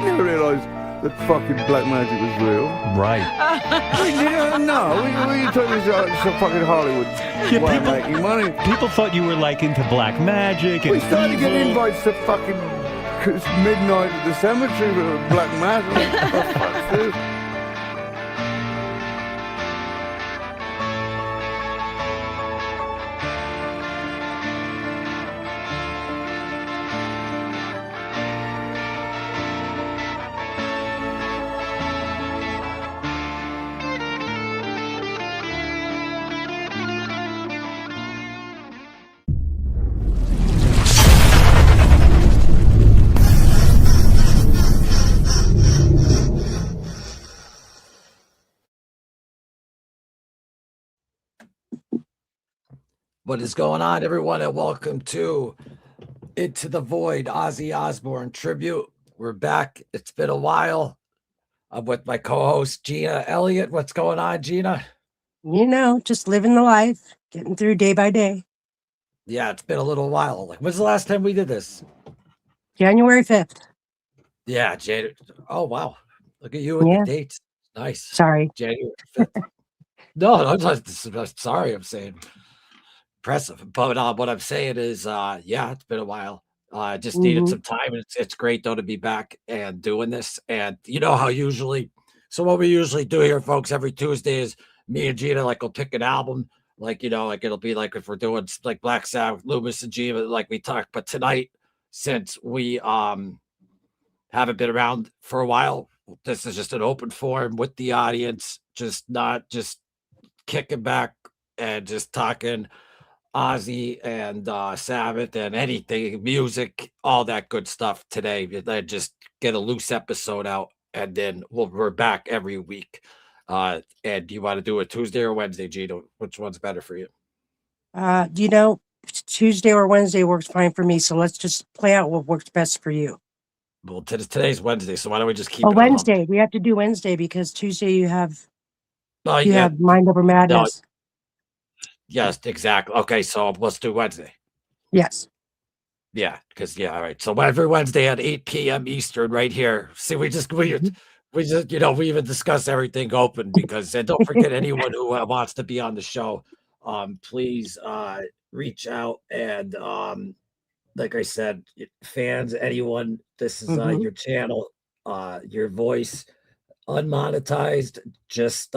never realised that fucking black magic was real. Right. No, we took this to fucking Hollywood. Yeah, Making money. People thought you were like into black magic. We And started evil. getting invites to fucking midnight at the cemetery with black magic. What the fuck's this? What is going on, everyone, and welcome to Into the Void, Ozzy Osbourne Tribute. We're back. It's been a while. I'm with my co-host, Gina Elliott. What's going on, Gina? You know, just living the life, getting through day by day. Yeah, it's been a little while. Like, when's the last time we did this? January 5th. Yeah, January. Oh, wow. Look at you with the dates. Nice. Sorry. January 5th. No, I'm not sorry. I'm saying impressive. But what I'm saying is, yeah, it's been a while. I just needed some time. It's great though to be back and doing this. And you know how what we usually do here, folks, every Tuesday is me and Gina will pick an album, it'll be like if we're doing like Black Sabbath, Loomis and Gina, like we talk. But tonight, since we haven't been around for a while, this is just an open forum with the audience, not just kicking back and just talking Ozzy and Sabbath and anything, music, all that good stuff today. Then just get a loose episode out, and then we're back every week. And do you want to do it Tuesday or Wednesday, Gina? Which one's better for you? Tuesday or Wednesday works fine for me. So let's just play out what works best for you. Well, today's Wednesday, so why don't we just keep it Wednesday? We have to do Wednesday because Tuesday you have Mind Over Madness. No. Yes, exactly. Okay, so let's do Wednesday. Yes. Yeah, because all right. So every Wednesday at 8 p.m. Eastern, right here. See, we even discuss everything open because, and don't forget anyone who wants to be on the show, please reach out and like I said, fans, anyone, this is your channel, your voice, unmonetized. Just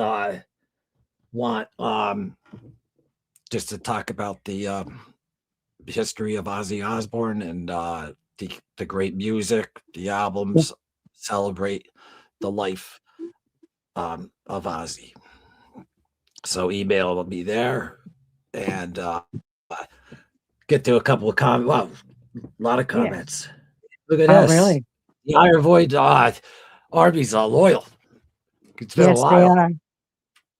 want just to talk about the history of Ozzy Osbourne and the great music, the albums, celebrate the life of Ozzy. So email will be there, and get to a couple of comments. Wow, a lot of comments. Look at this. Really? The Iron Void Arby's loyal. It's been a while.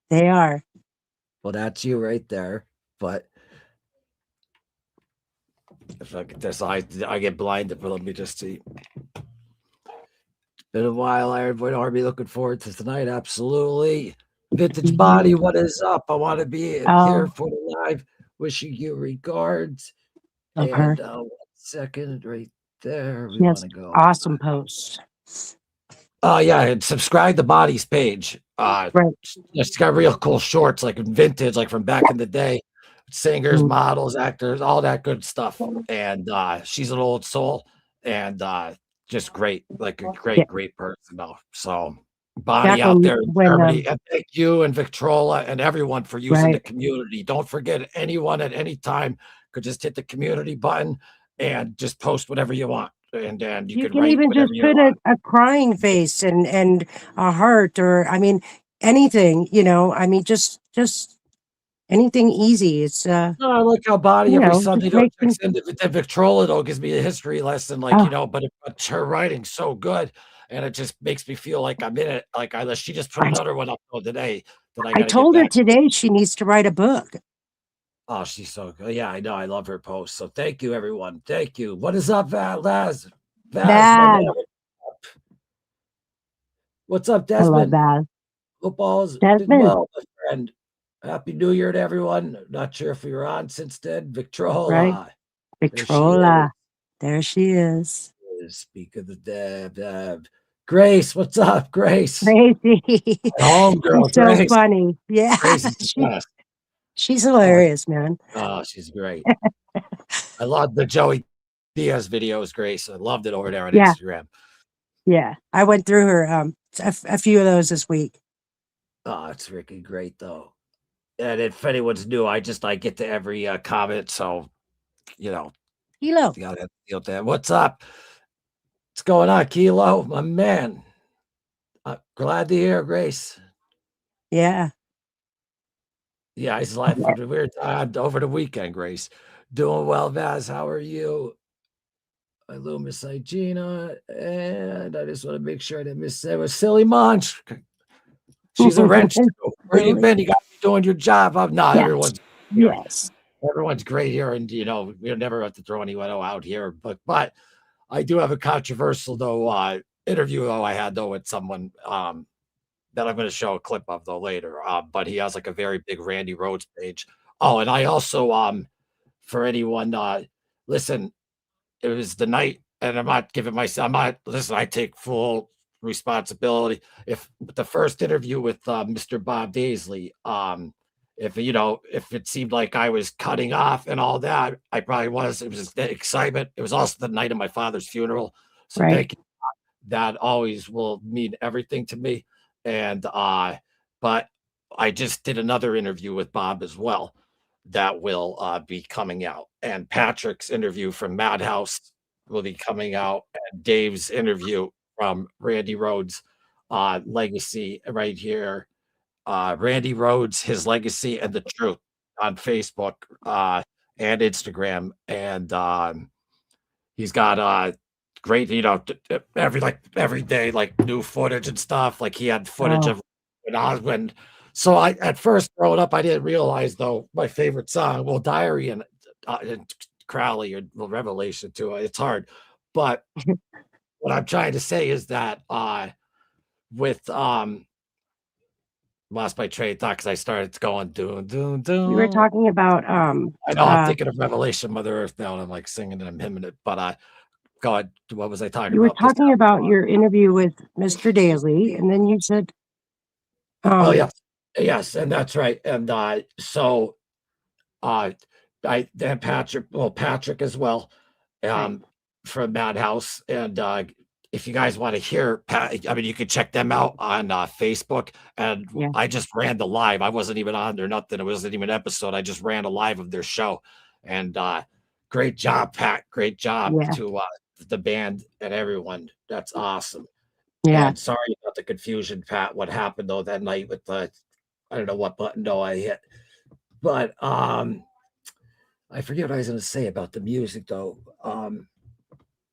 They are. Well, that's you right there. But if I get this, I get blinded. But let me just see. It's been a while, Iron Void Army. Looking forward to tonight. Absolutely. Vintage Body, what is up? I want to be here for the live. Wishing you regards. And 1 second, right there. We want to go. Awesome post. Yeah, and subscribe to Body's page. Right. It's got real cool shorts, like vintage, like from back in the day. Singers, models, actors, all that good stuff. And she's an old soul and just great, like a great person though. So Bonnie out there in Germany, and thank you and Victrola and everyone for using the community. Don't forget, anyone at any time could just hit the community button and just post whatever you want. And then you can even just put a crying face and a heart, or anything, just anything easy. It's no, I like how Bonnie every Sunday the Victrola though gives me a history lesson, but her writing's so good, and it just makes me feel like I'm in it. Like she just put another one up today. I told her today she needs to write a book. Oh, she's so good. Yeah, I know. I love her posts. So thank you, everyone. Thank you. What is up, Vaz? What's up, Desmond? Hope all's been well, my friend. Happy New Year to everyone. Not sure if we were on since then. Victrola. Right. Victrola. There she is. Speak of the dead. Grace, what's up, Grace? Crazy. Homegirl, She's so Grace. funny. Yeah, Grace is the best. she's Oh, hilarious, man. she's great. I love the Joey Diaz videos, Grace. I loved it over there on Yeah, Instagram. yeah. I went through her a few of those this week. Oh, it's freaking great though. And if anyone's new, I get to every comment, so you know, Kilo. you gotta deal with that. What's up? What's going on, Kilo? My man. Glad to hear, Grace. Yeah. Yeah, he's laughing. Weird over the weekend, Grace. Doing well, Vaz. How are you? I Loomis, I Gina, and I just want to make sure I didn't miss that. Was Silly Munch. She's a wrench too. Where you Really? been? You got me doing your job. I'm not. Yes. Yes. Everyone's great here, and we never have to throw anyone out here. But I do have a controversial though interview though I had though with someone that I'm going to show a clip of though later. But he has like a very big Randy Rhodes page. Oh, and I also for anyone listen, it was the night, and I'm not giving myself. I'm not listen. I take full responsibility. If the first interview with Mr. Bob Daisley, if it seemed like I was cutting off and all that, I probably was. It was just the excitement. It was also the night of my father's funeral, so Right. thank you. That always will mean everything to me. And but I just did another interview with Bob as well that will be coming out. And Patrick's interview from Madhouse will be coming out, and Dave's interview from Randy Rhodes legacy right here. Randy Rhodes, his legacy and the truth on Facebook and Instagram. And he's got great, every day, like new footage and stuff. Like he had footage Oh, of when. So I at first growing up, I didn't realize though my favorite song, well, Diary and Crowley or well, Revelation too. It's hard, but what I'm trying to say is that with lost my train of thought because I started going doom doom we were doom. talking about I know I'm thinking of Revelation, Mother Earth now, and I'm like singing and I'm hymning it. But God, what was I talking you were about? This talking about your interview with Mr. Daly, and then you said, Oh, um, yes. Yes, and that's right, and, so, uh, I and Patrick as well, right, um, from Madhouse, and, if you guys wanna hear Pat I mean, you can check them out on, Facebook, and yeah, I just ran the live. I wasn't even on there, nothing. It wasn't even an episode. I just ran a live of their show, and, great job, Pat. Great job yeah, to, the band and everyone. That's awesome, yeah. and sorry about the confusion, Pat, what happened, though, that night with the I don't know what button though I hit, but I forget what I was going to say about the music though.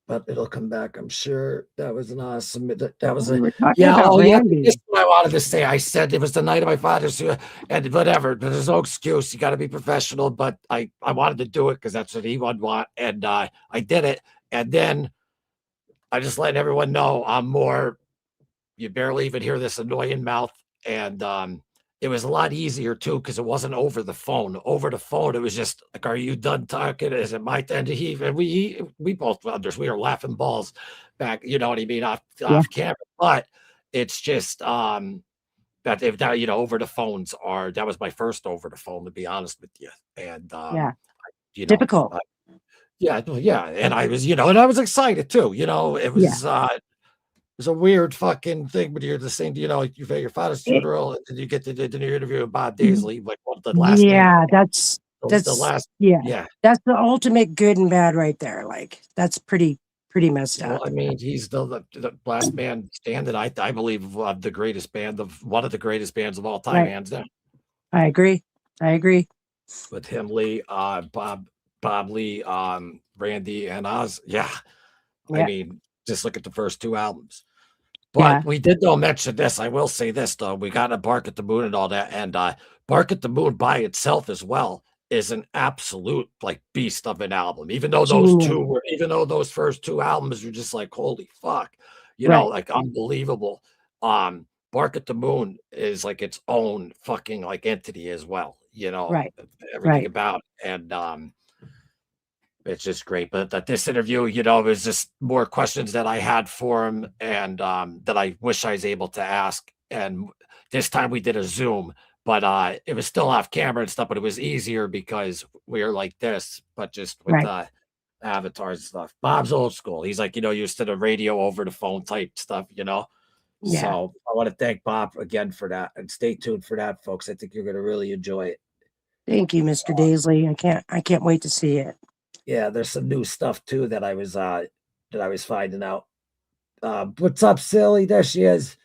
But it'll come back, I'm sure. That was an awesome. That was We a were talking yeah. about Oh yeah, this is Randy. what I wanted to say. I said it was the night of my father's and whatever. But there's no excuse. You got to be professional. But I wanted to do it because that's what he would want, and I did it. And then I just let everyone know I'm more you barely even hear this annoying mouth. And it was a lot easier too because it wasn't over the phone. Over the phone, it was just like, "Are you done talking? Is it my turn to heave?" And we both understood. We were laughing balls back. You know what I mean? Yeah, Off camera, but it's just that if that over the phones are that was my first over the phone to be honest with you, and yeah. you know. Difficult. Yeah, yeah, and I was, and I was excited too. Yeah. It's a weird fucking thing, but you're the same, like you've had your father's It, funeral, and then you get to do your interview with Bob Daisley, like what the last man, yeah, the that's last, yeah. yeah. That's the ultimate good and bad right there. Like that's pretty messed Well, up. I mean, he's the last man standing. I believe the greatest band of one of the greatest bands of all time, Right. hands down. I agree. I agree. With him, Lee, Bob Lee, Randy, and Oz. Yeah, I Yeah. mean, just look at the first two albums. Yeah. But we did though mention this. I will say this though. We got a Bark at the Moon and all that. And Bark at the Moon by itself as well is an absolute like beast of an album. Genius. Even though those first two albums were just like, holy fuck, Right. like unbelievable. Bark at the Moon is like its own fucking like entity as well, Right. everything Right. about it. And it's just great. But that this interview, you know, was just more questions that I had for him and that I wish I was able to ask. And this time we did a Zoom, but it was still off camera and stuff, but it was easier because we were like this, but just with Right. avatars and stuff. Bob's old school. He's like, you know, used to the radio over the phone type stuff, you know. Yeah. So I want to thank Bob again for that, and stay tuned for that, folks. I think you're going to really enjoy it. Thank you, Mr. Daisley. I can't wait to see it. Yeah, there's some new stuff too that I was finding out. What's up, Silly? There she is.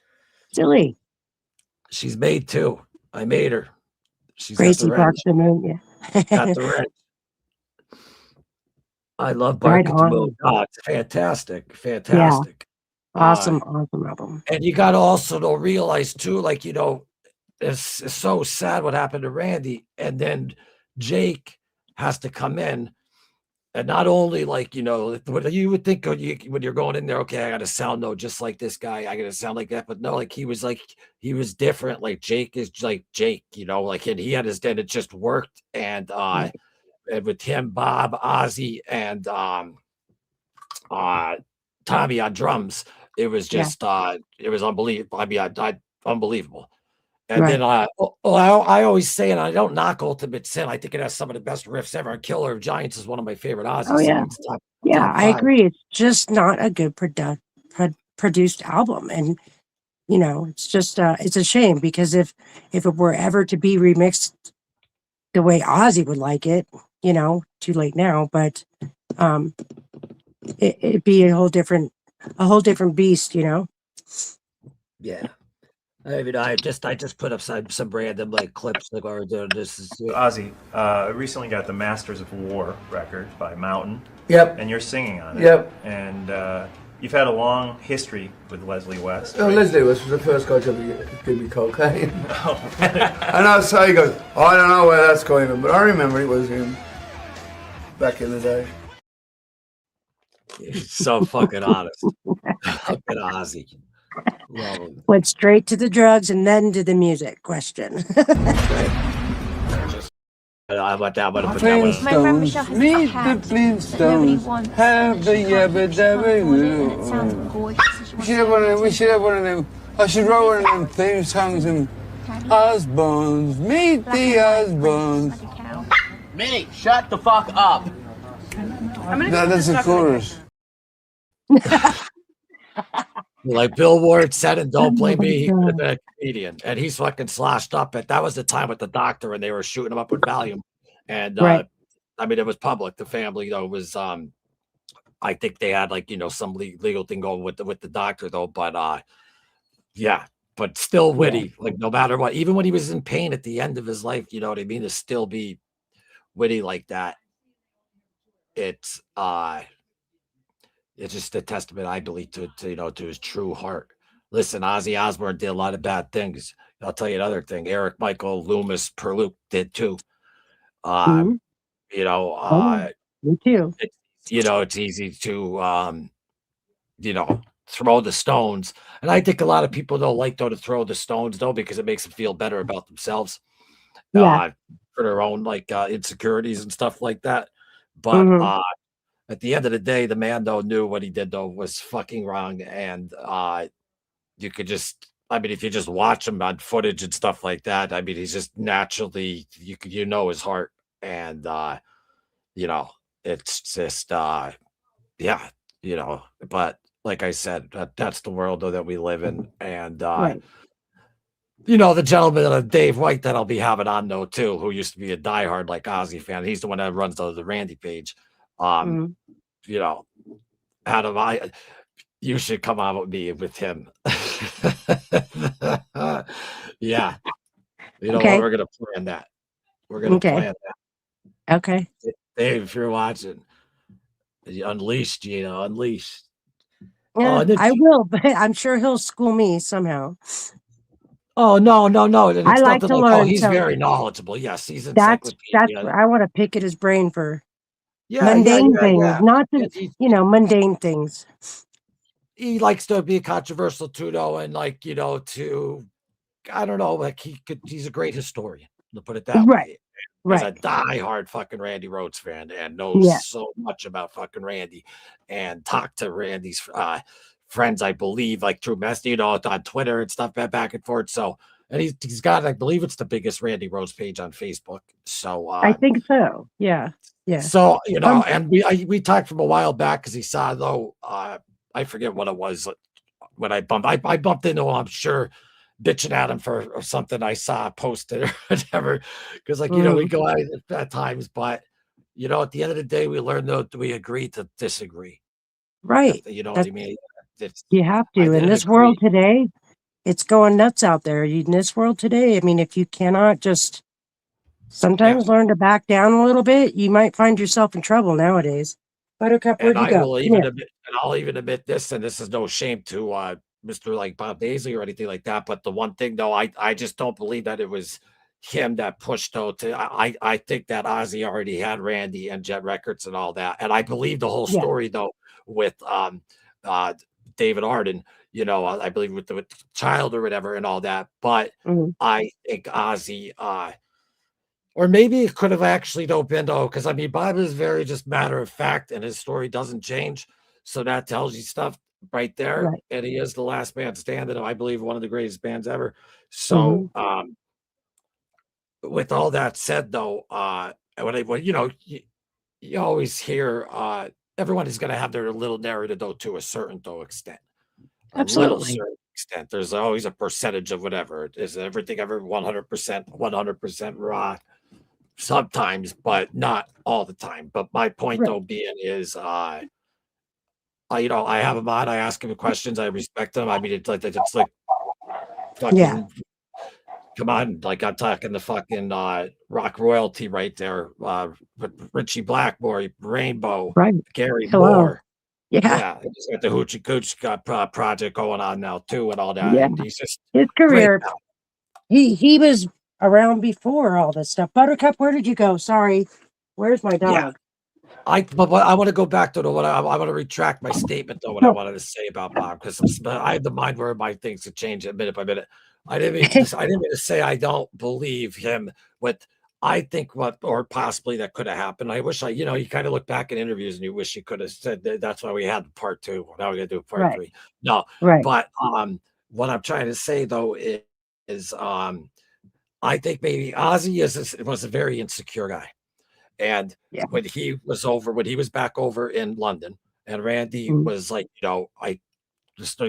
Silly. She's made too. I made her. She's Gracie got the wrench. Parks the Moon. Got Yeah. the wrench. I love Right Bark at the on. Moon. Oh, it's fantastic. Yeah. Fantastic. Awesome album. And you got to also to realize too, like, you know, it's so sad what happened to Randy. And then Jake has to come in. And not only like, you know, what you would think when you're going in there, okay, I got to sound no just like this guy. I got to sound like that. But no, like he was different. Like Jake is like Jake, you know, like, and he had his, and it just worked. And with him, Bob, Ozzy, and Tommy on drums, it was just it was unbelievable. I mean, I unbelievable. And Right. then I always say, and I don't knock Ultimate Sin. I think it has some of the best riffs ever. And Killer of Giants is one of my favorite Ozzy Oh yeah. songs. Yeah, top I 5. agree. It's just not a good produced album, and you know, it's just it's a shame because if it were ever to be remixed the way Ozzy would like it, you know, too late now, but it'd be a whole different beast, you know. Yeah. I mean, I just put up some random like clips like we're doing this. Ozzy, recently got the Masters of War record by Mountain. Yep. And you're singing on it. Yep. And you've had a long history with Leslie West. Oh, right? Leslie was the first guy to ever give me cocaine. Oh. And I say, he goes, oh, I don't know where that's going from, but I remember it was him back in the day. He's so fucking honest. Fucking Ozzy. Love him. Went straight to the drugs and then to the music question. I went down, but Flintstones, meet the Flintstones, have the yabba dabba. We should have one of them. I should write one of them theme songs and Osbournes, meet the Osbournes. Minnie, shut the fuck up. No, that's the chorus. Like Bill Ward said, and don't blame me, he could have been a comedian. And he's fucking sloshed up. That was the time with the doctor, and they were shooting him up with Valium. And Right. I mean, it was public. The family, though, was I think they had like, you know, some legal thing going with the doctor, though. But yeah, but still witty. Like no matter what, even when he was in pain at the end of his life, you know what I mean, to still be witty like that. It's just a testament, I believe, to you know, to his true heart. Listen, Ozzy Osbourne did a lot of bad things. I'll tell you another thing. Eric Michael Loomis Perluke did too. Mhm. You know, Me too. you know, it's easy to you know, throw the stones. And I think a lot of people don't like though to throw the stones though, because it makes them feel better about themselves. Yeah. For their own like insecurities and stuff like that. But Mhm. at the end of the day, the man though knew what he did though was fucking wrong. And you could just, I mean, if you just watch him on footage and stuff like that, I mean, he's just naturally, you know his heart. And you know, it's just yeah, you know, but like I said, that's the world though that we live in. And Right. you know, the gentleman Dave White that I'll be having on though too, who used to be a diehard like Ozzy fan. He's the one that runs the Randy page. Mhm. You know, out of you should come on with me with him. Yeah. You know Okay. what? We're gonna plan that. We're gonna Okay. plan that. Okay. Dave, if you're watching, unleash, Gina, unleash. Yeah, and then I will, but I'm sure he'll school me somehow. Oh no. And I it's like nothing to like, oh, learn, he's so very knowledgeable. Yes, he's that's encyclopedia. where I want to pick at his brain for Yeah, mundane things, not And the, you know, mundane things. he likes to be controversial too, though, and like, you know, to I don't know, like he's a great historian. To put it that Right. way. as a Right. diehard fucking Randy Rhoads fan and knows Yeah. so much about fucking Randy and talked to Randy's friends, I believe, like through on Twitter and stuff back and forth. So, and he's got, I believe it's the biggest Randy Rhoads page on Facebook. So, I think so. Yeah. Yeah. so Um, and we talked from a while back because he saw though, I forget what it was when I bumped into him, I'm sure, bitching at him for something I saw posted or whatever. Because like, we mm, go at it at times, but at the end of the day, we learn that we agree to disagree. right. You know what That I mean? It's, you have I to. In didn't this world agree. today, it's going nuts out there. In this world today, I mean, if you cannot just Yeah. sometimes learn to back down a little bit, you might find yourself in trouble nowadays. Buttercup, And where'd you I go? will Come even here. admit, and I'll even admit this, and this is no shame to Mr. like Bob Daisley or anything like that. But the one thing though, I just don't believe that it was him that pushed though to I think that Ozzy already had Randy and Jet Records and all that. And I believe the whole Yeah. story though with uh David Arden, I believe with the child or whatever and all that. But Mhm. I think Ozzy or maybe it could have actually though been though, because I mean Bob is very just matter of fact, and his story doesn't change. So that tells you stuff right there. Right. And he is the last man standing, I believe, one of the greatest bands ever. So Mhm. with all that said though, when you always hear everyone is gonna have their little narrative though to a certain though extent. A little Absolutely. certain extent. There's always a percentage of whatever. Is everything ever 100% raw? Sometimes, but not all the time. But my point Right. though being is, I have him on. I ask him questions. I respect him. I mean, it's like Yeah. fucking come on, like I'm talking the fucking rock royalty right there. With Richie Blackmore, Rainbow, Right. Gary Hello. Moore. Yeah. Yeah, he's got the Hoochie Cooch project going on now too, and all that. Yeah. And he's just His great career, now. he was around before all this stuff. Buttercup, where did you go? Sorry. Where's my Yeah. dog? But I want to go back to what I want to retract my statement though. What I No. wanted to say about Bob because I have the mind where my things could change minute by minute. I didn't mean to say I don't believe him. What I think or possibly that could have happened. I wish you kind of look back at interviews and you wish you could have said that's why we had part two. Now we got to do part Right. three. No, Right. but what I'm trying to say though is I think maybe Ozzy was a very insecure guy. And Yeah. when he was back over in London, and Randy Mhm. was like, I just,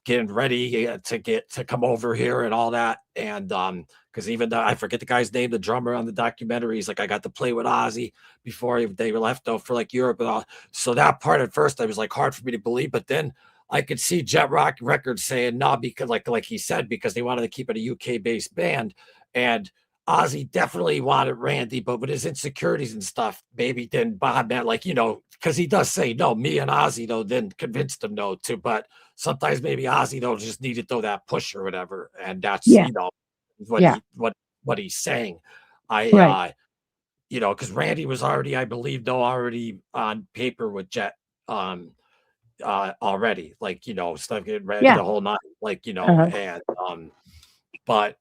getting ready to come over here and all that. And because even though I forget the guy's name, the drummer on the documentary, he's like, I got to play with Ozzy before they were left out for like Europe and all. So that part at first, I was like hard for me to believe, but then I could see Jet Rock Records saying no, because like he said, because they wanted to keep it a UK based band. And Ozzy definitely wanted Randy, but with his insecurities and stuff, maybe then Bob meant like, because he does say no, me and Ozzy though then convinced him no too. But sometimes maybe Ozzy though just needed though that push or whatever. And that's Yeah. what Yeah. what he's saying. I Right. because Randy was already, I believe, though already on paper with Jet already, like stuff getting ready Yeah. the whole night, like Uh-huh. and but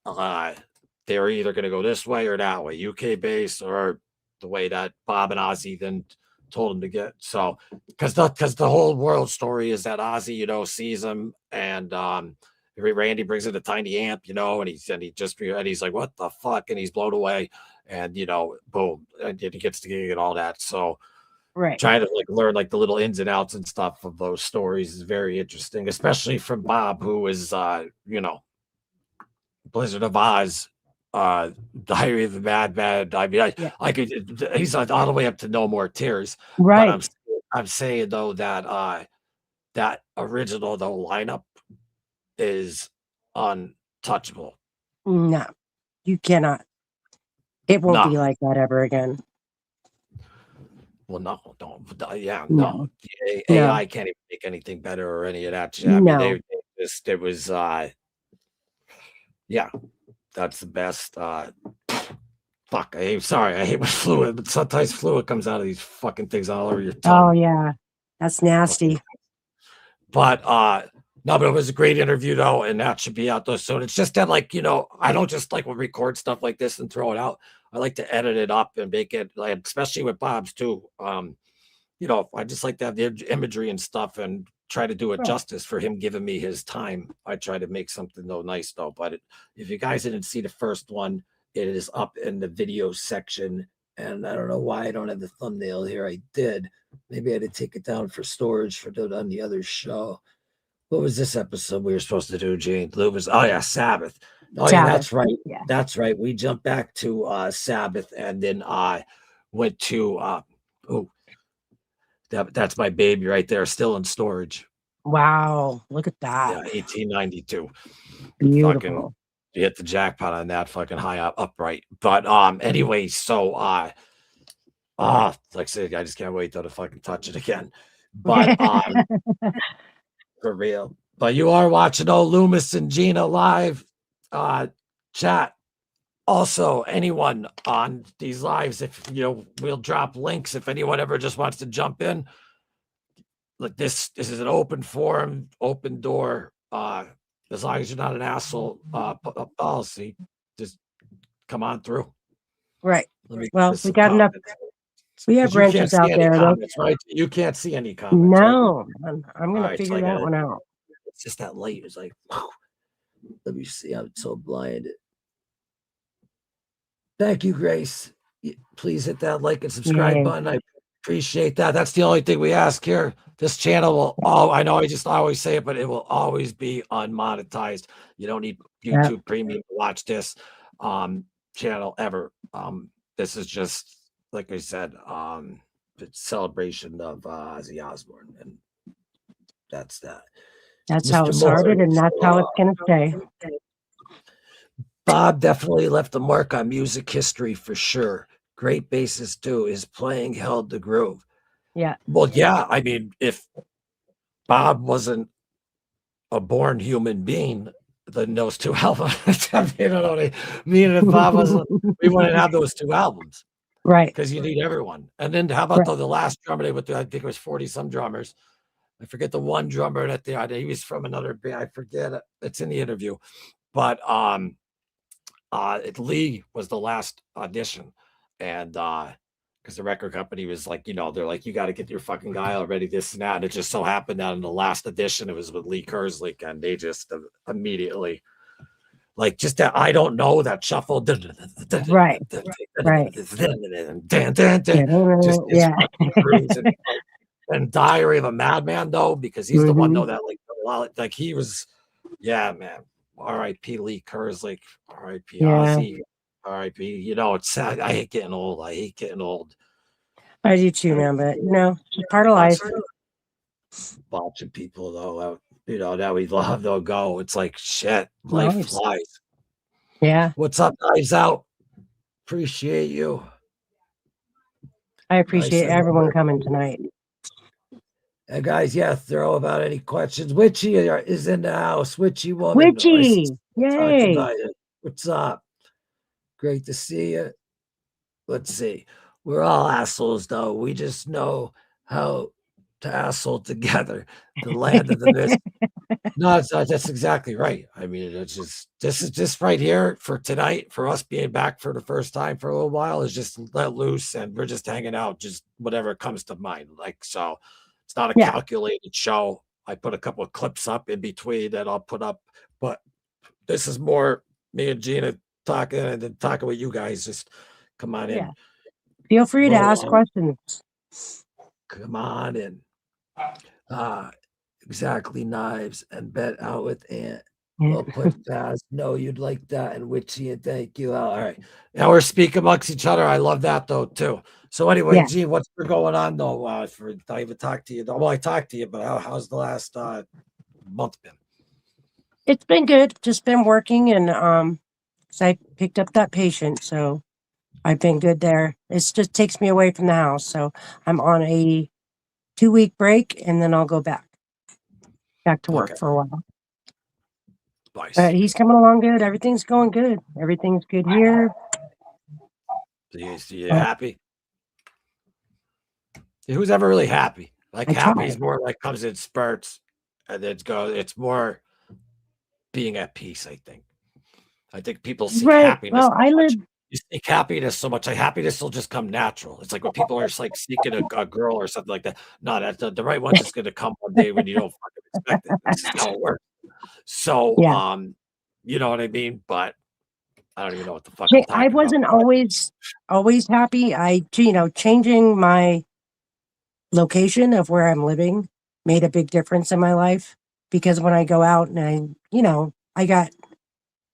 they were either going to go this way or that way, UK based or the way that Bob and Ozzy then told him to get. So because the whole world story is that Ozzy, sees him and Randy brings in a tiny amp, and he's like, what the fuck? And he's blown away. And boom, and he gets the gig and all that. So Right. trying to like learn like the little ins and outs and stuff of those stories is very interesting, especially from Bob, who is Blizzard of Oz, Diary of the Madman. I mean, Yeah. I could. He's all the way up to No More Tears, but Right. I'm saying though that that original though lineup is untouchable. No, you cannot. It won't No, be like that ever again. well, no, don't. Yeah, no. No. No. AI can't even make anything better or any of that shit. I mean, No. they just it was yeah, that's the best. Fuck, sorry, I hate when fluid, but sometimes fluid comes out of these fucking things all over your Oh tongue. yeah. That's nasty. But no, but it was a great interview though, and that should be out though soon. It's just that, like, I don't just like record stuff like this and throw it out. I like to edit it up and make it like, especially with Bob's too. You know, I just like to have the imagery and stuff and try to do it Right. justice for him giving me his time. I try to make something though nice though. But if you guys didn't see the first one, it is up in the video section. And I don't know why I don't have the thumbnail here. I did. Maybe I had to take it down for storage for on the other show. What was this episode we were supposed to do, Gene? Loomis. Oh yeah, Sabbath. Oh yeah, Sabbath. that's right. Yeah. That's right. We jumped back to Sabbath and then I went to that's my baby right there, still in storage. Wow. Look at Yeah, that. 1892. Beautiful. Fucking you hit the jackpot on that fucking high up upright. But anyway, so like I said, I just can't wait till to fucking touch it again. But for real. But you are watching Loomis and Gina live chat. Also, anyone on these lives, if you know, we'll drop links if anyone ever just wants to jump in. Like this is an open forum, open door. As long as you're not an asshole policy, just come on through. Right. Well, we got enough. We have wrenches out there, though. Right? You can't see any comments. No, right? I'm going to figure that one out. It's just that light is like, whew. Let me see. I'm so blinded. Thank you, Grace. Please hit that like and subscribe button. I appreciate that. That's the only thing we ask here. This channel will I know I just always say it, but it will always be unmonetized. You don't need YouTube Premium to watch this channel ever. This is just like I said, the celebration of Ozzy Osbourne, and that's that. That's how it started, and that's how it's gonna stay. Bob definitely left a mark on music history for sure. Great bassist too. His playing held the groove. Yeah. Well, yeah. I mean, if Bob wasn't a born human being, then those two albums, you know what I mean? If Bob wasn't, we wouldn't have those two albums. Right. Because you need everyone. And then how about the last drummer they went through? I think it was 40 some drummers. I forget the one drummer that he was from another band. I forget it. It's in the interview. But Lee was the last audition. And because the record company was like, you know, they're like, you got to get your fucking guy already, this and that. And it just so happened that in the last audition, it was with Lee Kerslake, and they just immediately, like, just that I don't know that shuffle, right, and Diary of a Madman though, because he's the one though that like he was, man. R.I.P. Lee Kerslake, R.I.P. Ozzy. R.I.P. You know, it's sad. I hate getting old. I do too, man. But you know, it's part of life. Watching people though, you know, that we love, they'll go. It's like shit. Life flies. Yeah. What's up, Knives Out? Appreciate you. I appreciate everyone coming tonight. Guys, throw about any questions. Witchy is in the house. Witchy woman. Witchy. Yay. What's up? Great to see you. Let's see. We're all assholes, though. We just know how to asshole together. The land of the mist. No, that's exactly right. I mean, this is just right here for tonight, for us being back for the first time for a little while, is just let loose, and we're just hanging out, just whatever comes to mind. Like, so it's not a calculated show. I put a couple of clips up in between that I'll put up, but this is more me and Gina talking, and then talking with you guys. Just come on in. Feel free to ask questions. Come on in. Exactly, Knives and Bet out with Ant. Well put, Faz. No, you'd like that, and Witchy, and thank you. All right. Now we're speaking amongst each other. I love that though too. So anyway, Gene, what's going on though? I even talked to you. Well, I talked to you, but how's the last month been? It's been good. Just been working, and I picked up that patient, so I've been good there. It just takes me away from the house, so I'm on a 2-week break, and then I'll go back to work for a while. Nice. But he's coming along good. Everything's going good. Everything's good here. So you happy? Who's ever really happy? Like happy is more like comes in spurts, and then it's more being at peace. I think people see happiness. Well, I live you seek happiness so much, like happiness will just come natural. It's like when people are just like seeking a girl or something like that. No, that's the right one's just gonna come one day when you don't fucking expect it. That's just how it works. So, Yeah. you know what I mean? But I don't even know what the fuck I'm I talking about. wasn't But always happy. Changing my location of where I'm living made a big difference in my life because when I go out and I got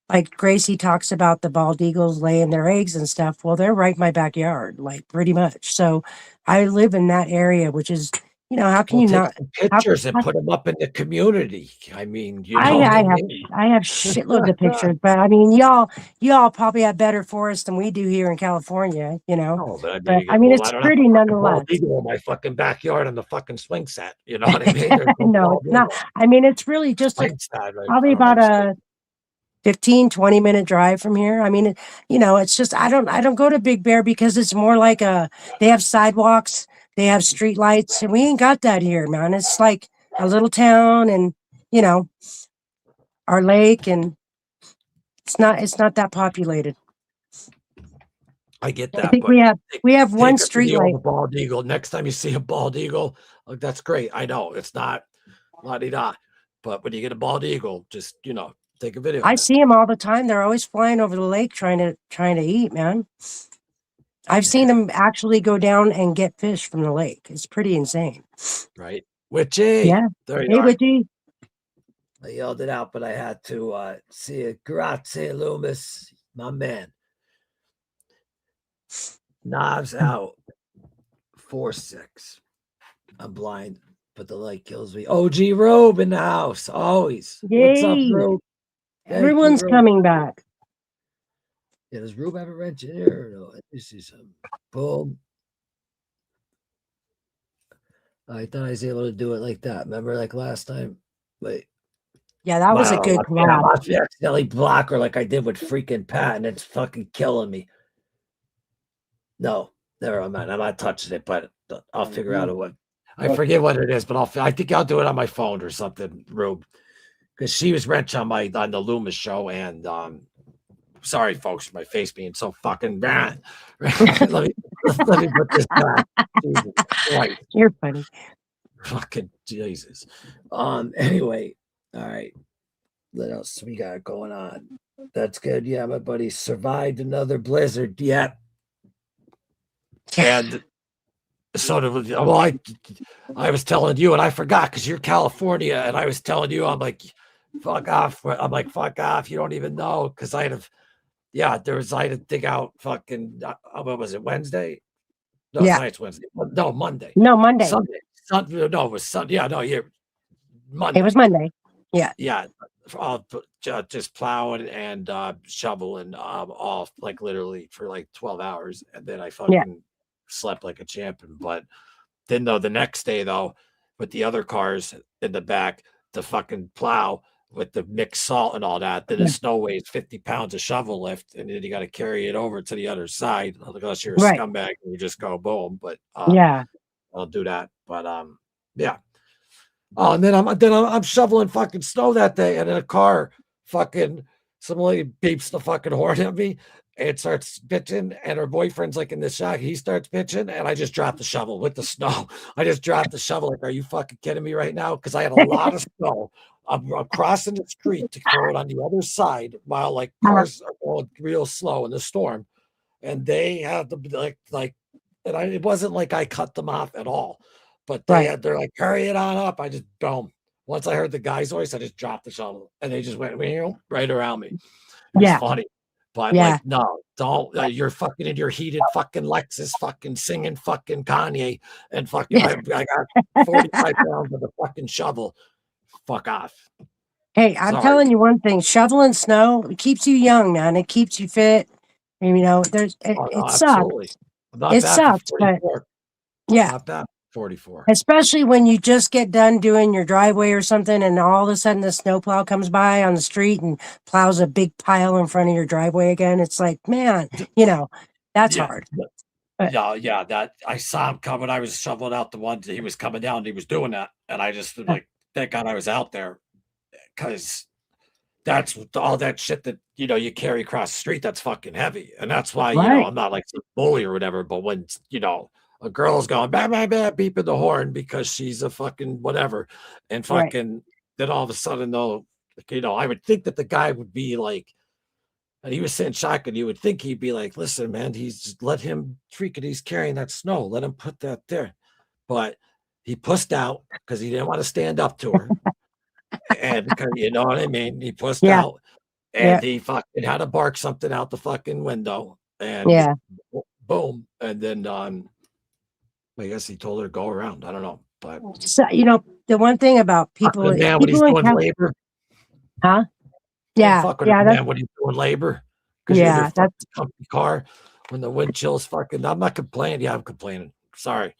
like Gracie talks about the bald eagles laying their eggs and stuff. Well, they're right in my backyard, like pretty much. So I live in that area, which is, how can we'll you take not? some How, pictures and how- put them up in the community. I mean, you know what I mean? I have shitloads of pictures, but I mean, y'all probably have better forests than we do here in California, No, but I mean, But I mean, I it's don't have a pretty fucking bald nonetheless. eagle in my fucking backyard on the fucking swing set. You know what I mean? There's no No, it's bald not. eagle. I mean, it's really just Swing set, right? probably I don't know. about a 15, 20-minute drive from here. I mean, it's just I don't go to Big Bear because it's more like they have sidewalks, they have street lights, and we ain't got that here, man. It's like a little town and, you know, our lake and it's not that populated. I get I that, think but we have one take a street video of light. a bald eagle. Next time you see a bald eagle, like, that's great. I know it's not la di da, but when you get a bald eagle, just take a video I of it. see them all the time. They're always flying over the lake trying to eat, man. I've seen them actually go down and get fish from the lake. It's pretty insane. Right? Witchy, Yeah. there you Hey, are. Witchy. I yelled it out, but I had to see it. Grazie, Loomis, my man. Knives out, 4-6. I'm blind, but the light kills me. OG Robe in the house, always. What's up, Yay. Robe? Thank you, Everyone's Robe. coming back. Yeah, does Rube have a wrench in here? No, let me see some. Boom. I thought I was able to do it like that. Remember, like last time? Wait. Yeah, that was a good Yeah, I'm collab. about to accidentally block her like I did with freaking Pat, and it's fucking killing me. No, never mind. I'm not touching it, but I'll figure out a way. I forget what it is, but I think I'll do it on my phone or something, Rube. Because she was wrench on the Loomis show, and sorry, folks, for my face being so fucking bad. let me put this back. Jesus Christ. You're funny. Fucking Jesus. Anyway, all right. What else we got going on? That's good. Yeah, my buddy survived another blizzard. Yep. And so I was telling you, and I forgot because you're California, and I was telling you, I'm like, fuck off. I'm like, fuck off. You don't even know because I had to dig out fucking. What was it? Wednesday? No, Yeah. tonight's Wednesday. No, Monday. No, Monday. Sunday. No, it was Sunday. Yeah, no, Monday. It was Monday. Yeah. Yeah, just plowing and shoveling off like literally for like 12 hours, and then I fucking slept like a champion. But then the next day though, with the other cars in the back, the fucking plow with the mixed salt and all that, then the snow weighs 50 pounds of shovel lift, and then you got to carry it over to the other side unless you're a Right. scumbag and you just go boom. But Yeah. I'll do that. But yeah. Oh, and then I'm shoveling fucking snow that day, and in a car, fucking some lady beeps the fucking horn at me and starts bitching, and her boyfriend's like in the shot. He starts bitching, and I just dropped the shovel with the snow. I just dropped the shovel. Like, are you fucking kidding me right now? Because I had a lot of snow. I'm crossing the street to throw it on the other side while like cars are going real slow in the storm, and they had the like, and it wasn't like I cut them off at all. But they're like, hurry it on up. I just boom. Once I heard the guy's voice, I just dropped the shovel, and they just went right around me. It was funny, but like, no, don't. You're fucking in your heated fucking Lexus, fucking singing fucking Kanye, and fucking. I got 45 pounds of the fucking shovel. Fuck off. Hey, I'm telling you one thing: shoveling snow, it keeps you young, man. It keeps you fit. And, it sucks. Absolutely. It sucks, but yeah. Not bad. 44. Especially when you just get done doing your driveway or something, and all of a sudden the snowplow comes by on the street and plows a big pile in front of your driveway again. It's like, man, that's hard. But, yeah, that I saw him coming. I was shoveling out the one that he was coming down. And he was doing that, and I just like, thank God I was out there because that's all that shit that you carry across the street. That's fucking heavy, and that's why Right. I'm not like some bully or whatever. But when a girl's going bam bam bam beeping the horn because she's a fucking whatever, and Right. fucking then all of a sudden though, I would think that the guy would be like, and he was saying shotgun. You would think he'd be like, listen, man, let him freaking. He's carrying that snow. Let him put that there. But he pussed out because he didn't want to stand up to her. And because you know what I mean, he pussed Yeah. out Yeah. and he fucking had to bark something out the fucking window and Yeah. boom. And then I guess he told her to go around. I don't know. But So, the one thing about fuck people, with a man when he's people in doing Cal- labor. huh? Don't Yeah. fuck with Yeah. a man when he's doing labor. Because you're in your Yeah. fucking That's, company car when the wind chill's fucking. I'm not complaining. Yeah, I'm complaining. Sorry.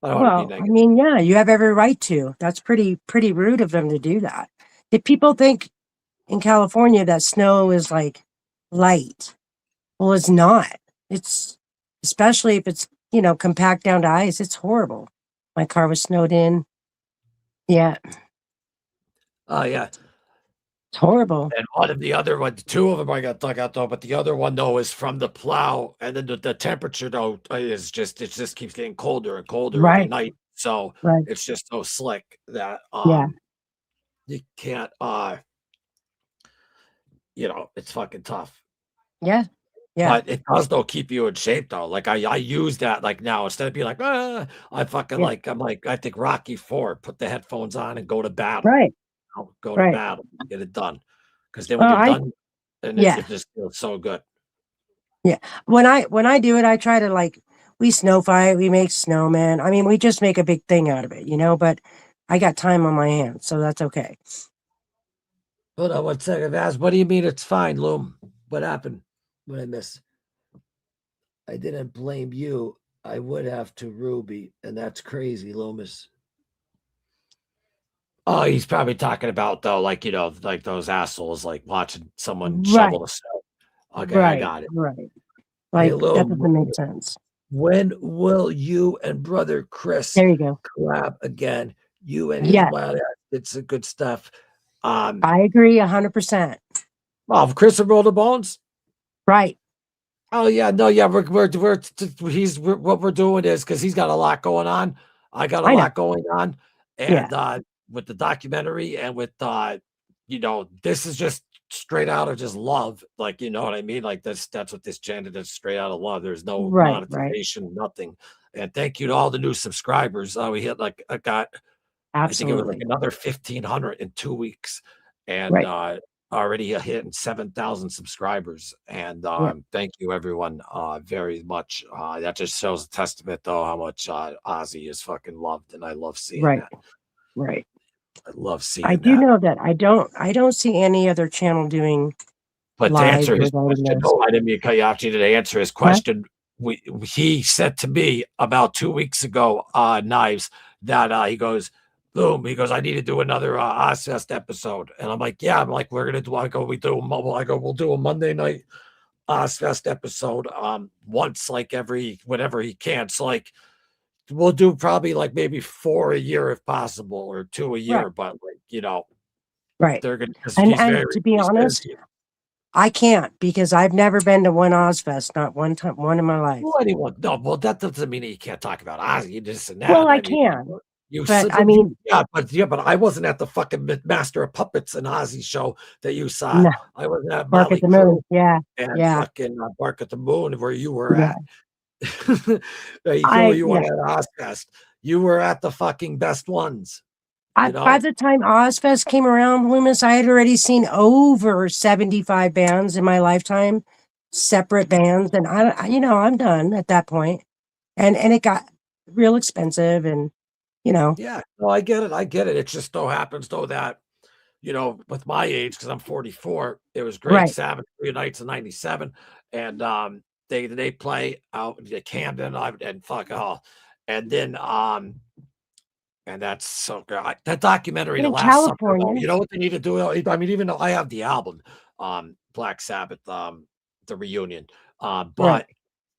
I don't want to be well, I negative. mean, yeah, you have every right to. That's pretty rude of them to do that. If people think in California that snow is like light, well, it's not. It's especially if it's, compact down to ice. It's horrible. My car was snowed in. Yeah, Oh, yeah. it's horrible. And one of the other ones, two of them I got dug out though, but the other one though is from the plow, and then the temperature though is it just keeps getting colder and colder every Right. night. So Right. it's just so slick that Yeah. you can't it's fucking tough. Yeah. Yeah. But it does though keep you in shape though. Like I use that like now instead of being like I fucking Yeah. I'm like I think Rocky 4, put the headphones on and go to battle. Right. I'll go to Right. battle, get it done. Because then when Well, you're done, and yeah. it just feels so good. Yeah. When I do it, I try to we snow fight, we make snowmen. I mean, we just make a big thing out of it, but I got time on my hands, so that's okay. Hold on 1 second, Vaz. What do you mean it's fine, Loom? What happened? What I miss? I didn't blame you. I would have to Ruby, and that's crazy, Loomis. Oh, he's probably talking about though, like like those assholes, like watching someone shovel the snow. Okay, I got it. Right. Hey, That Loom, doesn't make sense. when will you and brother Chris There you go. collab again? You and his Yes. wild ass did some good stuff. I agree 100%. Oh, Chris and Roll the Bones. Right. Oh yeah, no, yeah, what we're doing is because he's got a lot going on. I got a I know. lot going on, Yeah. and with the documentary and with this is just straight out of just love, like you know what I mean. Like that's what this channel is, straight out of love. There's no Right. monetization, nothing. And thank you to all the new subscribers. We hit like I think it was like Absolutely. another 1,500 in 2 weeks, and Right. already hitting 7,000 subscribers. And Yeah. thank you everyone very much. That just shows a testament though how much Ozzy is fucking loved, and I love seeing Right. that. Right. I love seeing I do that. know that I don't see any other channel doing But to live answer his regarding question, those. no, I didn't mean to cut you off. To answer his question, he said to me about 2 weeks ago, Knives, that he goes, boom, he goes, I need to do another Ozfest episode. And I'm like, yeah, I'm like, we're gonna do. I go, we'll do a Monday night Ozfest episode once like every whenever he can. So like we'll do probably like maybe 4 a year if possible, or 2 a year, Right. but Right. they're gonna, because And to be he's honest, busy. I can't because I've never been to one Ozfest, not one time, one in my life. Well, anyone, no, well, that doesn't mean that you can't talk about Ozzy. You just and that. Well, I mean, can, you but said, I mean, but I wasn't at the fucking Master of Puppets and Ozzy show that you saw. no, I wasn't at Bark Motley at the Moon. Crue Yeah. and Yeah. fucking Bark at the Moon where you were Yeah. at. You Yeah. were at Ozfest. You were at the fucking best ones. By the time Ozfest came around, Loomis, I had already seen over 75 bands in my lifetime, separate bands, and I'm done at that point. And it got real expensive, and Yeah, no, I get it. I get it. It just so happens though that with my age, because I'm 44, it was great. right, Sabbath 3 nights in '97, and they play out in Camden, and fuck all, and then and that's so good. That documentary, but The in Last Supper, though, California, you know what they need to do? I mean, even though I have the album, Black Sabbath, the reunion, right, but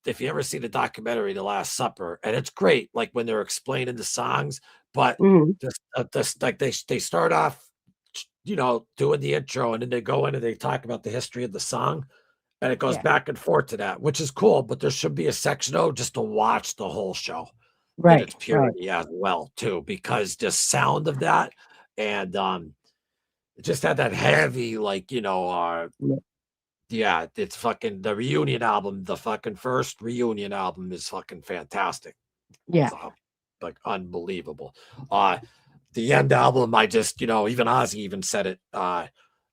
if you ever see the documentary, The Last Supper, and it's great, like when they're explaining the songs, but mhm, just like they start off doing the intro, and then they go in and they talk about the history of the song, and it goes Yeah. back and forth to that, which is cool. But there should be a section just to watch the whole show in its Right. purity as well, too, because the sound of that and it just had that heavy, Yeah. yeah, it's fucking the reunion album. The fucking first reunion album is fucking fantastic. Yeah. It's like unbelievable. The end album, I just, even Ozzy even said it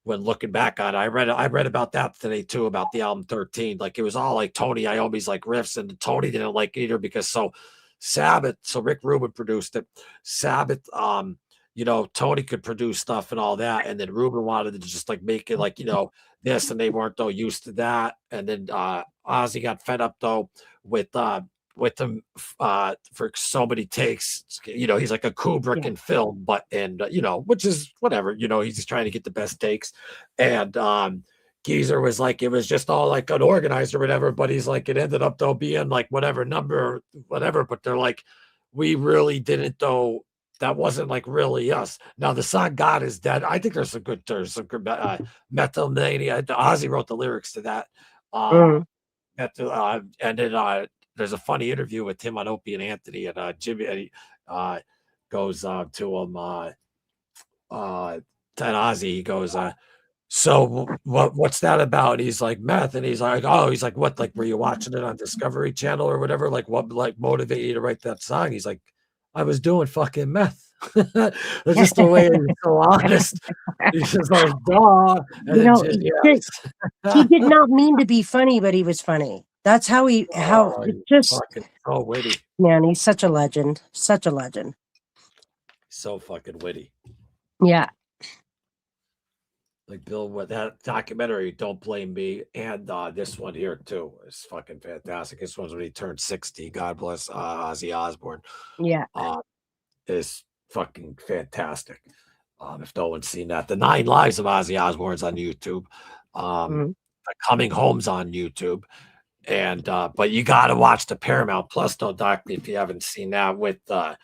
when looking back on it. I read about that today too, about the album 13. Like it was all like Tony Iommi's like riffs, and Tony didn't like it either because Sabbath, so Rick Rubin produced it. Sabbath, Tony could produce stuff and all that, and then Rubin wanted to just like make it like, this, and they weren't though used to that. And then Ozzy got fed up though with them for so many takes. He's like a Kubrick Yeah. in film, but which is whatever. He's just trying to get the best takes. And Geezer was like, it was just all like unorganized or whatever, but he's like, it ended up though being like whatever number, whatever. But they're like, we really didn't though. That wasn't like really us. Now the song "God Is Dead," I think there's some good Metal Mania. Ozzy wrote the lyrics to that. Mhm. And then there's a funny interview with him on Opie and Anthony, and Jimmy goes to him, Ted Ozzy. He goes, so what's that about? And he's like, meth. And he's like, oh, he's like, what? Like, were you watching it on Discovery Channel or whatever? Like, what like motivated you to write that song? He's like, I was doing fucking meth. That's just the way he's so honest. He's just like, duh. And he did not mean to be funny, but he was funny. That's how he's fucking so witty. Man, he's such a legend. Such a legend. So fucking witty. Yeah. Like Bill with that documentary, Don't Blame Me, and this one here too is fucking fantastic. This one's when he turned 60. God bless Ozzy Osbourne. Yeah. Is fucking fantastic. If no one's seen that, The 9 Lives of Ozzy Osbourne's on YouTube. The Coming Home's on YouTube. And but you gotta watch the Paramount Plus though, Doc, if you haven't seen that with and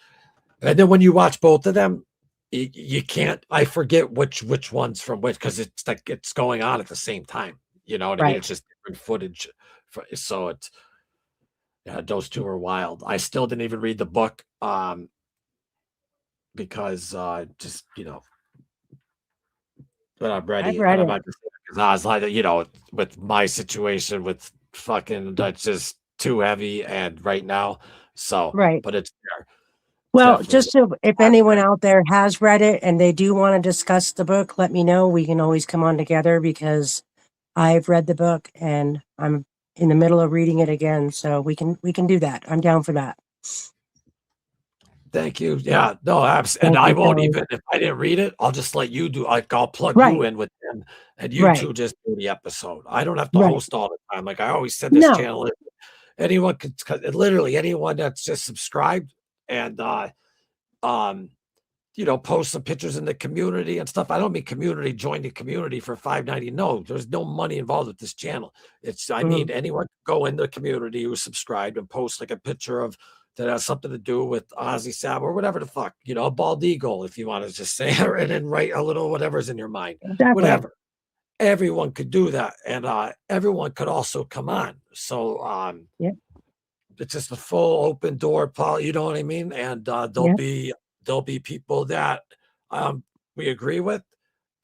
then when you watch both of them, you can't, I forget which one's from which, because it's like it's going on at the same time. You know what I mean? Right. It's just different footage. So it's those two are wild. I still didn't even read the book because just but I'm ready. I've read And I'm it. not just because I was like, with my situation with fucking that's just too heavy and right now. So Right. but it's there. Well, Definitely. just so if anyone out there has read it and they do want to discuss the book, let me know. We can always come on together because I've read the book and I'm in the middle of reading it again. So we can do that. I'm down for that. Thank you. Yeah, no, and I won't even, if I didn't read it, I'll just let you do, like, I'll plug you in with them and you two just do the episode. I don't have to host all the time. Like I always said, this channel, anyone could, literally anyone that's just subscribed and, post some pictures in the community and stuff. I don't mean community, join the community for $5.90. No, there's no money involved with this channel. I mean, anyone can go in the community who's subscribed and post like a picture of that has something to do with Ozzy Sab or whatever the fuck, a bald eagle, if you want to just say it, and then write a little whatever's in your mind, whatever. Everyone could do that. And everyone could also come on. So it's just a full open door, Paul, you know what I mean? And there'll be people that we agree with,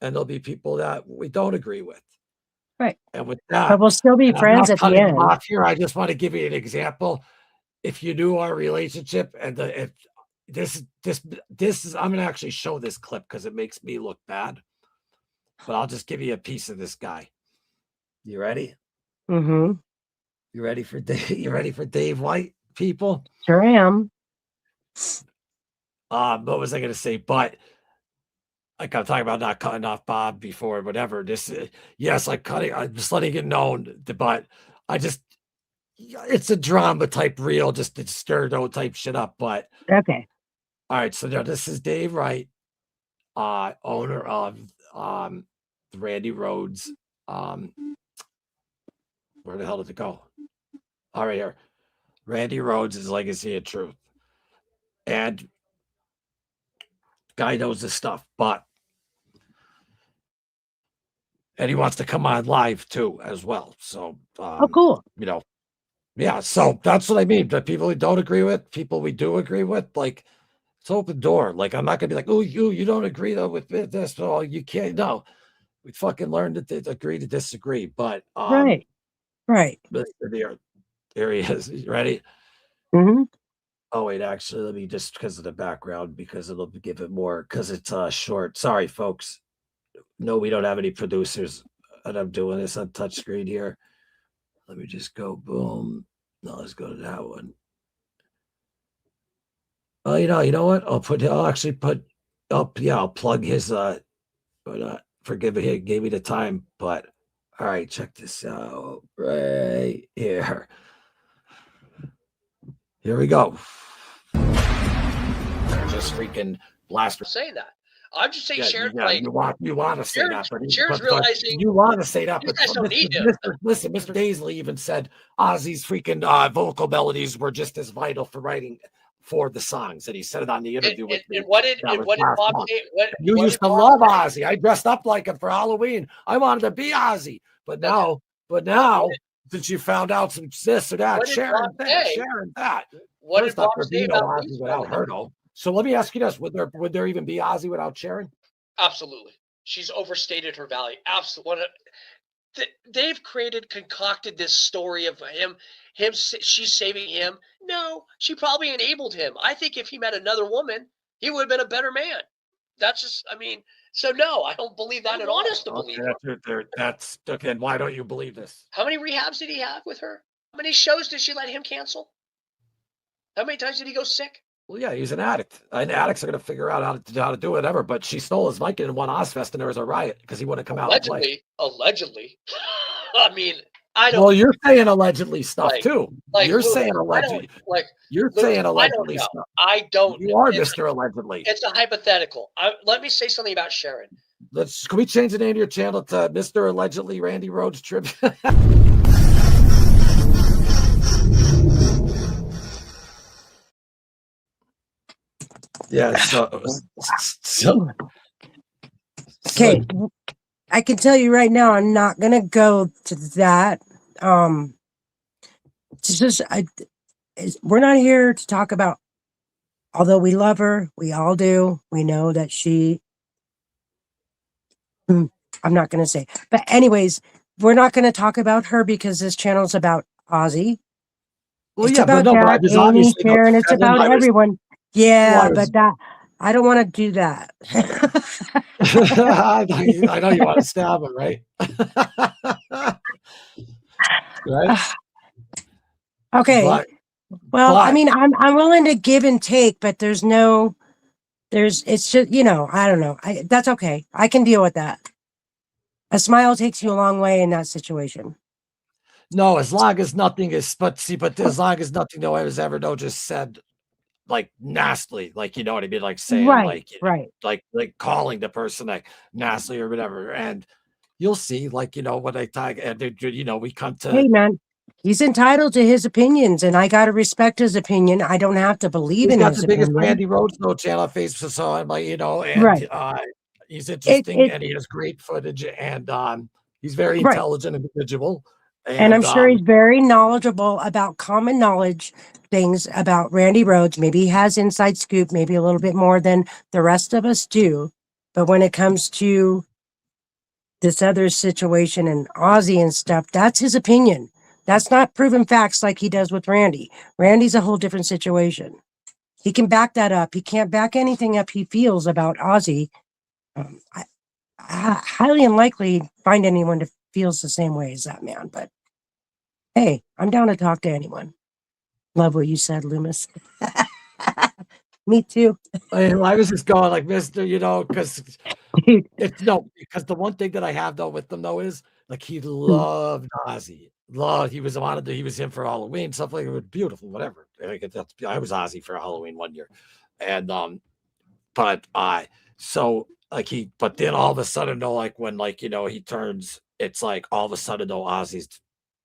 and there'll be people that we don't agree with. Right. And with that, but we'll still be friends at the end. Off here, I just want to give you an example. If you knew our relationship, and if this is, I'm gonna actually show this clip because it makes me look bad. But I'll just give you a piece of this guy. You ready? Mm-hmm. You ready for Dave? You ready for Dave White, people? Sure am. What was I gonna say? But like I'm talking about not cutting off Bob before whatever. This yes, like cutting, I'm just letting it known, but it's a drama type reel, just to stir type shit up. But okay. All right, so now this is Dave Wright, owner of Randy Rhodes. Where the hell did it go? All right, here. Randy Rhodes' Legacy of Truth. And guy knows this stuff, but and he wants to come on live too as well. So, Oh, cool. you know, yeah. So that's what I mean. The people we don't agree with, people we do agree with, like it's open door. Like I'm not gonna be like, oh, you don't agree though with this, so you can't. No, we fucking learned to agree to disagree. But Right. Right. there he is. You ready? Hmm. Oh wait, actually, let me just because of the background, because it'll give it more because it's short. Sorry, folks. No, we don't have any producers, and I'm doing this on touchscreen here. Let me just go boom. No, let's go to that one. Oh, you know what? I'll actually put up. Yeah, I'll plug his. Forgive me, he gave me the time, but all right, check this out right here. Here we go. Just freaking blast. Saying that. I'm just saying Yeah, Sharon yeah, played. you want to say that, but Sharon's realizing you want to say that, you but guys don't need to. Mr. Daisley even said Ozzy's freaking vocal melodies were just as vital for writing for the songs, and he said it on the interview with me. And what did Bob say? You used to love Ozzy. I dressed up like him for Halloween. I wanted to be Ozzy, but now, since you found out some this or that, Sharon that. What First did Bob off, say no about Ozzy without her though. So let me ask you this: would there even be Ozzy without Sharon? Absolutely, she's overstated her value. Absolutely, they've concocted this story of him. She's saving him. No, she probably enabled him. I think if he met another woman, he would have been a better man. That's just, I mean, so no, I don't believe that at all. Honest to believe. That's okay. And why don't you believe this? How many rehabs did he have with her? How many shows did she let him cancel? How many times did he go sick? Well, yeah, he's an addict. And addicts are going to figure out how to do whatever. But she stole his mic in one Ozfest, and there was a riot because he wouldn't come out and play. Allegedly. I mean, I don't. Well, you're saying allegedly stuff too. You're saying allegedly. You're saying allegedly stuff. I don't. You are Mr. Allegedly. It's a hypothetical. Let me say something about Sharon. Can we change the name of your channel to Mr. Allegedly Randy Rhoads Tribute? Yeah. So Okay, I can tell you right now, I'm not gonna go to that. It's just we're not here to talk about. Although we love her, we all do. We know that she. I'm not gonna say, but anyways, we're not gonna talk about her because this channel's about Ozzy. Well, it's yeah, about Dad, Amy, Sharon. It's about everyone. Yeah, but that I don't want to do that. I know you want to stab him, right? Right? Okay. I mean, I'm willing to give and take, but it's just, I don't know. That's okay. I can deal with that. A smile takes you a long way in that situation. No, as long as nothing is, but as long as nothing was ever just said like nastily, like, you know what I mean? Like saying like calling the person like nastily or whatever. And you'll see, like, when I talk and we come to, hey man, he's entitled to his opinions and I got to respect his opinion. I don't have to believe in his opinion. He's got the biggest Randy Rhoads channel on Facebook. So I'm like, and he's interesting and he has great footage and he's very intelligent individual. And I'm sure he's very knowledgeable about common knowledge things about Randy Rhoads. Maybe he has inside scoop, maybe a little bit more than the rest of us do. But when it comes to this other situation and Ozzy and stuff, that's his opinion. That's not proven facts like he does with Randy. Randy's a whole different situation. He can back that up. He can't back anything up he feels about Ozzy. I highly unlikely find anyone that feels the same way as that man, but hey, I'm down to talk to anyone. Love what you said, Loomis. Me too. I was just going like, Mister, because because the one thing that I have though with them though is like he loved Ozzy. He was him for Halloween, stuff like it was beautiful, whatever. I was Ozzy for Halloween one year, and but then all of a sudden though, like when he turns, it's like all of a sudden though Ozzy's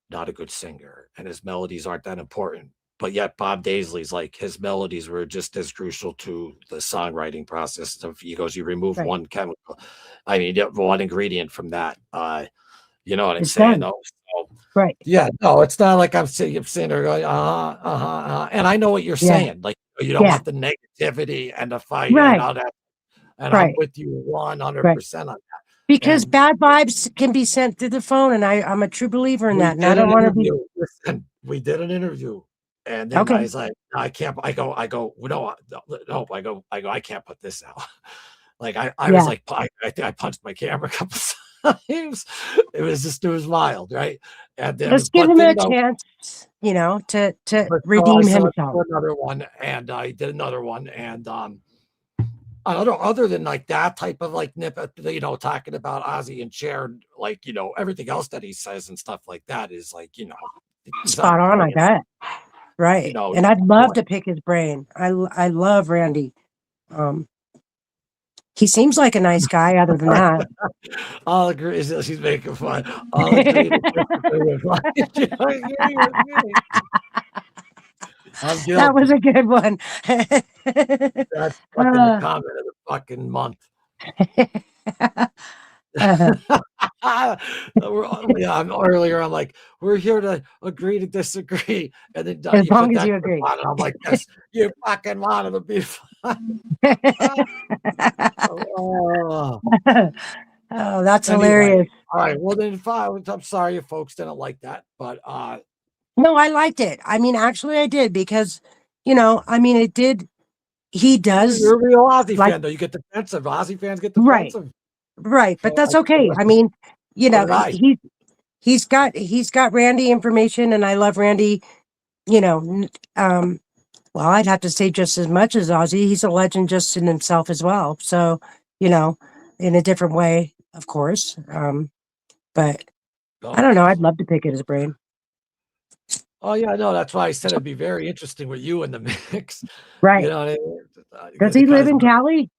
not a good singer and his melodies aren't that important. but yet Bob Daisley's like his melodies were just as crucial to the songwriting process. So he goes, you remove Right. one chemical, I mean, one ingredient from that. You know what I'm It's saying? done. Though. So, Right. yeah, no, it's not like I'm sitting there going, and I know what you're Yeah. saying. Like, you don't Yeah. want the negativity and the fight and Right. all that. And I'm Right. with you Right. 100% on that. Because And bad vibes can be sent through the phone, and I'm a true believer in we that. And I did don't an want to be interview. Listen, we did an interview, and then I okay. was like, I can't. I go. No, no. I can't put this out. Like I was Yeah. like, I think I punched my camera a couple times. It was wild, right? And Let's then, give but him a then no, chance, to but so I redeem saw himself. another one, and I did another one, and other than like that type of like nip, you know, talking about Ozzy and Sharon, like, you know, everything else that he says and stuff like that is like, you know, he's Spot on on, I point. bet. You Right. know, And he's I'd on love point. to pick his brain. I love Randy. He seems like a nice guy other than that. I'll agree. She's making fun. I'll agree to disagree with what you agree with me. I'm That was guilty. a good one. That's fucking the Uh, comment of the fucking month. uh, Earlier, I'm like, we're here to agree to disagree. And then as you put long as that you clip agree. on, and I'm like, yes, you fucking wanted to be oh, Oh, that's anyway. hilarious. All right. Well, then fine. I'm sorry if folks didn't like that, but No, I liked it. I mean, actually, I did because, I mean, it did. He does you're a real Ozzy like, fan, though. You get defensive. Ozzy fans get right, defensive. right. But So, that's okay. I so mean, did I. he's got Randy information, and I love Randy. You know, well, I'd have to say just as much as Ozzy. He's a legend just in himself as well. So, you know, in a different way, of course. But I Oh, don't know. I'd love to pick at his brain. oh, yeah, no, that's why I said it'd be very interesting with you in the mix. You Right. know, Does because he live in Cali?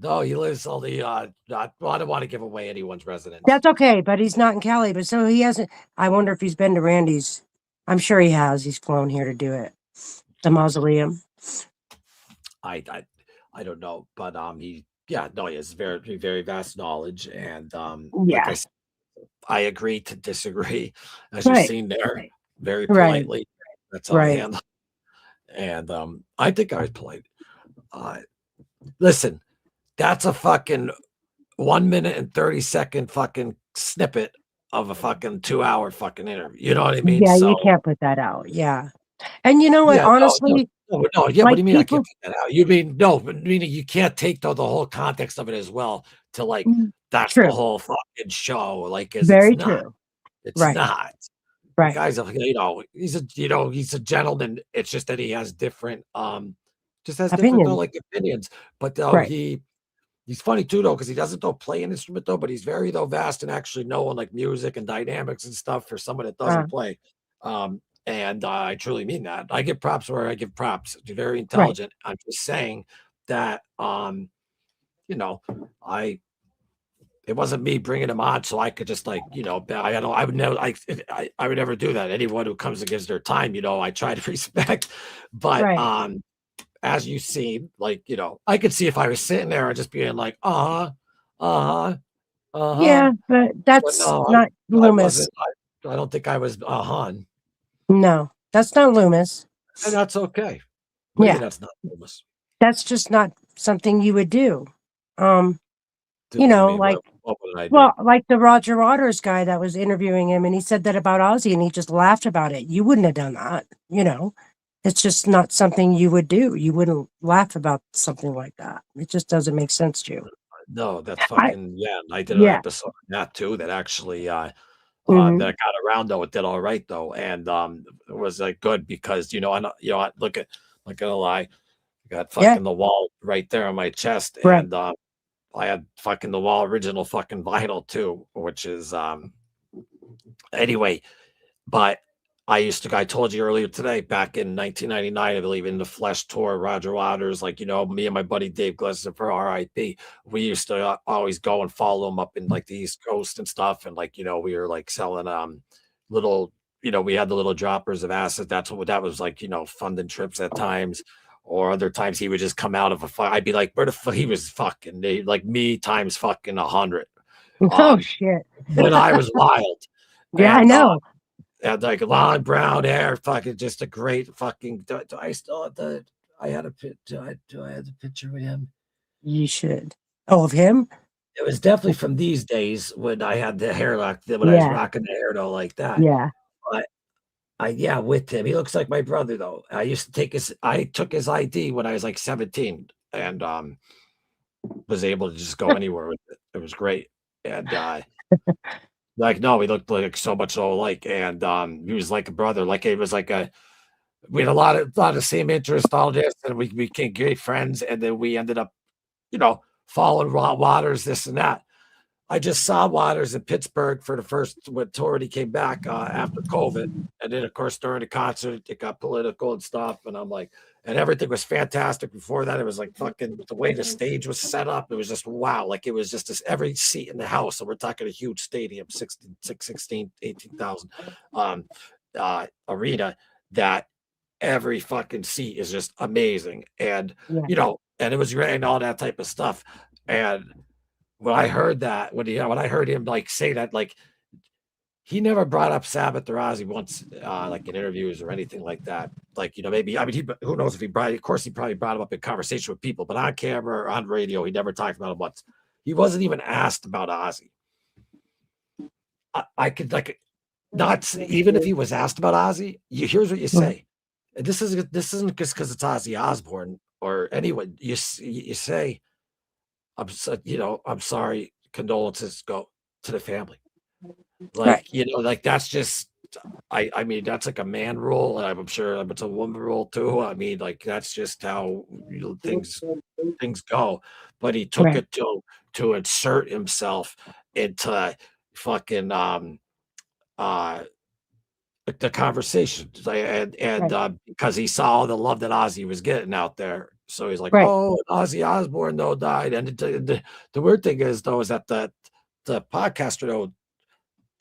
no, he lives all the well, I don't want to give away anyone's residence. That's okay, but he's not in Cali. But so he hasn't. I wonder if he's been to Randy's. I'm sure he has. He's flown here to do it. The mausoleum. I I, I don't know, but he has very very vast knowledge, and like I Yeah. said, I agree to disagree, as you've Right. seen there, very Right. politely. That's how I Right. handle. And I think I was polite. Uh, listen, that's a fucking 1 minute and 30-second fucking snippet of a fucking 2 hour fucking interview. You know what I mean? Yeah, So you can't put that out. Yeah. And you know what? yeah, Honestly, no, yeah. What do like you mean I can't people. put that out? You mean no, but meaning you can't take the whole context of it as well to like that's the True. whole fucking show. Like, cause it's Very not. true. It's Right. not. The Right. guy's a he's a gentleman. It's just that he has different Opinions. like opinions. But though Right. he's funny too though, because he doesn't play an instrument though, but he's very vast and actually knowing like music and dynamics and stuff for someone that Uh, doesn't play. And I truly mean that. I give props where I give props. He's very right. intelligent. I'm just saying that you know, I it wasn't me bringing him on so I could just like, I would never I would never do that. Anyone who comes and gives their time, I try to respect. But Right. as you see, like, I could see if I was sitting there and just being like, uh-huh, uh-huh, uh-huh. Yeah, but But that's no, not I Loomis. wasn't. I don't think I was uh-huh. No, that's not Loomis. And that's okay. What do you mean Yeah, that's not famous? that's just not something you would do. Um, What do you mean? like, What would I well, do? like the Roger Waters guy that was interviewing him, and he said that about Ozzy, and he just laughed about it. You wouldn't have done that. It's just not something you would do. You wouldn't laugh about something like that. It just doesn't make sense to you. No, that's I fucking yeah. And I did an Yeah. episode on that too that actually Hmm. that got around though. It did all right though. And it was like good because I look at a lie. I got Yeah. fucking the wall right there on my chest. Right. And I had fucking the wall original fucking vinyl too, which is anyway, but I told you earlier today, back in 1999, I believe in the Flesh tour, Roger Waters, like, me and my buddy Dave Glesser for RIP, we used to always go and follow him up in like the East Coast and stuff. And like, we were like selling little, we had the little droppers of acid. That's what that was like, funding trips at times. Or other times he would just come out of a fight. I'd be like, where the fuck? He was fucking like me times fucking 100. Oh shit. When I was wild. Yeah, I And, know. and like long brown hair, fucking just a great fucking. Do I still have the? I had a picture. Do I have the picture with him? You should. Oh, of him? It was definitely from these days when I had the hair lock, when I was rocking the hair though like that. Yeah. But yeah, with him. He looks like my brother though. I took his ID when I was like 17 and was able to just go anywhere with it. It was great. And like no, we looked like so much so alike. And he was like a brother. Like it was like we had a lot of same interest, all this, and we became great friends, and then we ended up, following Waters, this and that. I just saw Waters in Pittsburgh for the first tour when he came back after COVID. And then, of course, during the concert, it got political and stuff. And I'm like, and everything was fantastic. Before that, it was like fucking the way the stage was set up. It was just wow. Like it was just this every seat in the house. And we're talking a huge stadium, 18,000 arena, that every fucking seat is just amazing. And, and it was great and all that type of stuff. And when I heard that, when I heard him like say that, like he never brought up Sabbath or Ozzy once, like in interviews or anything like that. Like, maybe, I mean, who knows if he brought, of course, he probably brought him up in conversation with people, but on camera or on radio, he never talked about him once. He wasn't even asked about Ozzy. I could like not, even if he was asked about Ozzy, here's what you say. And this isn't just because it's Ozzy Osbourne or anyone. You say, I'm sorry, condolences go to the family. Like, like that's just, I mean, that's like a man rule. And I'm sure it's a woman rule too. I mean, like, that's just how things go. But he took it to insert himself into fucking, the conversation, and because he saw all the love that Ozzy was getting out there, so he's like, "Oh, Ozzy Osbourne though died." And the weird thing is though is that the podcaster though,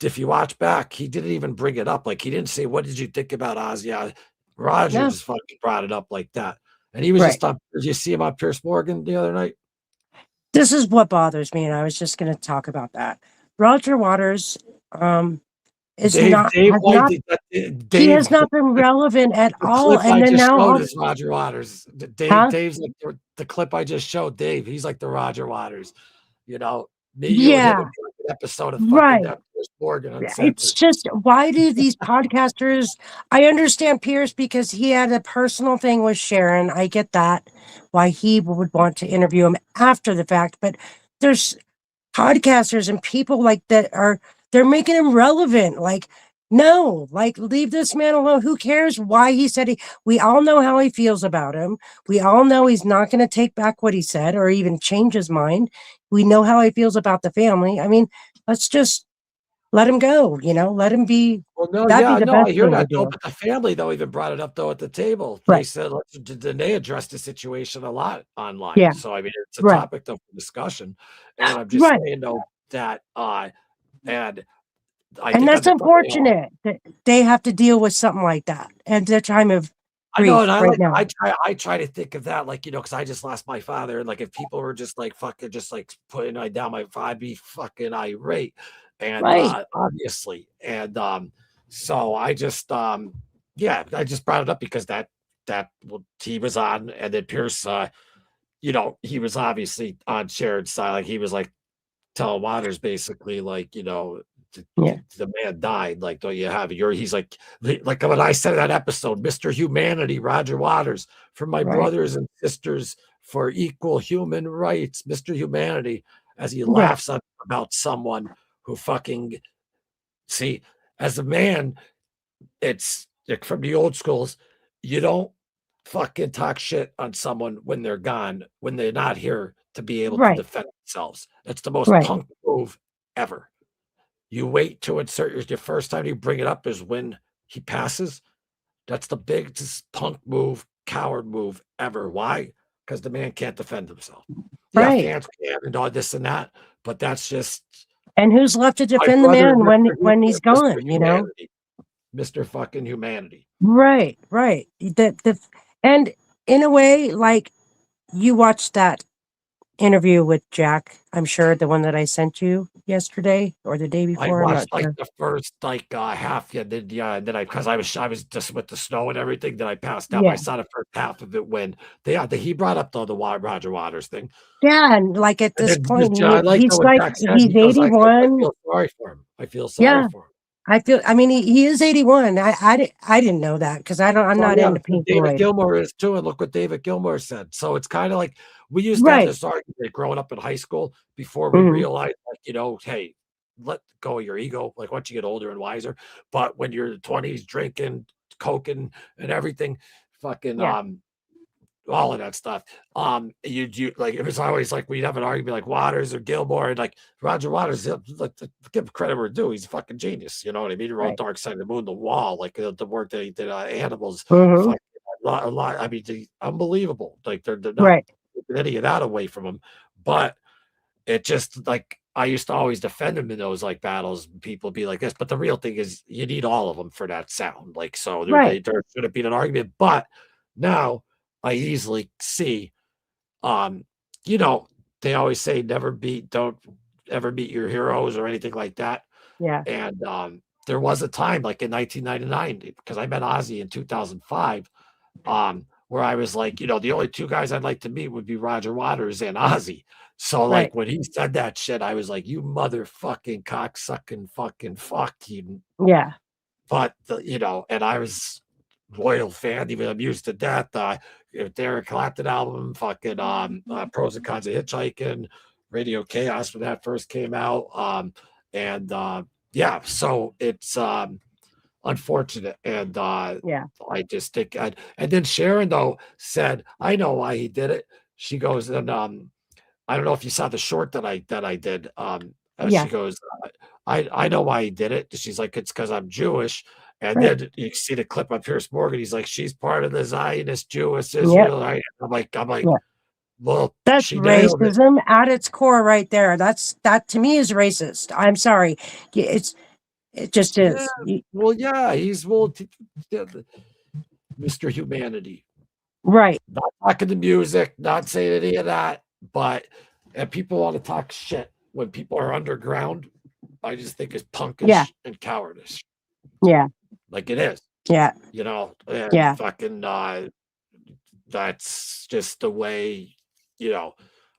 if you watch back, he didn't even bring it up. Like he didn't say, "What did you think about Ozzy?" Roger just fucking brought it up like that, and he was just on. Did you see him on Pierce Morgan the other night? This is what bothers me, and I was just going to talk about that. Roger Waters. He has not been relevant at all. And then now is Roger Waters. Dave's like the clip I just showed. Dave, he's like the Roger Waters. You an episode of fucking Morgan Uncensored. It's just, why do these podcasters? I understand Pierce because he had a personal thing with Sharon. I get that, why he would want to interview him after the fact. But there's podcasters and people like that they're making him relevant. Like, no, like leave this man alone. Who cares why he said we all know how he feels about him. We all know he's not going to take back what he said or even change his mind. We know how he feels about the family. I mean, let's just let him go, let him be. Well, no, I hear that. But the family, though, even brought it up, though, at the table. They said, they addressed the situation a lot online. Yeah. So, I mean, it's a topic, though, for discussion. And I'm just saying, though, that, and that's unfortunate that they have to deal with something like that at their time of grief. I know, and I try to think of that, like, because I just lost my father. And, like, if people were just, like, fucking just, like, putting down I'd be fucking irate. And obviously, and so I just I just brought it up because that he was on, and then Pierce, he was obviously on Sharon's side. Like he was like telling Waters basically, like, the man died. Like, don't you have he's like when I said that episode, Mr. Humanity, Roger Waters, for my brothers and sisters for equal human rights, Mr. Humanity, as he laughs about someone who fucking, see, as a man, it's like from the old schools, you don't fucking talk shit on someone when they're gone, when they're not here to be able to defend themselves. It's the most punk move ever. You wait to insert your first time you bring it up is when he passes. That's the biggest punk move, coward move ever. Why? Because the man can't defend himself. Yeah, fans can and all this and that, but that's just. And who's left to defend the man when he's gone, Mr. fucking Humanity. Right. And in a way, like you watched that interview with Jack, I'm sure the one that I sent you yesterday or the day I before. I'm not watched like sure. the first like half, and then because I was just with the snow and everything, then I passed out. But I Yeah. saw the first half of it when he brought up the Roger Waters thing. Yeah. And like at And this then point, I like he's what like, Jack said. he's He goes, I 81. feel sorry for him. I feel sorry Yeah. for him. I mean, he is 81. I didn't know that because I'm Well, not yeah, into Pink David Floyd. Gilmour is too, and look what David Gilmour said. So it's kind of like we used to have Right. this argument growing up in high school before we Mhm. realized, like, hey, let go of your ego. Like once you get older and wiser, but when you're 20s, drinking, coking, and everything, fucking Yeah. all of that stuff. You like it was always like we'd have an argument like Waters or Gilmore, and like Roger Waters, like to give credit where due, he's a fucking genius. You know what I mean? He wrote Right. Dark Side of the Moon, The Wall, like the work that he did, Animals, Mhm. fucking a lot. I mean, unbelievable. Like they're not Right. taking any of that away from him, but it just like I used to always defend him in those like battles. People be like this, but the real thing is you need all of them for that sound. Like so, Right. there should have been an argument, but now I easily see, um, you know, they always say don't ever beat your heroes or anything like that. Yeah. And there was a time like in 1999 because I met Ozzy in 2005, where I was like, the only two guys I'd like to meet would be Roger Waters and Ozzy. So Right. like when he said that shit, I was like, you motherfucking cocksucking fucking fuck you. Yeah. But and I was loyal fan, even amused to death. Derek Clapton album, fucking Pros and Cons of Hitchhiking, Radio Chaos when that first came out. And yeah, so it's unfortunate. And Yeah. I just think and then Sharon though said, I know why he did it. She goes, and I don't know if you saw the short that I did. She Yeah. goes, I know why he did it. She's like, it's because I'm Jewish. And Right. then you see the clip of Pierce Morgan. He's like, she's part of the Zionist Jewish Yep. Israel. Right? I'm like, Yeah. well, That's she nailed it. racism at its core right there. That to me is racist. I'm sorry. It just Yeah. is. Well, yeah, he's Mr. Humanity. Right. Not talking the music, not saying any of that, but and people want to talk shit when people are underground. I just think it's punkish Yeah. and cowardice. Yeah. Like it is. Yeah. And Yeah. fucking that's just the way,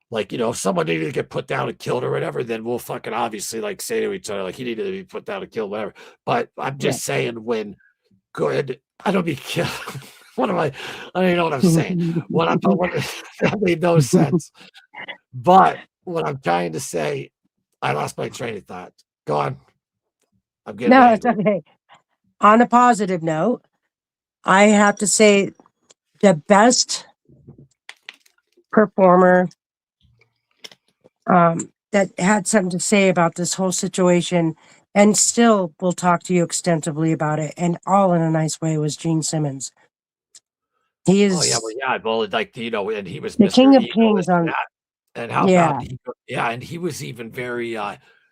like, if someone needed to get put down and killed or whatever, then we'll fucking obviously like say to each other, like he needed to be put down and killed, whatever. But I'm just saying when good, I don't be killed. What am I don't even know what I'm saying. What that made no sense. But what I'm trying to say, I lost my train of thought. Go on. I'm getting No, it's angry. okay. On a positive note, I have to say the best performer that had something to say about this whole situation and still will talk to you extensively about it and all in a nice way was Gene Simmons. He Oh yeah, is well, like and he was the Mr. king of Ego, kings this and on, that. And how yeah, about and he was even very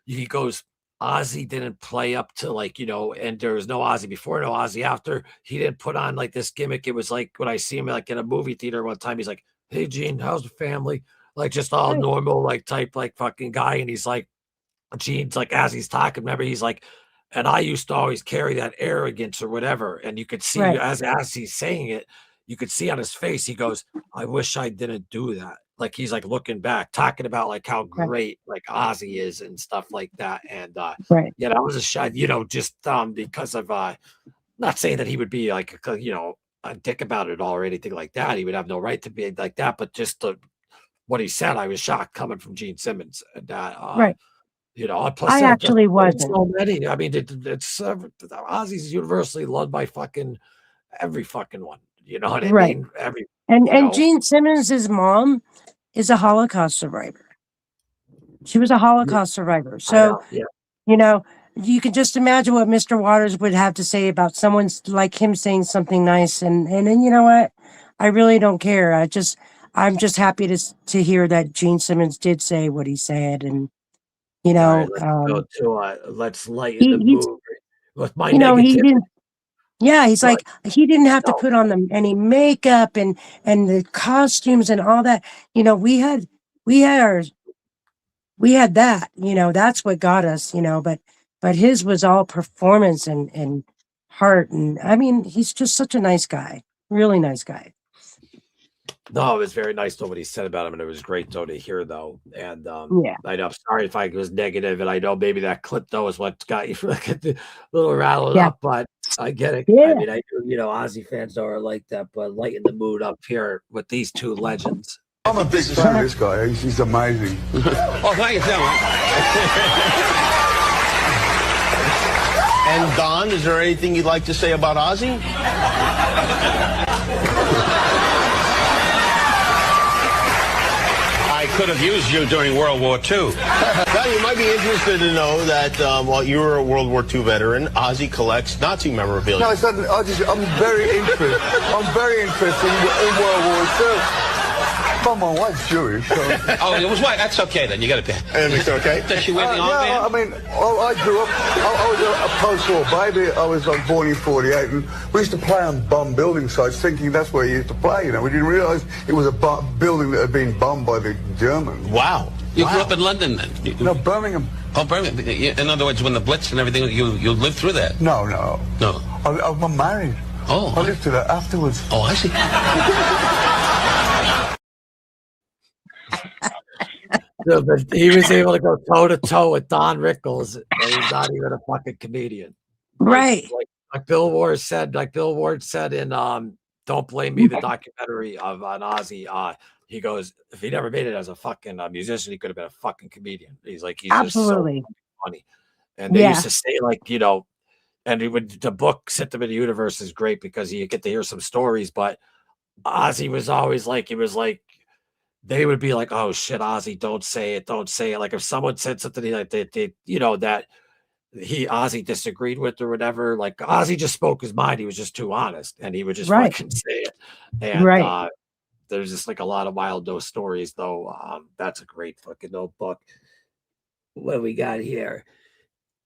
he goes, Ozzy didn't play up to like, and there was no Ozzy before, no Ozzy after. He didn't put on like this gimmick. It was like when I see him like in a movie theater one time, he's like, hey Gene, how's the family? Like just all right, normal, like type like fucking guy. And he's like, Gene's like as he's talking, remember, he's like, and I used to always carry that arrogance or whatever. And you could see right, as he's saying it, you could see on his face, he goes, I wish I didn't do that. Like he's like looking back, talking about like how right, great like Ozzy is and stuff like that. And right, yeah, that was a shot, just because of not saying that he would be like a dick about it all or anything like that. He would have no right to be like that, but just what he said, I was shocked coming from Gene Simmons. And right. plus I actually wasn't. so many. I mean, it's Ozzy's universally loved by fucking every fucking one. You know what I Right. mean? Every And Gene Simmons' mom is a Holocaust survivor. She was a Holocaust survivor. I So, know, yeah. You can just imagine what Mr. Waters would have to say about someone like him saying something nice. And then you know what? I really don't care. I'm just happy to hear that Gene Simmons did say what he said. And, All right, let's go to let's lighten the he's, mood with my he negativity. didn't, Yeah, he's But like he didn't have to no, put on any makeup and the costumes and all that. You know, we had our we had that. You know, that's what got us. You know, but his was all performance and heart, and I mean, he's just such a nice guy, really nice guy. no, it was very nice though what he said about him, and it was great though to hear though. And Yeah, I know, I'm sorry if I was negative, and I know maybe that clip though is what got you like a little rattled yeah, up, but I get it. I yeah. mean, I do, Ozzy fans are like that, but lighten the mood up here with these two legends. I'm a big fan of this guy. He's amazing. Oh, thank you so much. And Don, is there anything you'd like to say about Ozzy? I could have used you during World War II. Now, you might be interested to know that while you were a World War II veteran, Ozzy collects Nazi memorabilia. No, I'm very interested. I'm very interested in World War II. But my wife's Jewish. So. Oh, it was white. That's okay then. You got to pay. Everything's okay? Does she wear the yeah, I armband? mean, I grew up, I was a post-war baby. I was like born in 48, and we used to play on bomb building sites thinking that's where you used to play, you know. We didn't realize it was a building that had been bombed by the Germans. Wow. You grew up in London then? No, Birmingham. Oh, Birmingham. In other words, when the Blitz and everything, you lived through that? No. No. I'm married. Oh. I lived through that afterwards. Oh, I see. No, but he was able to go toe to toe with Don Rickles, and he's not even a fucking comedian. Right. Like Bill Ward said in Don't Blame Me, the documentary on Ozzy, he goes, if he never made it as a fucking musician, he could have been a fucking comedian. He's Absolutely. just so funny. And they used to say, like, and the book System of the Universe is great because you get to hear some stories, but Ozzy was always like, they would be like, oh shit, Ozzy, don't say it. Like if someone said something like that Ozzy disagreed with or whatever, like Ozzy just spoke his mind. He was just too honest, and he would just fucking say it. And there's just like a lot of wild those stories though. That's a great fucking notebook. What we got here?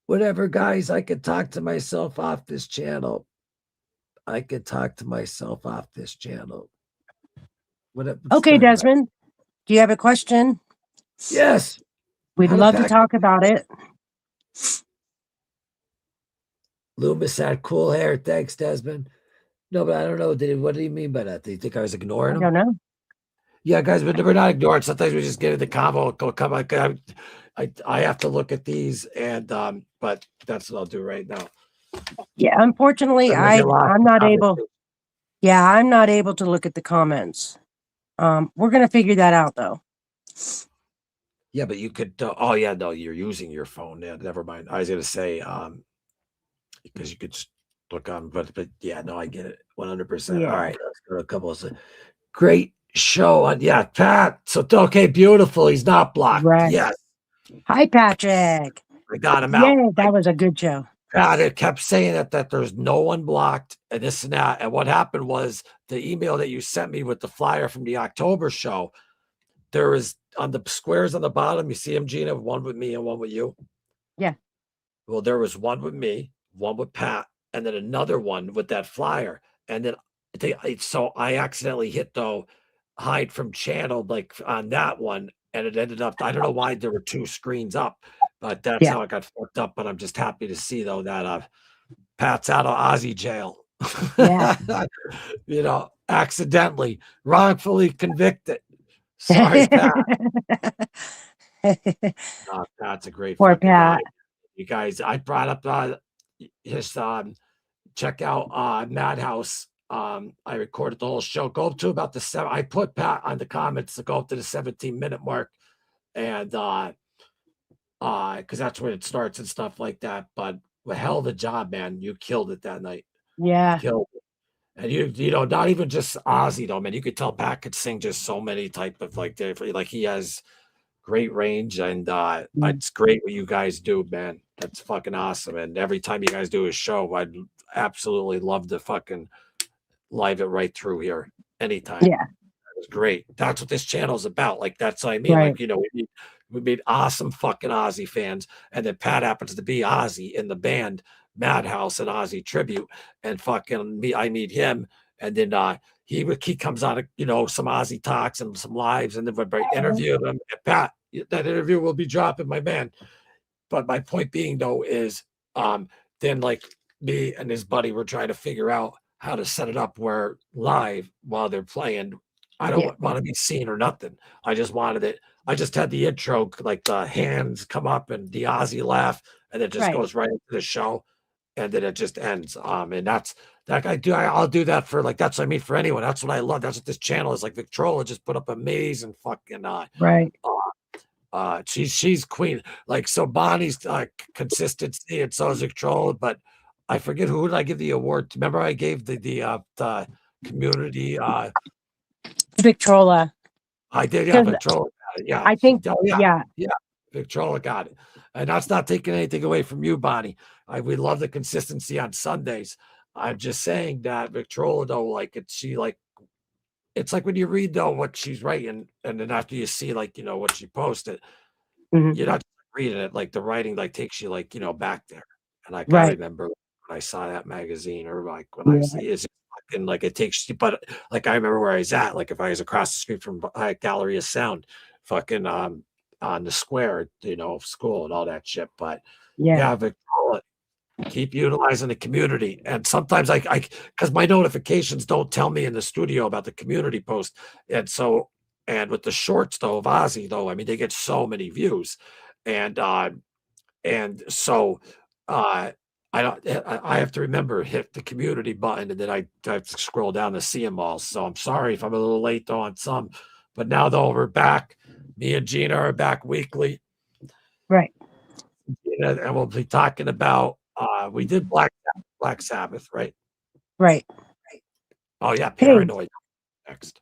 Whatever, guys, I could talk to myself off this channel. Whatever. Okay, Desmond, do you have a question? Yes. We'd love to talk about it. Loomis had cool hair. Thanks, Desmond. No, but I don't know. What do you mean by that? Do you think I was ignoring him? I don't know. Yeah, guys, but we're not ignoring. Sometimes we just get in the combo. Come on, I have to look at these, and but that's what I'll do right now. Yeah, unfortunately, I'm not able. Yeah, I'm not able to look at the comments. We're gonna figure that out though. Yeah, but you could. Oh yeah, no, you're using your phone. Yeah, never mind. I was gonna say because you could just look on, but yeah, no, I get it 100%. All right, let's go to a couple of great show on. Yeah, Pat. So okay, beautiful. He's not blocked. Right. Yes. Hi, Patrick. I got him out. Yeah, that was a good show. God, it kept saying that there's no one blocked and this and that. And what happened was the email that you sent me with the flyer from the October show, there is on the squares on the bottom, you see them, Gina, one with me and one with you. Yeah. Well, there was one with me, one with Pat, and then another one with that flyer. And then so I accidentally hit hide from channel like on that one. And it ended up, I don't know why there were two screens up, but that's how it got fucked up. But I'm just happy to see though that Pat's out of Ozzy jail. Yeah. Accidentally, wrongfully convicted. Sorry, Pat. Pat's a great Poor Pat. guy. You guys, I brought up his check out Madhouse. I recorded the whole show. Go up to about the 7. I put Pat on the comments to go up to the 17-minute mark, and because that's where it starts and stuff like that. But a hell of a job, man. You killed it that night. Yeah. Killed it. And not even just Ozzy though, man. You could tell Pat could sing just so many type of like he has great range, and it's great what you guys do, man. That's fucking awesome. And every time you guys do a show, I'd absolutely love to fucking live it right through here anytime. Yeah. It was great. That's what this channel is about. Like that's what I mean. Right. Like, we need We made awesome fucking Ozzy fans. And then Pat happens to be Ozzy in the band Madhouse and Ozzy Tribute. And fucking me, I meet him. And then he comes on, some Ozzy talks and some lives. And then we interview him. And Pat, that interview will be dropping, my man. But my point being, though, is then like me and his buddy were trying to figure out how to set it up where live while they're playing. I don't want to be seen or nothing. I just wanted it. I just had the intro, like the hands come up and the Ozzy laugh, and it just goes right into the show, and then it just ends. And that's that I do. I'll do that for like that's what I mean for anyone. That's what I love. That's what this channel is like. Victrola just put up amazing fucking right. She's queen. Like so, Bonnie's consistency and so is Victrola, but I forget who did I give the award to. Remember, I gave the community. Victrola. I did, yeah. Victrola got it. Yeah, I think. yeah. Victrola got it, and that's not taking anything away from you, Bonnie. We love the consistency on Sundays. I'm just saying that Victrola, though, like it's like when you read though what she's writing, and then after you see what she posted, you're not reading it, like the writing takes you back there. And I remember when I saw that magazine, or like when I see it's fucking it takes you, but like I remember where I was at, like if I was across the street from Gallery of Sound, fucking on the square, of school and all that shit. But Victoria, keep utilizing the community. And sometimes I because my notifications don't tell me in the studio about the community post. And with the shorts though of Ozzy though, I mean they get so many views. And so I have to remember hit the community button, and then I have to scroll down to see them all. So I'm sorry if I'm a little late though on some, but now though we're back. Me and Gina are back weekly. Right. And we'll be talking about we did Black Sabbath, right? Right. Oh yeah, Paranoid next.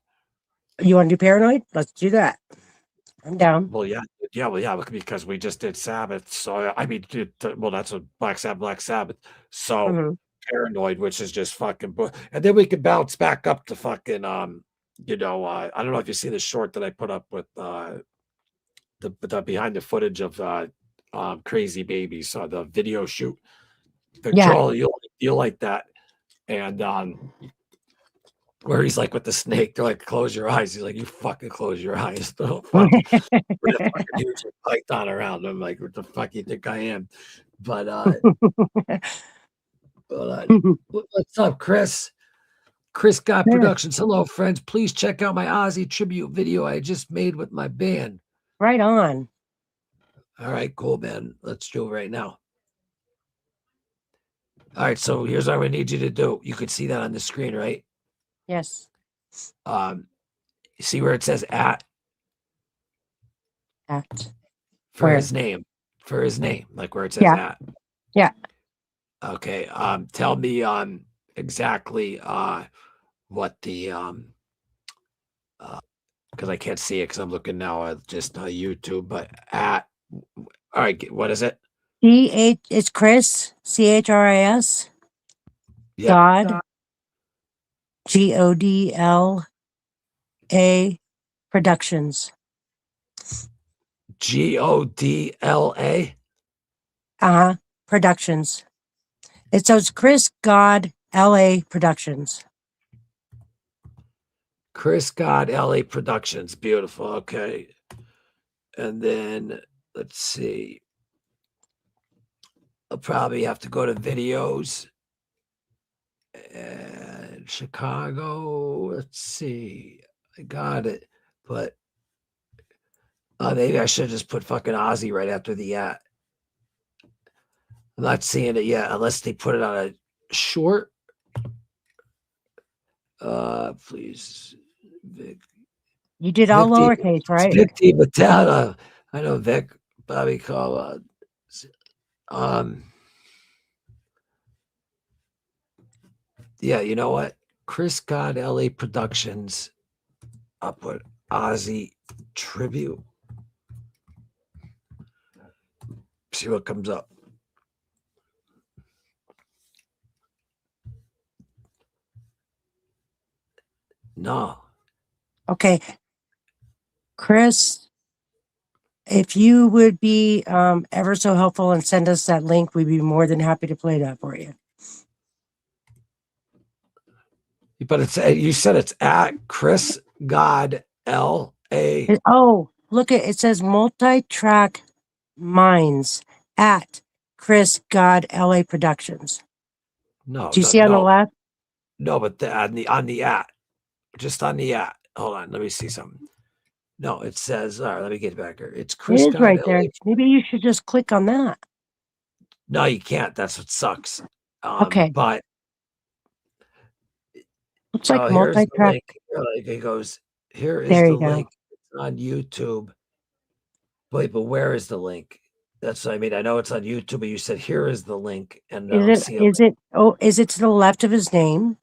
You want to do Paranoid? Let's do that. I'm down. Well, yeah, because we just did Sabbath. So I mean, that's a Black Sabbath. So Paranoid, which is just fucking, and then we can bounce back up to fucking, I don't know if you see the short that I put up with the behind the footage of Crazy Baby. So the video shoot, Victrola, you'll like that, and where he's like with the snake, they're like, close your eyes. He's like, you fucking close your eyes. Don't fucking huge python around. I'm like, what the fuck you think I am? But what's up, Chris? Chris Scott Productions. Hello, friends. Please check out my Ozzy tribute video I just made with my band. Right on. All right, cool, man. Let's do it right now. All right, so here's what we need you to do. You can see that on the screen, right? Yes. See where it says at for where? his name, like where it says at. Yeah. Okay. Tell me exactly what the because I can't see it because I'm looking now at just YouTube, but at all right, what is it? It's Chris, CHRIS. God. GODLA Productions. GODLA? Productions. So it's Chris God LA Productions. Chris God LA Productions. Beautiful. Okay. And then let's see. I'll probably have to go to videos. And Chicago. Let's see. I got it. But maybe I should just put fucking Ozzy right after the at. I'm not seeing it yet unless they put it on a short. Please, Vic. You did all lowercase, right? Vic T. Batata. I know Vic. Bobby Call. Yeah, you know what? Chris God LA Productions. I'll put Ozzy Tribute. See what comes up. No. Okay. Chris if you would be ever so helpful and send us that link, we'd be more than happy to play that for you. But it's you said it's at Chris God LA. Oh, look at it says multi-track minds at Chris God LA Productions. No, Do you no, see on the no, left? no. But on the at, just on the at. Hold on, let me see something. No, it says. All right, let me get back here. It's It Chris is God right LA. there. Maybe you should just click on that. No, you can't. That's what sucks. Okay. But Looks like here's the multi-track. link. Like it goes. Here is There the you go. link. It's on YouTube. Wait, but where is the link? That's what I mean. I know it's on YouTube, but you said here is the link, and I don't see a link. Is it to the left of his name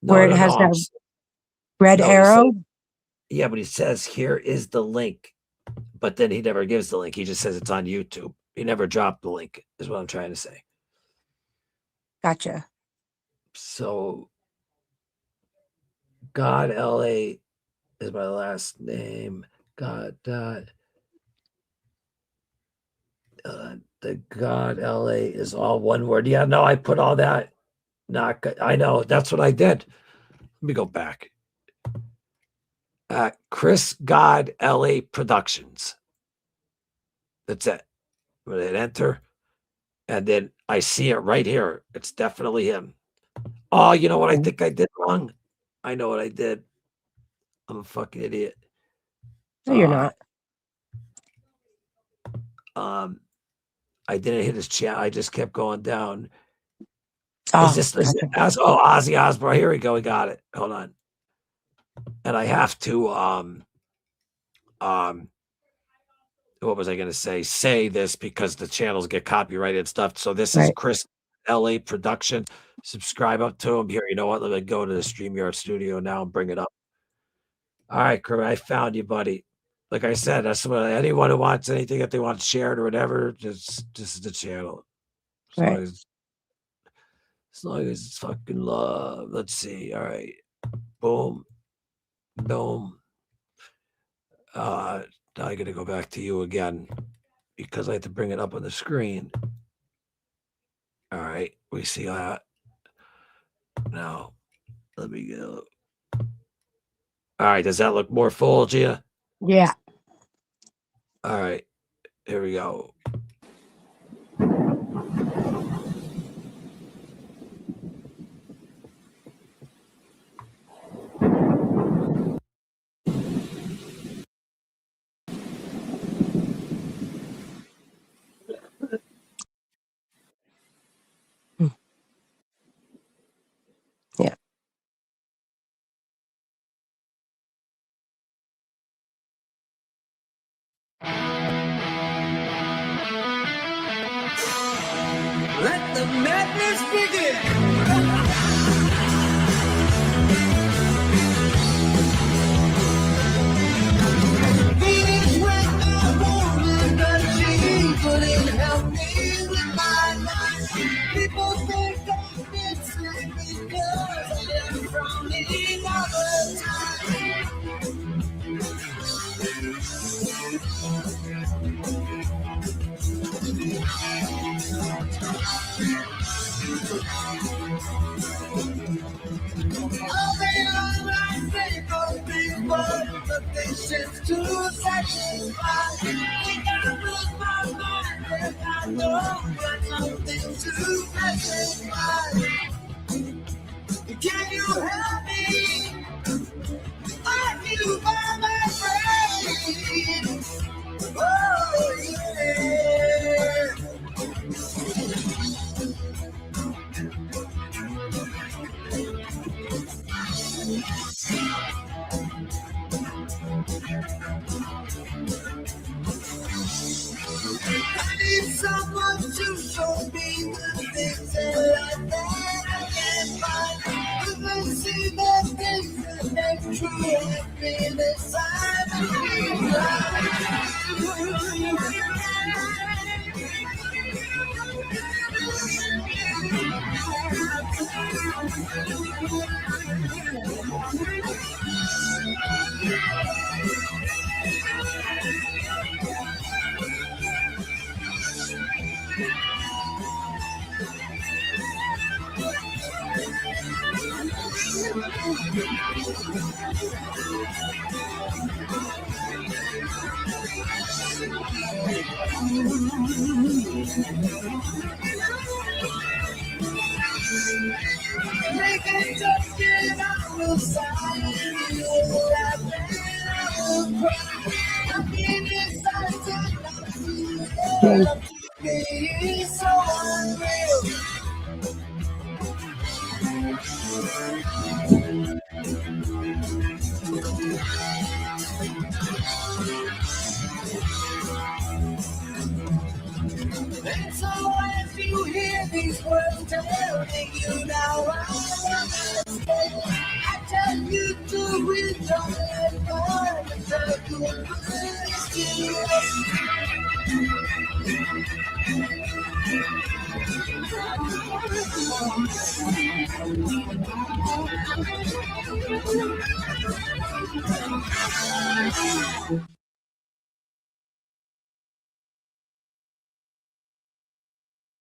where it No, has no. that red No, he arrow? Yeah, but he says here is the link, but then he never gives the link. He just says it's on YouTube. He never dropped the link, is what I'm trying to say. Gotcha. So, God LA is my last name. God the God LA is all one word. Yeah, no, I put all that. Not good. I know that's what I did. Let me go back. Chris God LA Productions. That's it. I'm gonna hit enter, and then I see it right here. It's definitely him. Oh, you know what I think I did wrong? I know what I did. I'm a fucking idiot. No, you're not. I didn't hit his chat. I just kept going down. Oh, Is this Ozzy Osbourne? Here we go. We got it. Hold on. And I have to what was I gonna say this because the channels get copyrighted and stuff. So this is Chris LA Production. Subscribe up to him here. You know what? Let me go to the StreamYard studio now and bring it up. All right, Chris, I found you, buddy. Like I said, that's what anyone who wants anything that they want shared or whatever, just the channel. As long as it's fucking love. Let's see. All right. Boom. Boom. Now I gotta go back to you again because I have to bring it up on the screen. All right, we see that. Now, let me go. All right, does that look more full, Gina? Yeah. All right, here we go. Yeah. Let the madness begin. Phoenix went my woman, but she couldn't help me with my life. People think I've been sick because they're from another time. To satisfy, think I lose my mind, and I know but something to satisfy. Can you help me? Are you by my friend? Oh yeah. I need someone to show me the things in life that I can't find. Let me see the things that make true happiness Make it just get out of sight. I will cry. I'm in inside to be so unreal. And so as you hear these words telling you now I tell you to rejoice and find and tell you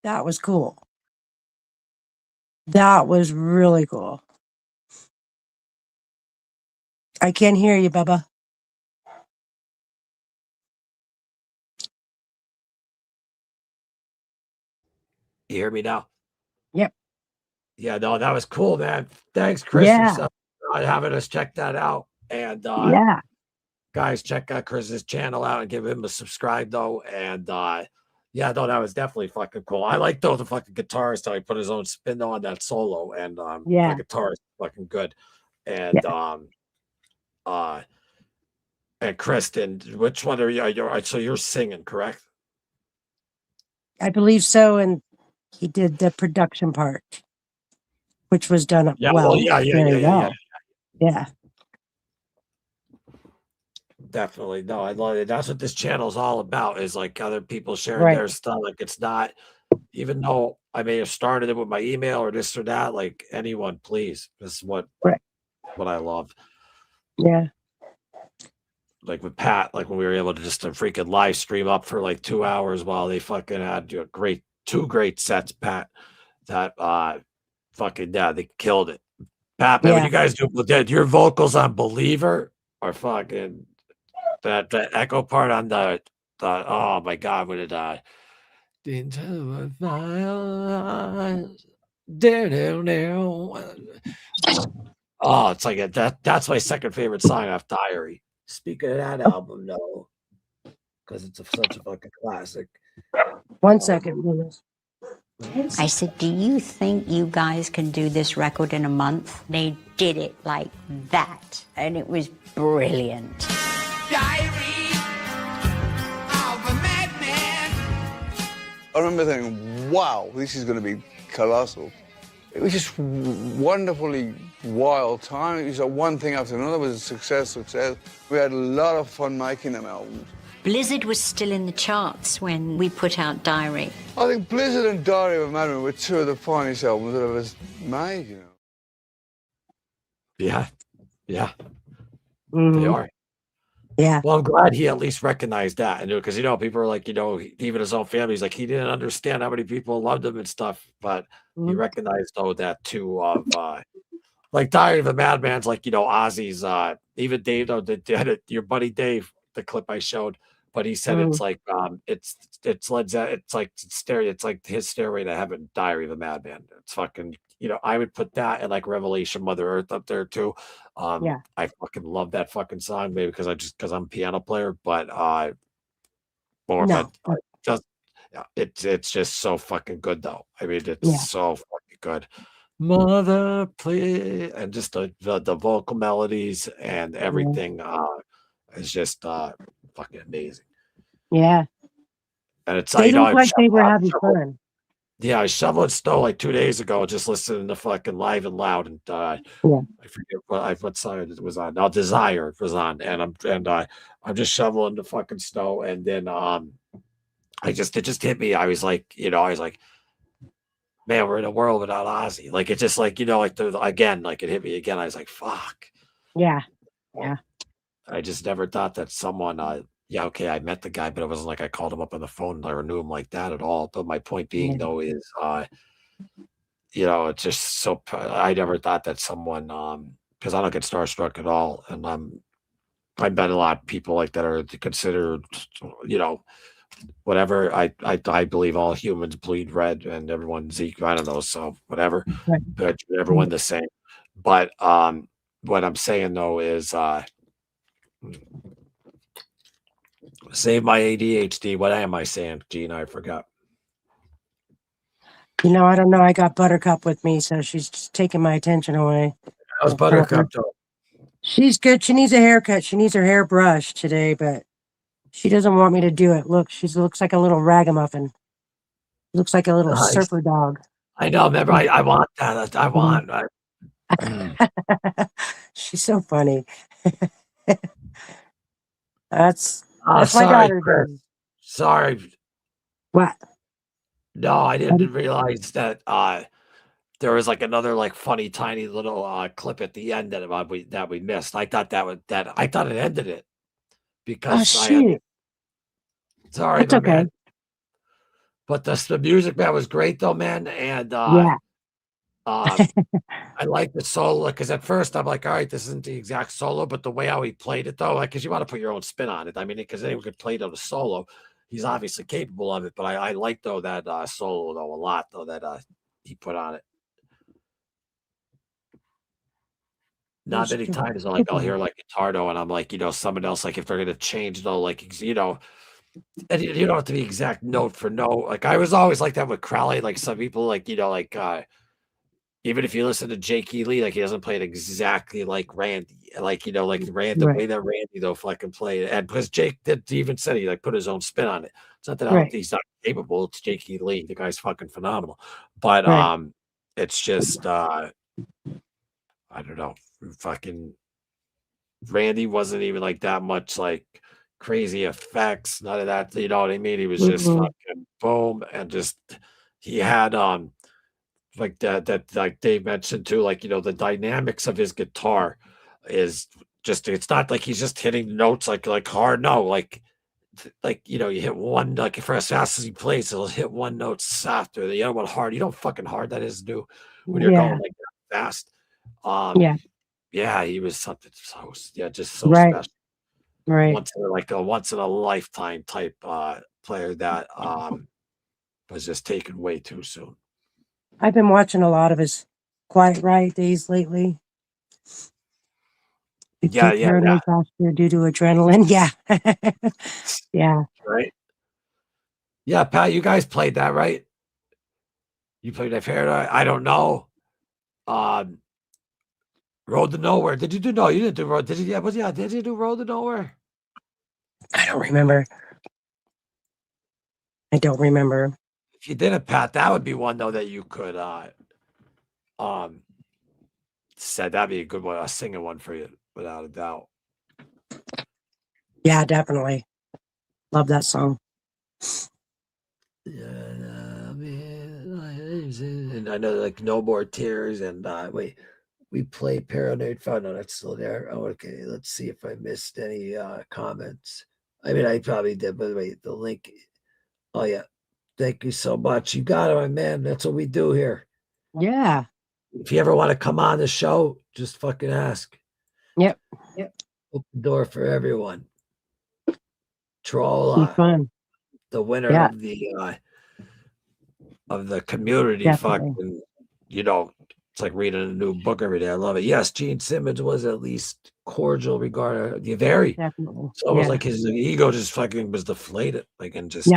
That was cool. That was really cool. I can't hear you, Bubba. You hear me now? Yep. Yeah, no, that was cool, man. Thanks, Chris, Yeah. for having us check that out. And Yeah. guys, check out Chris's channel out and give him a subscribe, though. And yeah, no, that was definitely fucking cool. I like though the fucking guitarist how he put his own spin on that solo, and Yeah. the guitar is fucking good. And and Kristen, which one are you? So you're singing, correct? I believe so. And he did the production part, which was done Yeah, well. well, Very well. Yeah. Definitely. No, I love it. That's what this channel is all about, is like other people sharing Right. their stuff. Like it's not, even though I may have started it with my email or this or that, like anyone, please. This is what Right. I love. Yeah. Like with Pat, like when we were able to just freaking live stream up for like 2 hours while they fucking had two great sets, Pat. That fucking they killed it. Pat, man, when you guys do your vocals on Believer are fucking that echo part on the oh my god, when it into my oh, it's like that's my second favorite song off Diary. Speaking of that album, no, because it's such a fucking classic. 1 second, Loomis. I said, do you think you guys can do this record in a month? They did it like that, and it was brilliant. Diary of a madman. I remember thinking, wow, this is going to be colossal. It was just wonderfully wild time. It was like one thing after another. It was a success. We had a lot of fun making them albums. Blizzard was still in the charts when we put out Diary. I think Blizzard and Diary of a Madman were two of the finest albums that I've ever made, you know. Yeah. Mhm. They are. Yeah. Well, I'm glad he at least recognized that, and because people are like, even his own family's like, he didn't understand how many people loved him and stuff, but he recognized that too of like Diary of a Madman's like Ozzy's even Dave though your buddy Dave, the clip I showed, but he said it's like it's Led Zeppelin, it's like his Stairway to Heaven, Diary of a Madman. It's fucking I would put that and like Revelation, Mother Earth up there too. Yeah. I fucking love that fucking song, maybe because I'm a piano player, but it's just so fucking good though. I mean, it's so fucking good. Mother, please, and just the vocal melodies and everything is just fucking amazing. Yeah. And it's They looked like they were I having fun. Yeah, I shoveled snow like 2 days ago, just listening to fucking Live and Loud, and I forget what song it was on. Now Desire was on, and I'm just shoveling the fucking snow, and then it just hit me. I was like, man, we're in a world without Ozzy. Like it just like again, like it hit me again. I was like, fuck. Yeah. I just never thought that someone Yeah, okay, I met the guy, but it wasn't like I called him up on the phone or knew him like that at all. But my point being, Yeah. though, is, it's just so I never thought that someone, because I don't get starstruck at all, and I've met a lot of people like that are considered, you know, whatever. I believe all humans bleed red and everyone's equal. I don't know, so whatever, Right. but everyone the same. But what I'm saying though is, save my ADHD. What am I saying, Gina? I forgot. I don't know. I got Buttercup with me, so she's just taking my attention away. How's Buttercup though? She's good. She needs a haircut. She needs her hair brushed today, but she doesn't want me to do it. Look, she looks like a little ragamuffin. Looks like a little Nice. surfer dog. I know. Remember, I want that. I want. She's so funny. That's Oh, my sorry, daughter Chris. does. Sorry. What? No, I didn't realize that there was like another like funny tiny little clip at the end that we missed. I thought I thought it ended it Oh because I had shoot. sorry, That's my okay. man. But the music, man, was great though, man. And Yeah. I like the solo because at first I'm like, all right, this isn't the exact solo, but the way how he played it though, like, because you want to put your own spin on it. I mean, because anyone could play it on a solo. He's obviously capable of it, but I like though that solo though a lot though that he put on it. Not many times like I'll hear like guitar though, and I'm like, someone else like if they're gonna change though, like and you don't have to be exact note for note. Like I was always like that with Crowley. Like some people like even if you listen to Jake E. Lee, like he doesn't play it exactly like Randy. Like like Randy, the way that Randy though fucking played it. And because Jake did even said he like put his own spin on it. It's not that he's not capable. It's Jake E. Lee. The guy's fucking phenomenal. But it's just I don't know. Fucking Randy wasn't even like that much like crazy effects, none of that. You know what I mean? He was just fucking boom, and just he had like that like Dave mentioned too, like the dynamics of his guitar is just it's not like he's just hitting notes like hard. No, like you hit one like for as fast as he plays, he'll hit one note softer. The other one hard. You know how fucking hard that is to do when you're going like that fast. Yeah, he was something so just so special. Right. Once in a lifetime type player that was just taken way too soon. I've been watching a lot of his Quiet Riot days lately. Yeah. Faster due to adrenaline. Yeah. Yeah. Right. Yeah, Pat, you guys played that, right? You played that Paradise? I don't know. Road to Nowhere. Did you do no? You didn't do Road. Did you? Yeah, did you do Road to Nowhere? I don't remember. If you didn't, Pat, that would be one though that you could said that'd be a good one, a singing one for you, without a doubt. Yeah, definitely. Love that song. Yeah, and I know like No More Tears and wait, we play Paranoid Fun. No, that's still there. Oh, okay. Let's see if I missed any comments. I mean, I probably did, but wait, the link. Oh yeah. Thank you so much. You got it, my man. That's what we do here. Yeah. If you ever want to come on the show, just fucking ask. Yep. Open the door for everyone. Troll, Fun. the winner of the community. Definitely. Fucking, it's like reading a new book every day. I love it. Yes, Gene Simmons was at least cordial regarding very. Definitely. So it was like his ego just fucking was deflated, like and just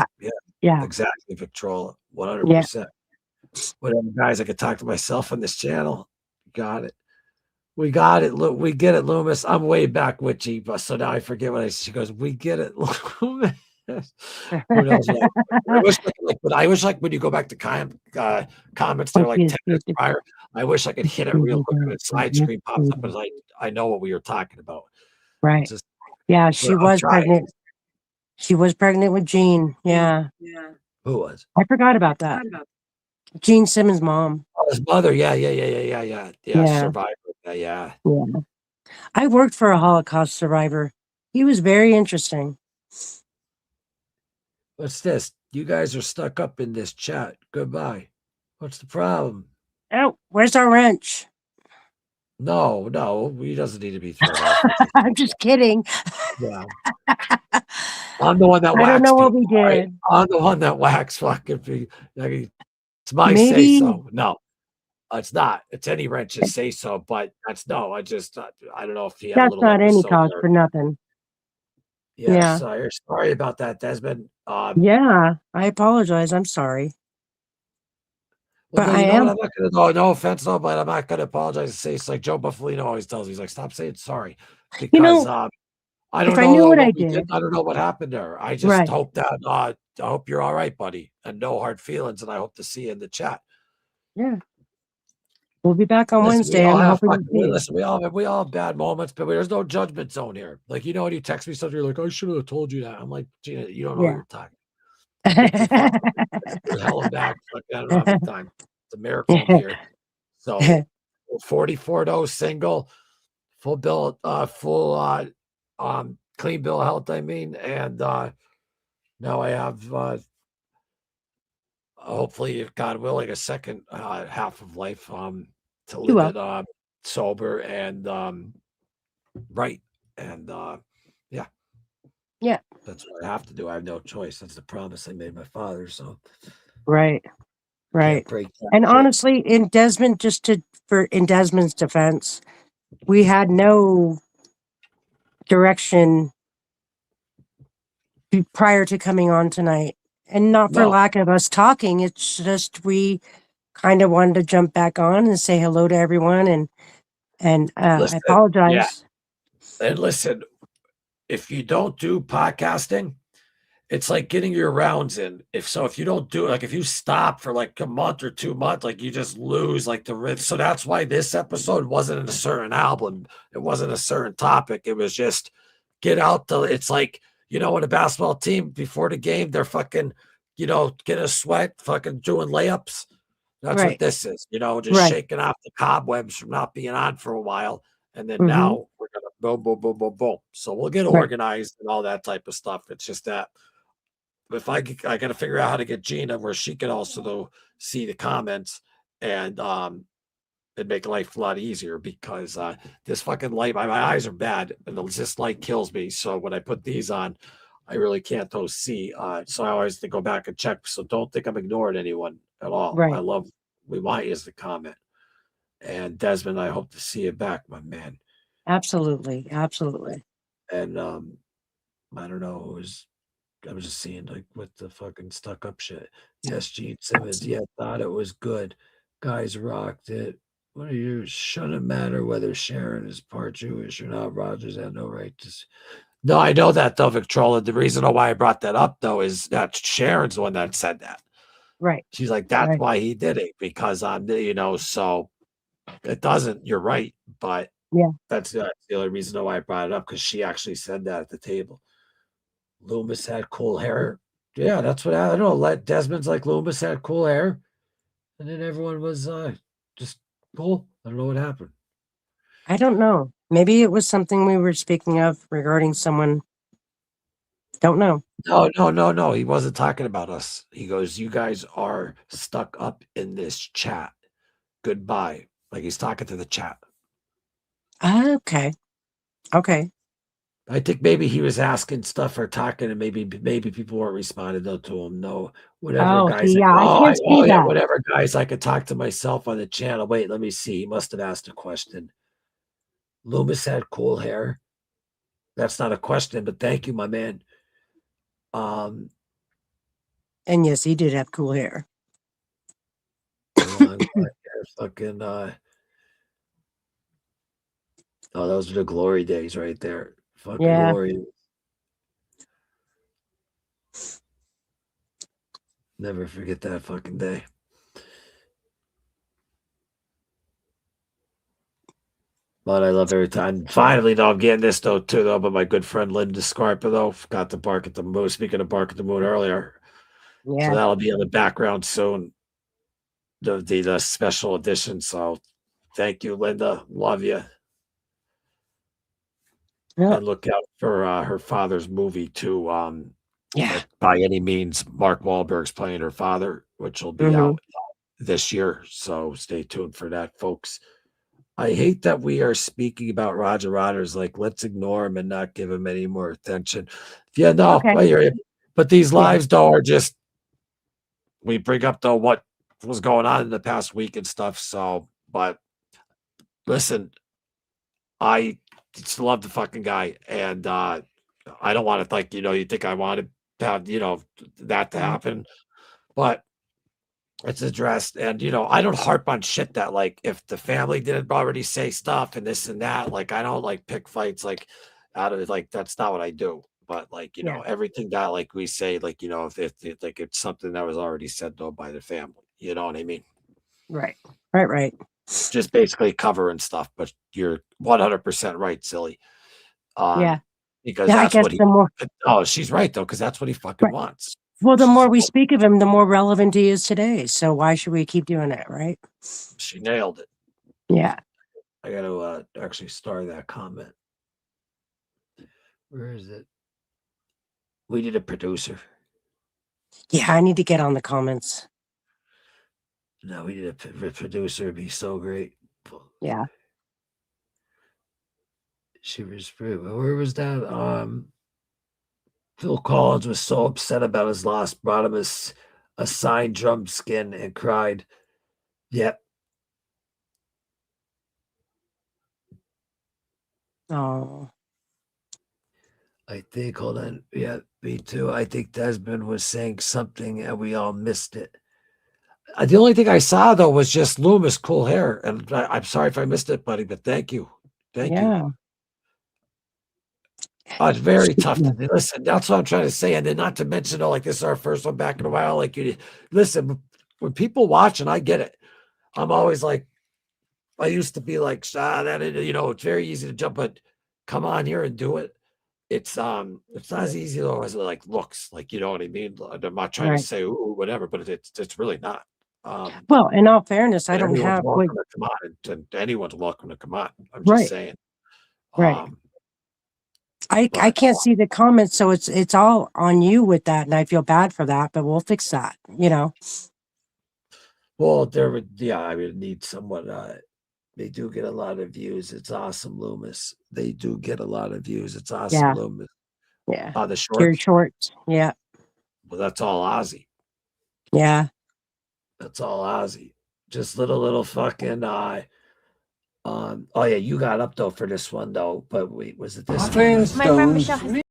yeah, exactly, Victrola, 100%. Whatever, guys, I could talk to myself on this channel. Got it. We got it. Look, we get it, Loomis. I'm way back with you, but so now I forget what she goes. We get it, Loomis. Who knows? I wish like when you go back to comments, they're like 10 minutes prior. I wish I could hit it real quick and the side screen pops up as I know what we were talking about. Right. She was pregnant. She was pregnant with Gene. Yeah. Who was? I forgot about that. Gene Simmons' mom. Oh, his mother. Yeah. Survivor. Yeah. I worked for a Holocaust survivor. He was very interesting. What's this? You guys are stuck up in this chat. Goodbye. What's the problem? Oh, where's our wrench? No, he doesn't need to be thrown off. I'm just kidding. Yeah. I'm the one that I don't whacks know what we people, all right? did. I'm the one that whacks fucking people. Like, it's my say Maybe so. No, it's not. It's any wrench's say so, but that's no. I just I don't know if he had a that's little not any episode cause where for nothing. yeah, Yeah. sorry about that, Desmond. Yeah. I apologize. I'm sorry. Well, But no, I you know what? am. I'm not gonna no offense, no, but I'm not gonna apologize and say it's like Joe Buffalino always tells me. He's like, stop saying sorry. You Because know, I if don't I know knew what I what we did. did, I don't know what happened there. I just right. hope that I hope you're all right, buddy, and no hard feelings. And I hope to see you in the chat. Yeah. We'll be back on Listen, we Wednesday. all I'm have hoping to fucking. see you. Listen, we all have bad moments, but there's no judgment zone here. Like when you text me something, you're like, I should have told you that. I'm like, Gina, you don't know what Yeah. you're talking. Get your fucking hell back. Fuck, I don't have the time. It's a miracle I'm here. So 44 single, full bill, clean bill of health, I mean, and now I have hopefully, if God willing, a second half of life to You live will. it sober and right. And yeah, Yeah. that's what I have to do. I have no choice. That's the promise I made my father. So Right. can't Right. break that And shit. honestly, in Desmond's defense, we had no direction prior to coming on tonight. And not for No, lack of us talking, it's just we kind of wanted to jump back on and say hello to everyone and I listen, yeah, apologize. and listen. If you don't do podcasting, it's like getting your rounds in. If you don't do it, like if you stop for like a month or 2 months, like you just lose like the rhythm. So that's why this episode wasn't a certain album. It wasn't a certain topic. It was just get out the. It's like when a basketball team before the game, they're fucking, getting a sweat, fucking doing layups. That's what Right. this is. Just Right. shaking off the cobwebs from not being on for a while. And then Hmm. now we're gonna boom, boom, boom, boom, boom. So we'll get Right. organized and all that type of stuff. It's just that if I got to figure out how to get Gina where she can also see the comments and it'd make life a lot easier because this fucking light, my eyes are bad and this light kills me. So when I put these on, I really can't see. So I always have to go back and check. So don't think I'm ignoring anyone at all. Right. We want you to comment. And Desmond, I hope to see you back, my man. Absolutely. Absolutely. And I don't know, I was just seeing like with the fucking stuck up shit. Yes, Gene Simmons. Yeah, thought it was good. Guys rocked it. What are you? Shouldn't matter whether Sharon is part Jewish or not. Rogers had no right to. No, I know that though, Victrola. The reason why I brought that up though is that Sharon's the one that said that. Right. She's like, that's Right. why he did it because I'm, so it doesn't. You're right, but Yeah. that's the only reason why I brought it up because she actually said that at the table. Loomis had cool hair. Yeah, that's what I don't know. Let Desmond's like Loomis had cool hair, and then everyone was just cool. I don't know what happened. I don't know. Maybe it was something we were speaking of regarding someone. Don't know. No. He wasn't talking about us. He goes, "You guys are stuck up in this chat. Goodbye." Like he's talking to the chat. Okay. Okay. I think maybe he was asking stuff or talking, and maybe people weren't responding though to him. No, whatever, Oh, guys. see, yeah, I can't see Yeah, that. whatever, guys. I could talk to myself on the channel. Wait, let me see. He must have asked a question. Loomis had cool hair. That's not a question, but thank you, my man. And yes, he did have cool hair. Long black hair, fucking. Oh, those are the glory days right there. Fucking Yeah. glory. Never forget that fucking day. But I love every time. Finally, though, I'm getting this though too, though. But my good friend Linda Scarpa though got to bark at the moon. Speaking of bark at the moon earlier, so Yeah. that'll be in the background soon. The special edition. So thank you, Linda. Love you. Yeah. And look out for her father's movie too. Yeah. by any means, Mark Wahlberg's playing her father, which will be Hmm. out this year. So stay tuned for that, folks. I hate that we are speaking about Roger Waters. Like, let's ignore him and not give him any more attention. Yeah, no, Okay. I hear you. But these Yeah. lives, though, are just we bring up though what was going on in the past week and stuff. So, but listen, I just love the fucking guy, and I don't want to like you think I wanted to have that to happen, but it's addressed, and I don't harp on shit that like if the family didn't already say stuff and this and that, like I don't like pick fights like out of it, like that's not what I do. But like Yeah. everything that like we say, like if like it's something that was already said though by the family, you know what I mean? Right. Right. Right. Just basically covering stuff. But you're 100% right, silly. Yeah. Because Yeah. I that's guess what he. the more, Oh, she's right though, because that's what he fucking right. wants. Well, the She's more we speak of him, the more relevant he is today. So why should we keep doing it? Right. she nailed it. Yeah. I got to actually star that comment. Where is it? We need a producer. Yeah. I need to get on the comments. No, we need a producer. It'd be so great. Yeah. She was where was that? Phil Collins was so upset about his loss, brought him a signed drum skin and cried. Yep. Oh. I think, hold on. Yeah, me too. I think Desmond was saying something and we all missed it. The only thing I saw though was just Loomis, cool hair. And I'm sorry if I missed it, buddy, but thank you. Thank you. Yeah. It's very tough Yeah. to listen. That's what I'm trying to say. And then not to mention, like this is our first one back in a while. Like you listen, when people watch, and I get it, I'm always like, I used to be like, that it's very easy to jump, but come on here and do it. It's not as easy though as it like looks. Like you know what I mean. I'm not trying to Right. say ooh, whatever, but it's really not. Well, in all fairness, I And don't everyone's have what. welcome to come on, and anyone's welcome to come on. I'm just Right. saying. Right. I But can't see the comments, so it's all on you with that, and I feel bad for that, but we'll fix that. well, there would I would need someone. They do get a lot of views. It's awesome, Loomis. They do get a lot of views. It's awesome, Yeah. Loomis. Yeah. The Carry shorts. shorts. Yeah. Well, that's all Ozzy. Yeah. That's all Ozzy. Just little fucking oh yeah, you got up though for this one though. But wait, was it this one?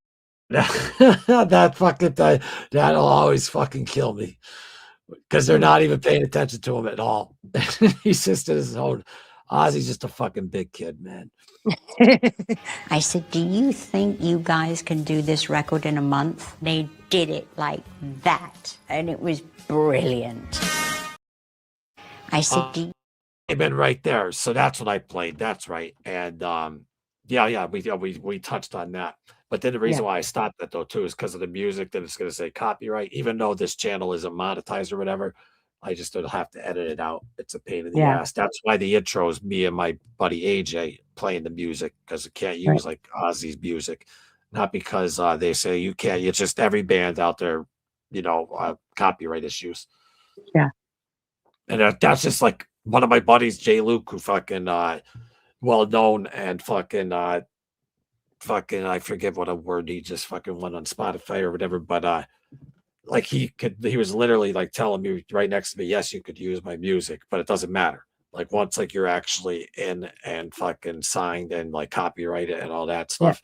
That fucking that'll always fucking kill me. Because they're not even paying attention to him at all. He's just in his own. Ozzy's just a fucking big kid, man. I said, do you think you guys can do this record in a month? They did it like that, and it was brilliant. I said, Been right there. So that's what I played. That's right. And we touched on that. But then the reason why I stopped that though too is because of the music that it's going to say copyright. Even though this channel isn't monetized or whatever, I just don't have to edit it out. It's a pain in the Yeah. ass. That's why the intro is me and my buddy AJ playing the music because it can't use like Ozzy's music, not because they say you can't. It's just every band out there, copyright issues. Yeah. And that's just like one of my buddies, Jay Luke, who fucking well known and fucking I forget what a word he just fucking went on Spotify or whatever, but like he was literally like telling me right next to me, yes, you could use my music, but it doesn't matter. Like once like you're actually in and fucking signed and like copyrighted and all that stuff,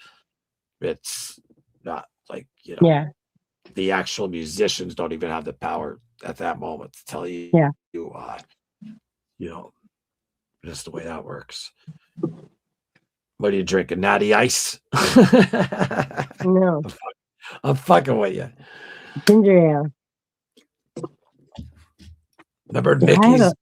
it's not like Yeah. the actual musicians don't even have the power at that moment to tell you Yeah. just the way that works. What are you drinking? Natty Ice? No. I'm fucking with you. Ginger ale. Remember Yeah, Mickey's?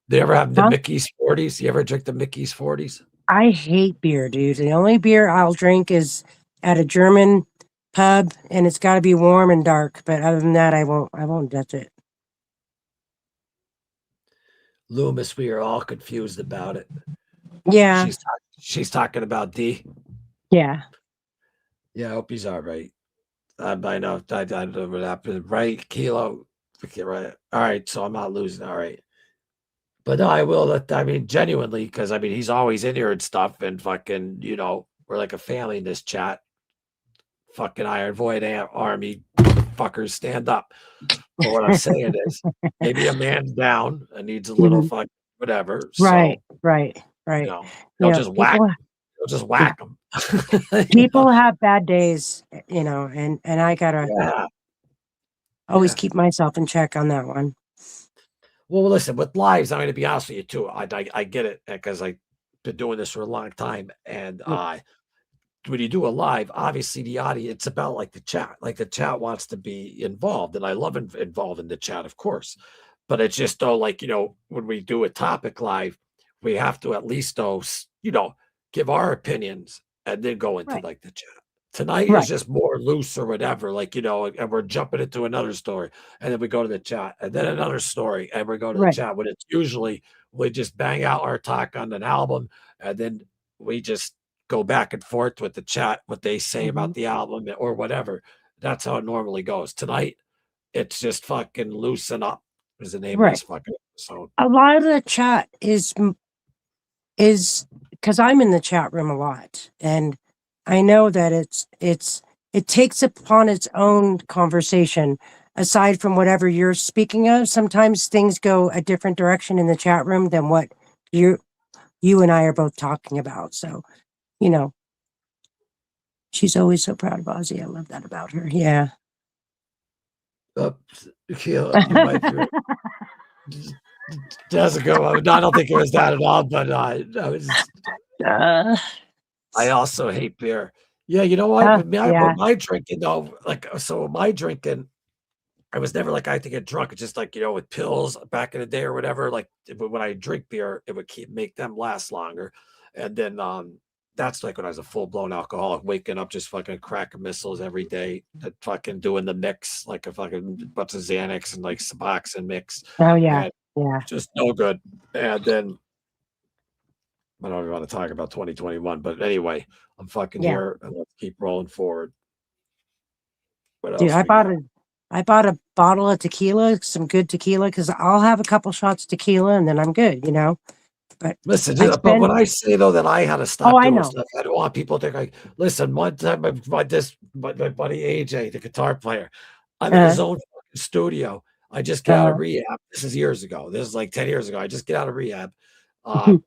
They ever have the Huh? Mickey's 40s? You ever drink the Mickey's 40s? I hate beer, dude. The only beer I'll drink is at a German pub, and it's got to be warm and dark. But other than that, I won't touch it. Loomis, we are all confused about it. Yeah. She's talking about D. Yeah. Yeah, I hope he's all right. I know. I don't know what happened. Right, Kilo. Okay, right. All right. So I'm not losing. All right. But no, I will. I mean, genuinely, because I mean, he's always in here and stuff, and fucking, we're like a family in this chat. Fucking Iron Void Army fuckers, stand up. But what I'm saying is, maybe a man's down and needs a little Mhm. fuck whatever. Right, So right, you right. know, You they'll know, just whack. people They'll just yeah, whack them. people have bad days, and I gotta Yeah, always yeah. keep myself in check on that one. Well, listen, with lives, I'm going to be honest with you too. I get it because I've been doing this for a long time, and Yeah, when you do a live, obviously the audience, it's about like the chat. Like the chat wants to be involved, and I love involved in the chat, of course. But it's just though, like when we do a topic live, we have to at least give our opinions and then go into right, like the chat. Tonight is right, just more loose or whatever, like and we're jumping into another story, and then we go to the chat, and then another story, and we go to the right. chat. When it's usually we just bang out our talk on an album, and then we just go back and forth with the chat, what they say Mhm. about the album or whatever. That's how it normally goes. Tonight, it's just fucking loosen up is the name of Right. this fucking episode. A lot of the chat is because I'm in the chat room a lot, and I know that it takes upon its own conversation aside from whatever you're speaking of. Sometimes things go a different direction in the chat room than what you you and I are both talking about. So, you know, she's always so proud of Ozzy. I love that about her. Yeah. You might be doesn't go. I don't think it was that at all, but Uh, I also hate beer. Yeah, you know what? With yeah. my drinking though, like so my drinking, I was never like I had to get drunk. It's just like with pills back in the day or whatever. Like when I drink beer, it would make them last longer. And then that's like when I was a full blown alcoholic, waking up just fucking cracking missiles every day, fucking doing the mix like a fucking bunch of Xanax and like Suboxone mix, Oh, yeah. and Yeah. just no good. And then I don't even want to talk about 2021, but anyway, I'm fucking Yeah. here and let's keep rolling forward. What Dude, else we got? I bought a bottle of tequila, some good tequila, because I'll have a couple shots of tequila and then I'm good. But Listen, I but when spend I say though that I had to oh, stop I doing know. stuff, I don't want people to think like, listen, one time my buddy AJ, the guitar player, I'm in his Uh, own fucking studio. I just get out uh, of rehab. This is years ago. This is like 10 years ago. I just get out of rehab. And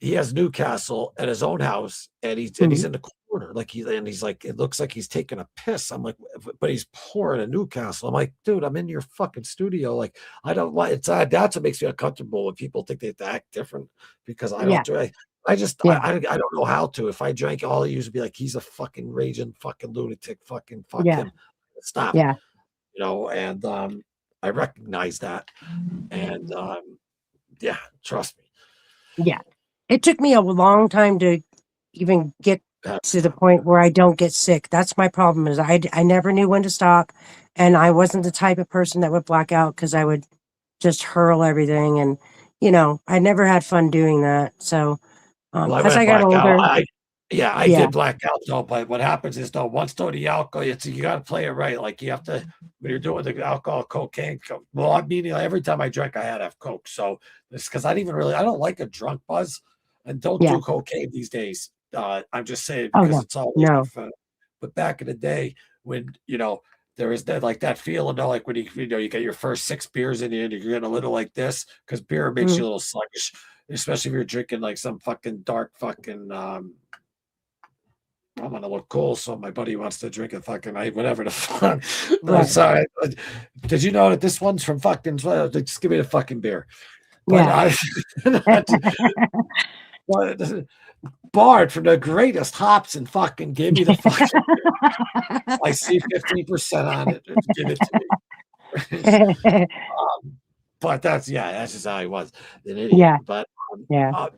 he has Newcastle at his own house, and he's in the corner, like he's like, it looks like he's taking a piss. I'm like, but he's pouring a Newcastle. I'm like, dude, I'm in your fucking studio. Like, I don't want it's that's what makes me uncomfortable when people think they have to act different because I don't yeah, do it. I just yeah, I don't know how to. If I drank, all I used to be like, he's a fucking raging fucking lunatic. Fucking fuck yeah, him. Stop. yeah, And I recognize that, and yeah, trust me. yeah. It took me a long time to even get Uh, to the point where I don't get sick. That's my problem is I never knew when to stop, and I wasn't the type of person that would black out because I would just hurl everything, and I never had fun doing that. So Well, I as went I got blackout. older, Yeah, I yeah, did black out though, but what happens is though, once though the alcohol, you got to play it right. Like you have to when you're doing the alcohol, cocaine. Well, I mean, every time I drank, I had to have coke. So it's because I don't like a drunk buzz, and don't yeah. do cocaine these days. I'm just saying Oh because no, it's always no, but back in the day when there is that like that feeling though, like when you get your first 6 beers in you and you're getting a little like this because beer makes mm, you a little sluggish, especially if you're drinking like some fucking dark fucking I'm gonna look cool, so my buddy wants to drink a fucking whatever the fuck. No, right, sorry. Did you know that this one's from fucking? Just give me the fucking beer. But yeah. I, barred from the greatest hops and fucking give me the fucking beer. I see 15% on it. Give it to me. But that's just how he was, an idiot. Yeah, yeah,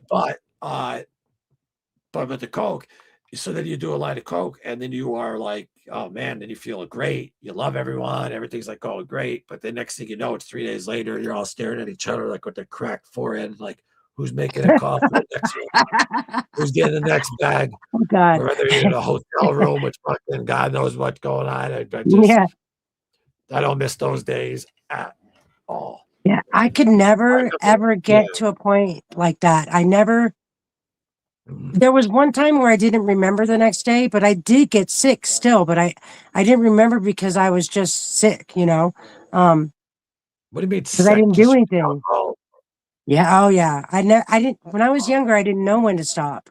But with the coke, so then you do a line of coke, and then you are like, oh man, then you feel great. You love everyone, everything's like going great. But the next thing you know, it's 3 days later, you're all staring at each other like with the cracked forehead, like, who's making a call for the next one, who's getting the next bag, Oh God. or whether you're in a hotel room with fucking God knows what's going on. I just, Yeah. I don't miss those days at all. Yeah. I could never, ever get to a point like that. I never, there was one time where I didn't remember the next day, but I did get sick still, but I didn't remember because I was just sick, you know? What do you mean Because I didn't sick? do anything. Yeah. Oh yeah. I didn't, when I was younger, I didn't know when to stop.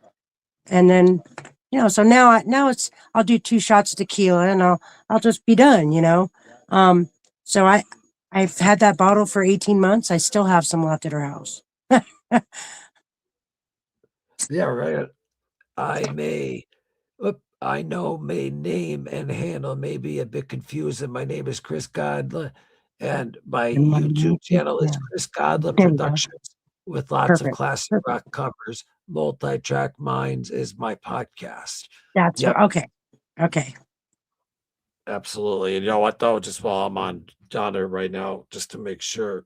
And then, you know, so now it's, I'll do 2 shots of tequila and I'll just be done, you know? So I've had that bottle for 18 months. I still have some left at our house. Yeah, right. I know my name and handle may be a bit confusing. My name is Chris Godler, and my And my YouTube channel is yeah. Chris Godler There you go. Productions with lots of Perfect. classic rock covers. Multi-Track Minds is my podcast. That's Yep. okay. Okay. Absolutely. And you know what though? Just while I'm on there right now, just to make sure,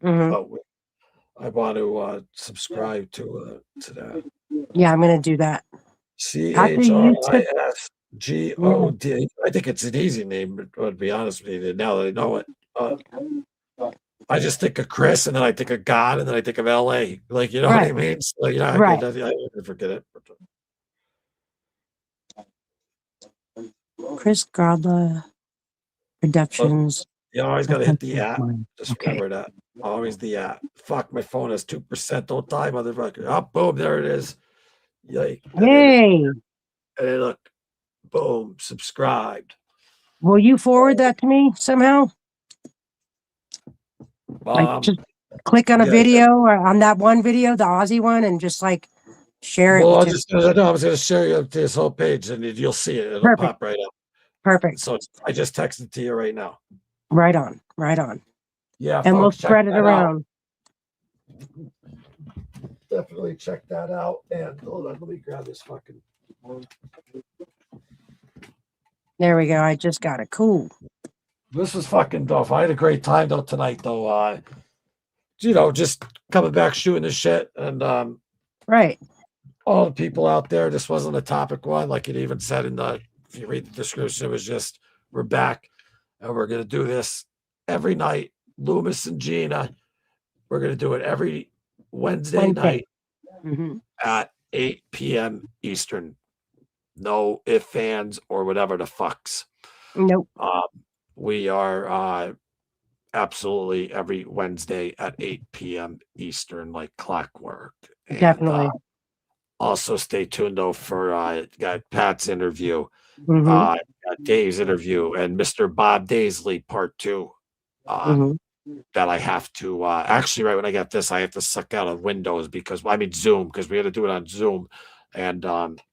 Mhm. I want to subscribe to that. Yeah, I'm gonna do that. Happy YouTube. CHRISGOD. I think it's an easy name, to be honest with you. Now that I know it, I just think of Chris, and then I think of God, and then I think of LA. Like, you know what I Right. mean? So, you know, I Right. forget it. Chris Godla Productions. You always got to hit the Multi-Track app. Minds. Just Okay. remember that. Always the app. Fuck, my phone has 2%. Don't die, motherfucker. Oh, boom, there it is. Yike. Yay. And then look, boom, subscribed. Will you forward that to me somehow? Like just click on a yeah, video or on that one video, the Aussie one, and just like share it. Well, I To was going to share you this whole page, and you'll see it. It'll Perfect. pop right up. Perfect. So I just texted to you right now. Right on. Right on. Yeah, And we'll folks, check spread it that around. Definitely check that out. And hold on, let me grab this fucking. There we go. I just got it. Cool. This was fucking dope. I had a great time though tonight, though. You know, just coming back, shooting the shit, and Right. all the people out there. This wasn't a topic one, like it even said in the. If you read the description, it was just we're back, and we're gonna do this every night. Loomis and Gina. We're gonna do it every Wednesday night at 8 p.m. Eastern. No ifs, fans, or whatever the fucks. Nope. We are absolutely every Wednesday at 8 p.m. Eastern, like clockwork. And, Definitely. also stay tuned though for got Pat's interview, Mhm. got Dave's interview, and Mr. Bob Daisley part 2. That I have to actually right when I get this, I have to suck out of Windows because Zoom, because we had to do it on Zoom, and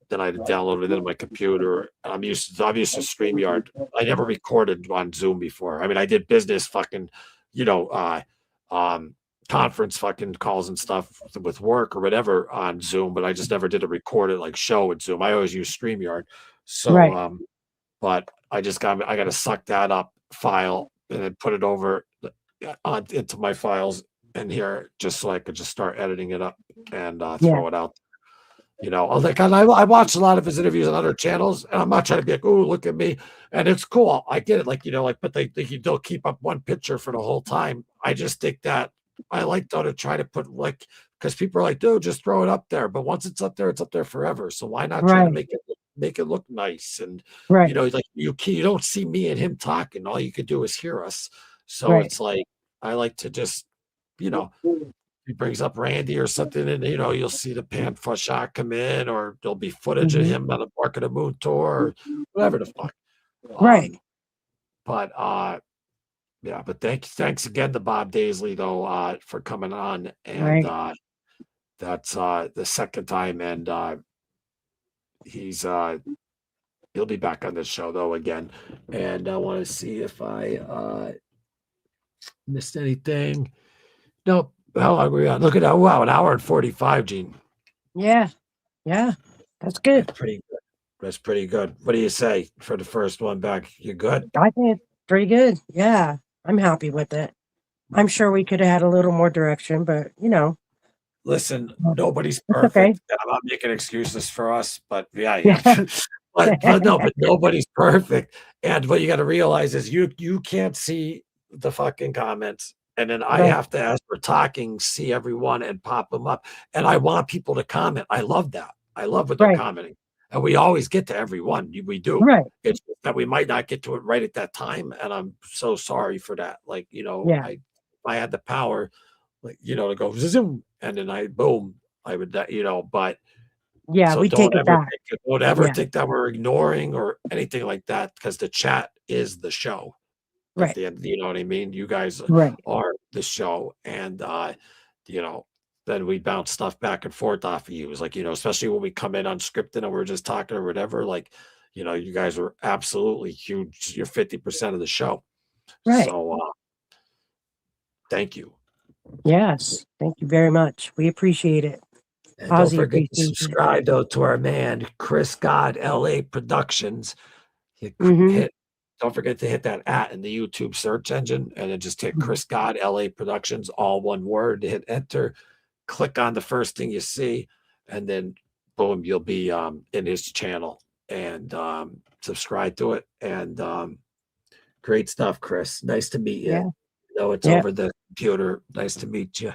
then I had to download it into my computer. I'm used to StreamYard. I never recorded on Zoom before. I mean, I did business fucking, you know, conference fucking calls and stuff with work or whatever on Zoom, but I just never did a recorded like show with Zoom. I always use StreamYard. So Right. but I got to suck that up file and then put it over into my files in here just so I could just start editing it up and throw it out. You know, I watched a lot of his interviews on other channels, and I'm not trying to be like, oh, look at me. And it's cool. I get it. Like, you know, like, but they'll keep up one picture for the whole time. I just think that I like though to try to put like, because people are like, dude, just throw it up there. But once it's up there forever. So why not try to make it look nice? And you know, like you don't see me and him talking. All you could do is hear us. So it's like I like to just, you know, he brings up Randy or something, and you know, you'll see the Pan shot come in, or there'll be footage of him on the Bark of the Moon tour, or whatever the fuck. But yeah, but thanks again to Bob Daisley though for coming on, and that's the second time, and he'll be back on this show though again, and I want to see if I missed anything. Nope. How long are we on? Look at that! Wow, an hour and 45, Gene. Yeah. Yeah. That's good. That's pretty good. That's pretty good. What do you say for the first one back? You good? I think it's pretty good. Yeah. I'm happy with it. I'm sure we could have had a little more direction, but you know, Listen, Well, nobody's it's okay. perfect. And I'm not making excuses for us, but yeah. But nobody's perfect. And what you got to realize is you can't see the fucking comments. And then I Right. have to, as we're talking, see everyone and pop them up. And I want people to comment. I love that. I love what they're Right. commenting. And we always get to everyone. We do. Right. It's just that we might not get to it right at that time. And I'm so sorry for that. Like, Yeah. if I had the power, like, to go zoom, and then boom, I would, but Yeah. so We take it back. don't ever Yeah. think that we're ignoring or anything like that, because the chat is the show at Right. the end. You know what I mean? You guys Right. are the show, and then we bounce stuff back and forth off of you. It's like, especially when we come in unscripted and we're just talking or whatever. Like, you guys are absolutely huge. You're 50% of the show. Right. So thank you. Yes. Thank you very much. We appreciate it. And don't Ozzy forget to appreciates it. subscribe though to our man Chris God LA Productions. Mhm. Don't forget to hit that @ in the YouTube search engine, and then just hit Chris God LA Productions, all one word. Hit enter, click on the first thing you see, and then boom, you'll be in his channel, and subscribe to it. And great stuff, Chris. Nice to meet you. Yeah. It's Yeah. over the computer. Nice to meet you.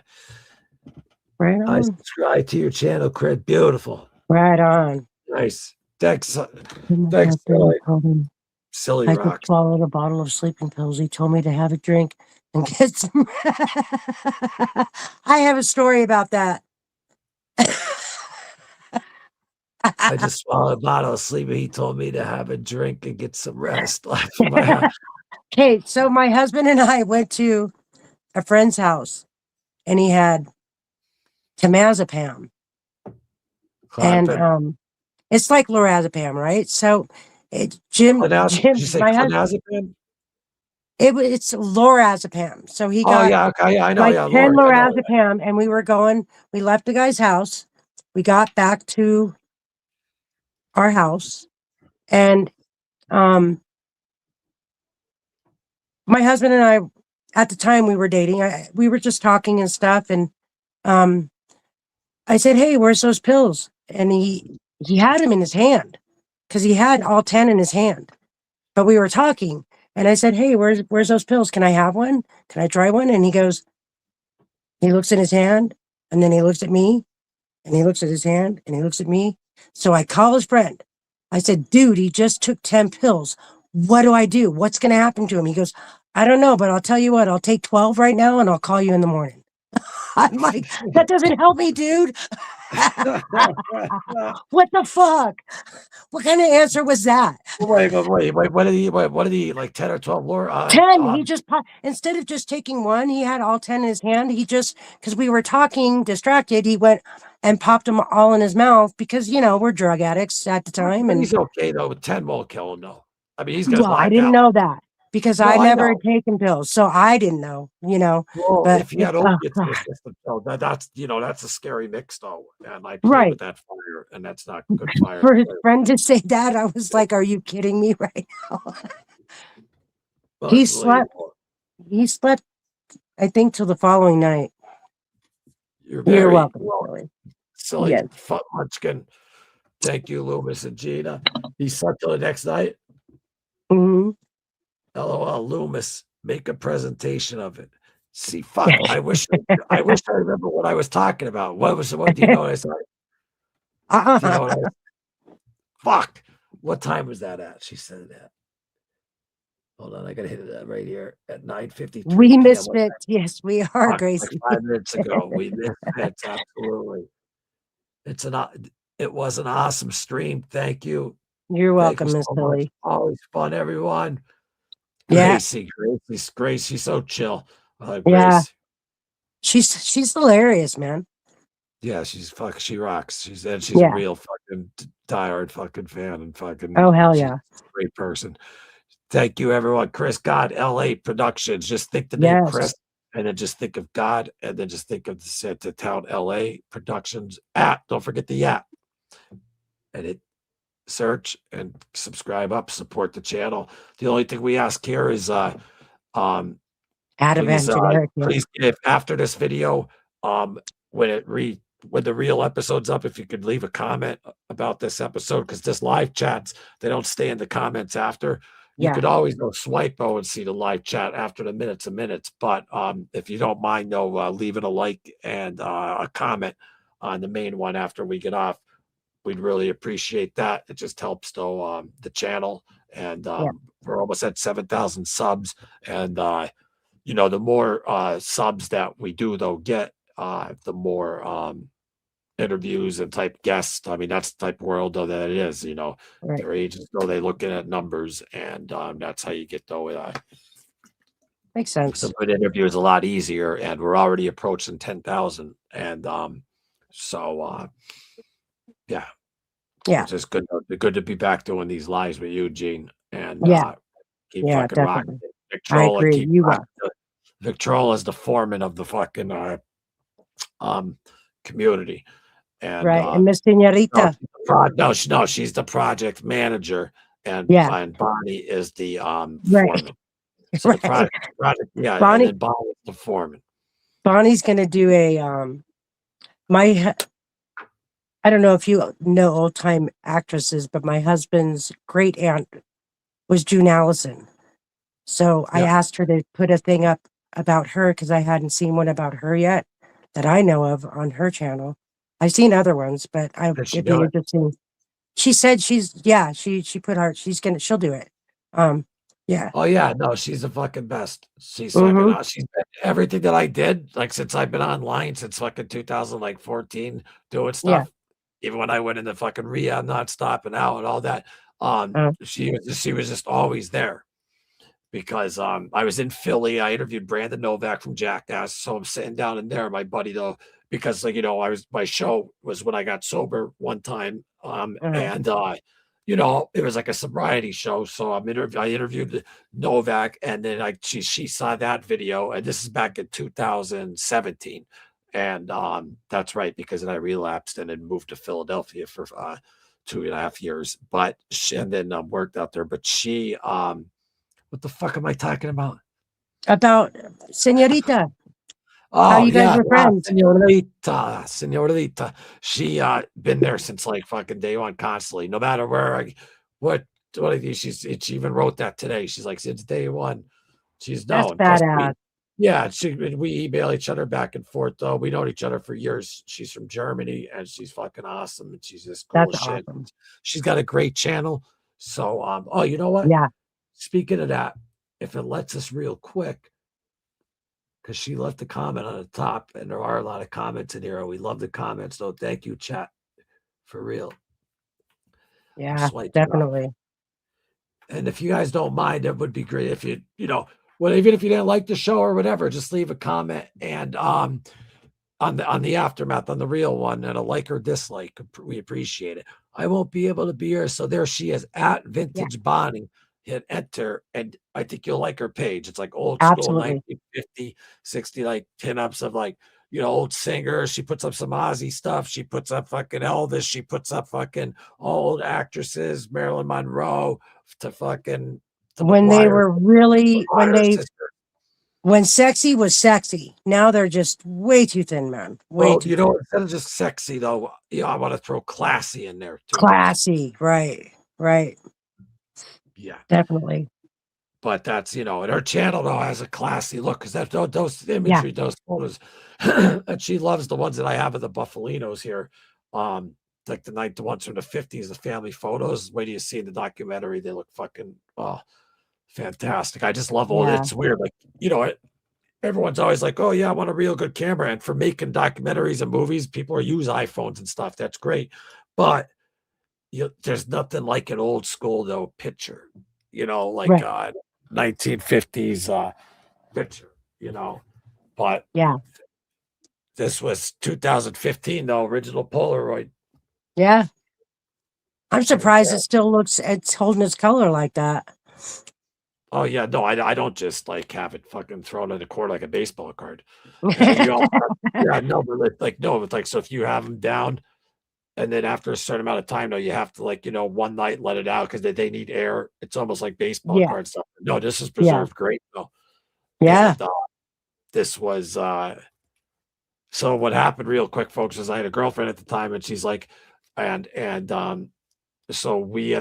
Right I on. subscribe to your channel, Chris. Beautiful. Right on. Nice. Thanks. And Thanks, after I told him Silly I just Rocks. swallowed a bottle of sleeping pills. He told me to have a drink and get some. I have a story about that. I just swallowed a bottle of sleep, and he told me to have a drink and get some rest. Okay, so my husband and I went to a friend's house, and he had temazepam, and it's like lorazepam, right? So Jim, Did you say my husband, clonazepam? it's lorazepam. So he Oh, got yeah, okay, yeah, I know, like yeah, 10 Lori, I know. lorazepam, and we left the guy's house. We got back to our house, and my husband and I, at the time we were dating, we were just talking and stuff, and I said, "Hey, where's those pills?" And he had them in his hand, because he had all 10 in his hand. But we were talking, and I said, "Hey, where's those pills? Can I have one? Can I try one?" And he looks in his hand, and then he looks at me, and he looks at his hand, and he looks at me. So I call his friend. I said, "Dude, he just took 10 pills. What do I do? What's going to happen to him?" He goes, "I don't know, but I'll tell you what, I'll take 12 right now, and I'll call you in the morning." I'm like, that doesn't help me, dude. What the fuck? What kind of answer was that? Wait, what did he, like 10 or 12, Laura? 10. He just instead of just taking one, he had all 10 in his hand. Because we were talking distracted, he went and popped them all in his mouth, because, we're drug addicts at the time. But And he's okay, though. 10 won't kill him, though. I mean, he's going to well, I black didn't out. know that, because No, I I never know. had taken pills. So I didn't know, Well, but if he had opiates in his system, though, that's a scary mix, though. And I play right. with that fire, and that's not good fire. For his friend to say that, I was like, are you kidding me right now? He slept, I think, till the following night. You're You're very welcome, welcome. Billy. Silly Yes. fuck munchkin. Thank you, Loomis and Gina. He slept till the next night. Mhm. LOL, Loomis. Make a presentation of it. See, fuck. I wish I remember what I was talking about. What do you know what I said? Do you know what fuck. What time was that at? She said that. Hold on, I gotta hit it right here at 9:53 We p.m. misfit. Yes, we are, Fuck, Gracie. like 5 minutes ago. We misfits, absolutely. It was an awesome stream. Thank you. You're Thank you welcome, Miss so much. Billy. Always fun, everyone. Yeah. Gracie's so chill. Yeah. Grace. She's hilarious, man. Yeah, she rocks. She's a Yeah. real fucking diehard fucking fan, and fucking Oh, hell she's yeah. a great person. Thank you, everyone. Chris God LA Productions. Just think the name Chris, Yes. and then just think of God, and then just think of the town LA Productions Don't forget the @ and hit search and subscribe up, support the channel. The only thing we ask here is Generic. please if after this video, when the real episode's up, if you could leave a comment about this episode, because this live chats, they don't stay in the comments after. You could always go swipe and see the live chat after the minutes and minutes. But if you don't mind, though, leaving a like and a comment on the main one after we get off, we'd really appreciate that. It just helps, though, the channel. And we're almost at 7,000 subs. And, the more subs that we do, though, get, the more interviews and type guests. I mean, that's the type of world, though, that it is. Their agents, though, they looking at numbers. And that's how you get, though, makes sense. some good interviews a lot easier. And we're already approaching 10,000. And yeah. It's just good to be back doing these lives with you, Gene. And keep fucking rocking. I agree. Victrola is the foreman of the fucking community. And and Miss Senorita. No, she's the project manager, and Bonnie is the foreman. So the project, Bonnie, and Bonnie is the foreman. Bonnie's gonna do a I don't know if you know old time actresses, but my husband's great aunt was June Allison. So I asked her to put a thing up about her because I hadn't seen one about her yet that I know of on her channel. I've seen other ones, but it'd be interesting. She said she put her, she'll do it. Oh yeah, no, she's the fucking best. She's fucking she's been everything that I did, like since I've been online since fucking 2014 doing stuff. Even when I went into fucking rehab, not stopping out and all that. She was just always there. Because I was in Philly. I interviewed Brandon Novak from Jackass. So I'm sitting down in there, my buddy, though, because my show was when I got sober one time. And it was like a sobriety show. So I interviewed Novak, and then she saw that video, and this is back in 2017. And that's right, because then I relapsed and then moved to Philadelphia for 2.5 years. And then worked out there. But she what the fuck am I talking about? About Senorita. How you guys were friends. Senorita. She been there since like fucking day one, constantly. No matter where what I do, she even wrote that today. She's like, since day one, she's known. That's badass. We email each other back and forth, though. We know each other for years. She's from Germany, and she's fucking awesome, and she's just cool as shit. Awesome. She's got a great channel. So, you know what? Yeah. Speaking of that, if it lets us real quick, because she left a comment on the top, and there are a lot of comments in here. We love the comments, so thank you, chat, for real. Yeah, definitely. And if you guys don't mind, it would be great if even if you didn't like the show or whatever, just leave a comment and on the aftermath, on the real one, and a like or dislike. We appreciate it. I won't be able to be here, so there she is at Vintage Bonnie. Hit enter, and I think you'll like her page. It's like old school 1950, 60 like pinups of old singers. She puts up some Ozzy stuff. She puts up fucking Elvis. She puts up fucking old actresses, Marilyn Monroe to fucking when they were really when sexy was sexy. Now they're just way too thin, man. Instead of just sexy though, I want to throw classy in there too. Classy, right. Yeah, definitely. But that's and her channel though has a classy look because those imagery, those photos, and she loves the ones that I have of the Buffalinos here. Like the ones from the 50s, the family photos. Wait till you see the documentary, they look fucking fantastic. I just love all it's weird. Everyone's always like, oh yeah, I want a real good camera. And for making documentaries and movies, people use iPhones and stuff. That's great. But there's nothing like an old school though picture, 1950s picture, but this was 2015 though, original Polaroid. Yeah, I'm surprised it's holding its color like that. Oh yeah, no, I don't just have it fucking thrown in the court like a baseball card. So if you have them down. And then after a certain amount of time, though, you have to one night let it out because they need air. It's almost like baseball card stuff. No, this is preserved great though. Yeah. And, this was So what happened real quick, folks, is I had a girlfriend at the time, and she's like, so we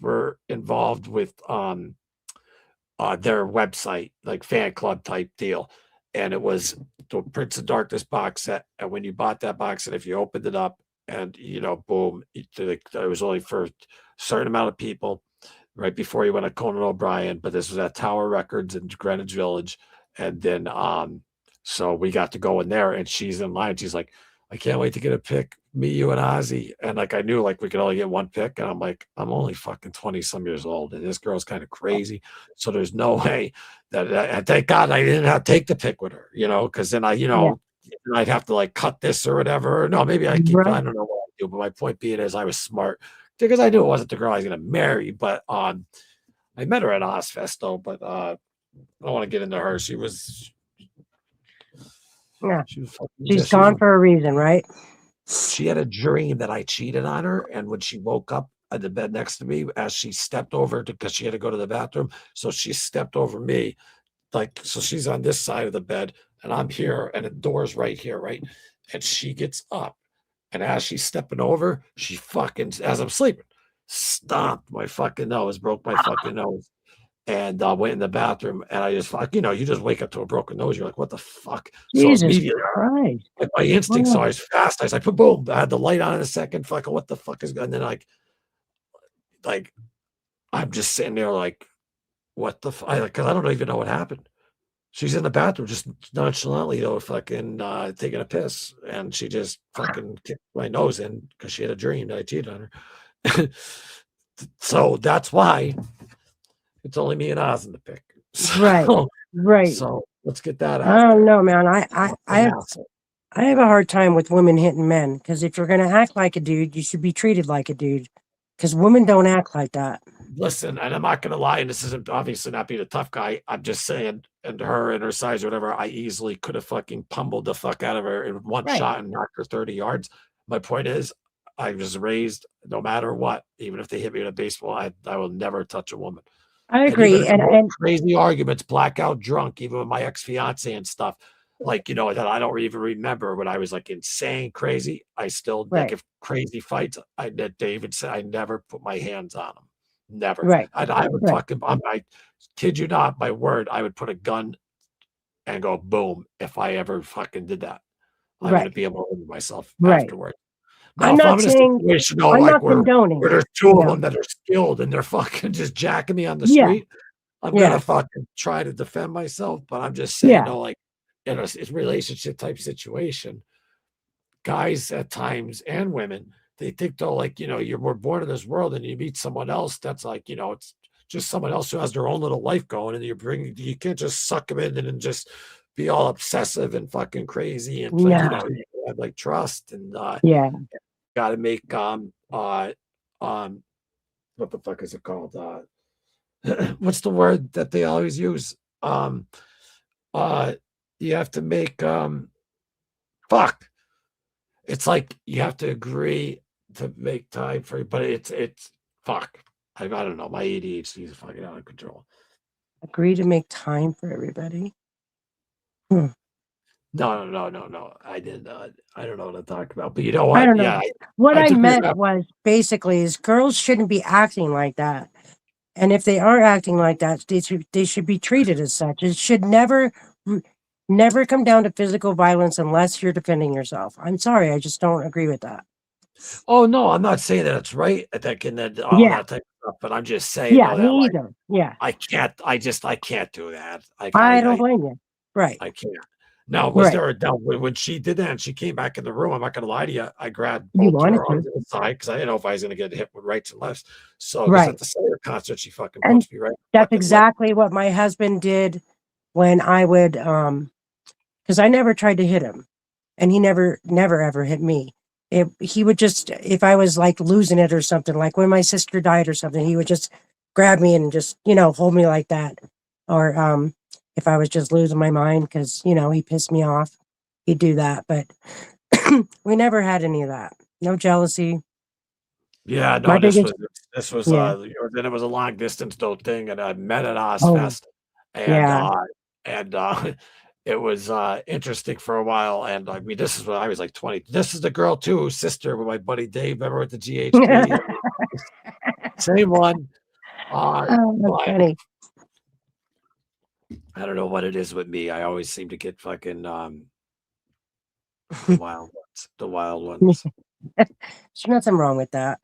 were involved with their website, like fan club type deal. And it was the Prince of Darkness box set. And when you bought that box set, if you opened it up and, boom, it was only for a certain amount of people right before you went to Conan O'Brien. But this was at Tower Records in Greenwich Village. And then, so we got to go in there, and she's in line. She's like, I can't wait to get a pick, me, you, and Ozzy. And like, I knew like we could only get one pick. And I'm like, I'm only fucking 20 some years old. And this girl's kind of crazy. So there's no way that thank God I didn't have to take the pick with her, because then I'd have to like cut this or whatever. No, maybe I keep, I don't know what I do. But my point being is I was smart because I knew it wasn't the girl I was going to marry. But I met her at Ozfest though. But I don't want to get into her. She was. Yeah. She's gone for a reason, right? She had a dream that I cheated on her, and when she woke up at the bed next to me, as she stepped over because she had to go to the bathroom, so she stepped over me, so she's on this side of the bed, and I'm here, and the door's right here, right? And she gets up, and as she's stepping over, she fucking, as I'm sleeping, stomped my fucking nose, broke my fucking nose. And went in the bathroom, and I just you just wake up to a broken nose. You're like, what the fuck? Jesus so immediately, Christ. like my instincts are as fast. I was like, boom, I had the light on in a second. Fucking what the fuck is going? And then like I'm just sitting there like, what the fuck? Because I don't even know what happened. She's in the bathroom just nonchalantly, fucking taking a piss, and she just fucking kicked my nose in because she had a dream that I cheated on her. So that's why. It's only me and Oz in the pick. So, right. So let's get that out. I don't know, man. I have a hard time with women hitting men because if you're going to act like a dude, you should be treated like a dude because women don't act like that. Listen, and I'm not going to lie, and this isn't obviously not being a tough guy. I'm just saying, and her and her size or whatever, I easily could have fucking pummeled the fuck out of her in one shot and knocked her 30 yards. My point is, I was raised no matter what, even if they hit me with a baseball, I will never touch a woman. I agree. And crazy arguments, blackout drunk, even with my ex-fiance and stuff, that I don't even remember when I was like insane crazy. I still like if crazy fights, David said I never put my hands on them. Never. Right. I would fucking, I kid you not, my word, I would put a gun and go boom if I ever fucking did that. I wouldn't be able to live with myself afterwards. Now, I'm not saying I'm not condoning. Where there's two of them that are skilled and they're fucking just jacking me on the street, I'm gonna fucking try to defend myself. But I'm just saying, in a relationship type situation, guys at times and women, they think though, we're born in this world and you meet someone else that's it's just someone else who has their own little life going, and you can't just suck them in and just be all obsessive and fucking crazy and you have like trust and got to make what the fuck is it called? What's the word that they always use? You have to make fuck. It's like you have to agree to make time for it, but it's fuck. I don't know. My ADHD is fucking out of control. Agree to make time for everybody. No. I did not. I don't know what to talk about, but you know what? I don't know. What I meant was basically is girls shouldn't be acting like that. And if they are acting like that, they should be treated as such. It should never come down to physical violence unless you're defending yourself. I'm sorry. I just don't agree with that. Oh, no, I'm not saying that it's right. That type of stuff, but I'm just saying. Yeah, me either. I can't do that. I don't blame you. Right. I can't. Now, was there a doubt when she did that and she came back in the room? I'm not going to lie to you. I grabbed both her arms to the side because I didn't know if I was going to get hit with rights and lefts. So at the Slayer concert, she fucking punched me right. That's exactly what my husband did when I would, because I never tried to hit him, and he never ever hit me. He would just, if I was like losing it or something, like when my sister died or something, he would just grab me and just hold me like that, or if I was just losing my mind because, he pissed me off, he'd do that. But we never had any of that. No jealousy. Yeah, no, this was then it was a long distance thing, and I met at Ozfest. And it was interesting for a while. And I mean, this is when I was like 20. This is the girl too, sister with my buddy Dave. Remember at the GHB? Same one. Oh, that's But funny. I don't know what it is with me. I always seem to get fucking the wild ones. The wild ones. There's nothing wrong with that.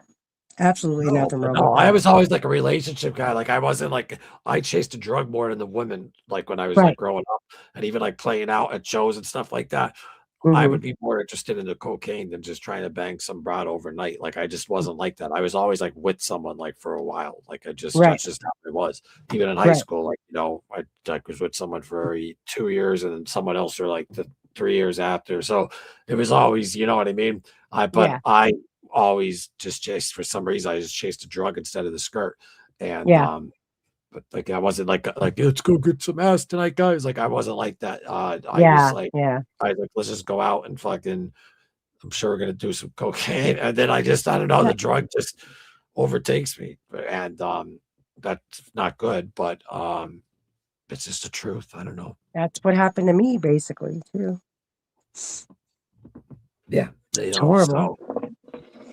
Absolutely nothing wrong with I that. was always like a relationship guy. Like I wasn't like I chased a drug more than the women. Like when I was like Right. growing up, and even like playing out at shows and stuff like that. I Mhm. would be more interested in the cocaine than just trying to bang some broad overnight. Like I just wasn't like that. I was always like with someone like for a while. Like that's Right. just how it was. Even in high Right. school, like I was with someone for 2 years and then someone else for like the 3 years after. So it was always, you know what I mean? Yeah. I always just chased for some reason. I just chased a drug instead of the skirt. And Yeah. but like I wasn't like let's go get some ass tonight, guys. Like I wasn't like that. I was Yeah. like Yeah. I was like, let's just go out and fucking I'm sure we're gonna do some cocaine. And then I don't know, Yeah. the drug just overtakes me. And that's not good, but it's just the truth. I don't know. That's what happened to me basically too. Yeah. It's horrible. So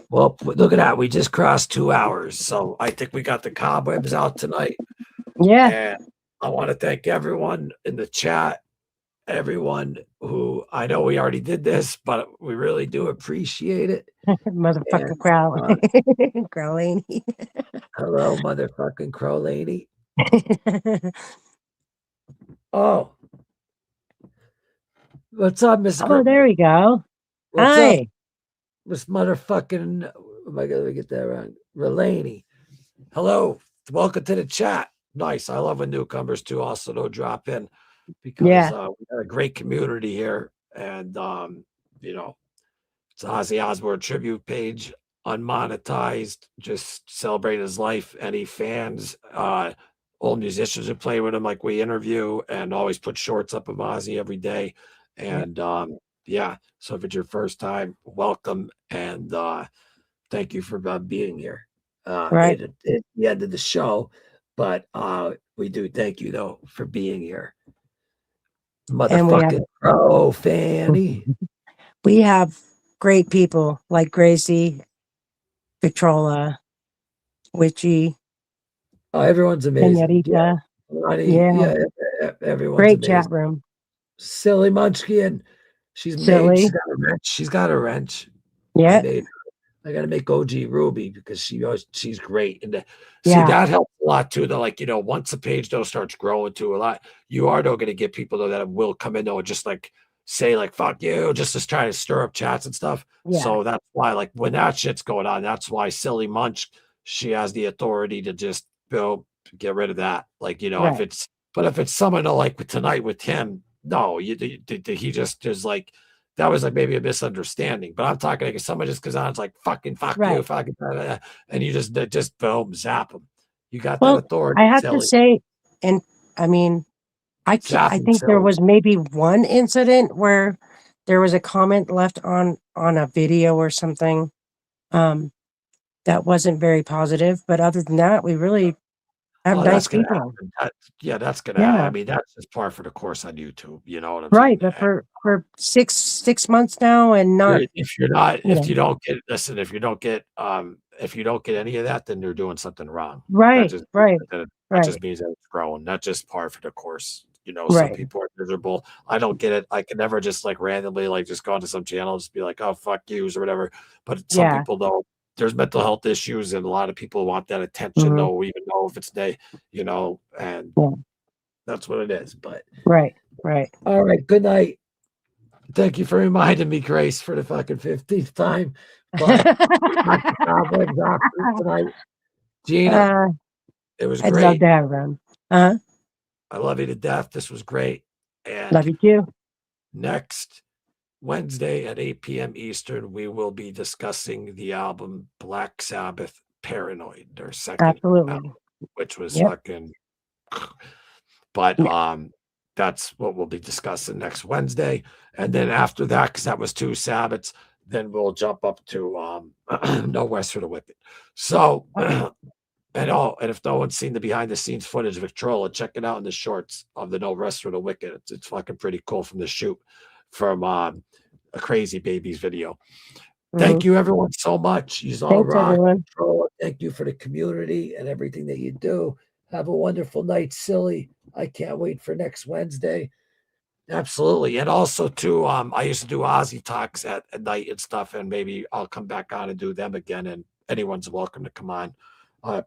well, look at that. We just crossed 2 hours. So I think we got the cobwebs out tonight. Yeah. And I want to thank everyone in the chat, everyone who I know we already did this, but we really do appreciate it. Motherfucking And, crow. Crow lady. hello, motherfucking crow lady. Oh, what's up, Miss? Oh, there we go. What's Hi. up, Miss motherfucking? Am I gonna get that wrong? Relaney. Hello, welcome to the chat. Nice. I love when newcomers too also don't drop in because Yeah. we got a great community here, and you know, it's Ozzy Osbourne Tribute page, unmonetized, just celebrating his life. Any fans, old musicians who play with him, like we interview, and always put shorts up of Ozzy every day. And yeah, so if it's your first time, welcome, and thank you for being here. Right. At the end of the show, but we do thank you though for being here. And we have Motherfucking pro Fanny. we have great people like Gracie, Victrola, Witchy, Oh, everyone's amazing. Yeah, Senorita. Ronnie, Yeah. everyone's Great amazing. chat room. Silly Munchkin, she's made. Silly. She's got a wrench. She's got a wrench. I Yeah. made her. I got to make OG Ruby because she's great. And see, Yeah. that helps a lot too. Though, like once the page though starts growing to a lot, you are though going to get people though that will come in though and just like say like "fuck you," just to try to stir up chats and stuff. Yeah. So that's why, like, when that shit's going on, that's why Silly Munch, she has the authority to just get rid of that. Like, Right. if it's someone like tonight with him, no, he just is like. That was like maybe a misunderstanding, but I'm talking like if someone just goes on, it's like fucking fuck you, Right. fucking, and you just boom, zap them. You got that Well, authority. I have to Silly. say, and I mean, I Zap think 'em, there silly. was maybe one incident where there was a comment left on a video or something that wasn't very positive. But other than that, we really have Oh, nice that's gonna people. happen. That's gonna happen. Yeah. I mean, that's just par for the course on YouTube. You know what I'm Right. saying? But for six months now and not, If you're not, you if know. you don't get, listen, if you don't get any of that, then they're doing something wrong. That Right. just Right. that Right. just means that it's growing. That's just par for the course. Some Right. people are miserable. I don't get it. I can never just like randomly like just go onto some channel and just be like, oh fuck yous or whatever. But some Yeah. people though, there's mental health issues and a lot of people want that attention Mhm. though, even though if it's and Yeah. that's what it is. But Right. Right. all right, good night. Thank you for reminding me, Grace, for the fucking 15th time. But tonight, Gina, it was I'd love great. to have them. Uh-huh. I love you to death. This was great. Love And you too. next Wednesday at 8 p.m. Eastern, we will be discussing the album Black Sabbath Paranoid, their second Absolutely. album, which was Yep. fucking. But Yeah. that's what we'll be discussing next Wednesday. And then after that, because that was 2 Sabbaths, then we'll jump up to No West for the Wicked. So And if no one's seen the behind the scenes footage of Victrola, check it out in the shorts of the No Rest for the Wicked. It's fucking pretty cool from the shoot from a Crazy Babies video. Thank you everyone so much. You all Thanks, rock. everyone. Thank you for the community and everything that you do. Have a wonderful night, silly. I can't wait for next Wednesday. Absolutely. And also too, I used to do Ozzy talks at night and stuff, and maybe I'll come back on and do them again, and anyone's welcome to come on.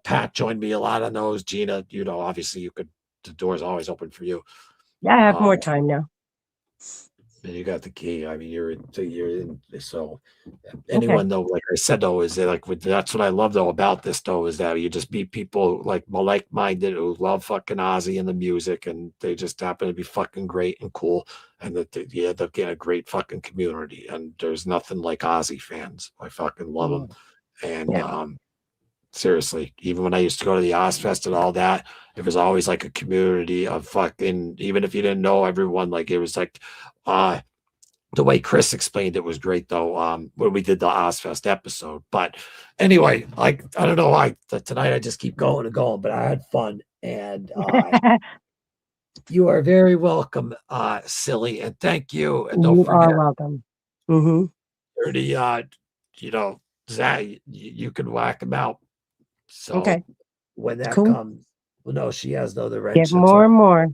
Pat joined me a lot on those. Gina, obviously the door's always open for you. Yeah, I have more time now. And you got the key. I mean, you're in. So anyone though, like I said though, is that that's what I love though about this though, is that you just meet people like-minded who love fucking Ozzy and the music, and they just happen to be fucking great and cool, and that they get a great fucking community. And there's nothing like Ozzy fans. I fucking love them. And seriously, even when I used to go to the Ozfest and all that, it was always like a community of fucking, even if you didn't know everyone, like it was like the way Chris explained it was great though, when we did the Ozfest episode. But anyway, I don't know why tonight I just keep going and going, but I had fun. And you are very welcome, silly, and thank you. And don't forget, are welcome. Zach, you can whack him out. So when that comes, well, no, she has no other Get more and more.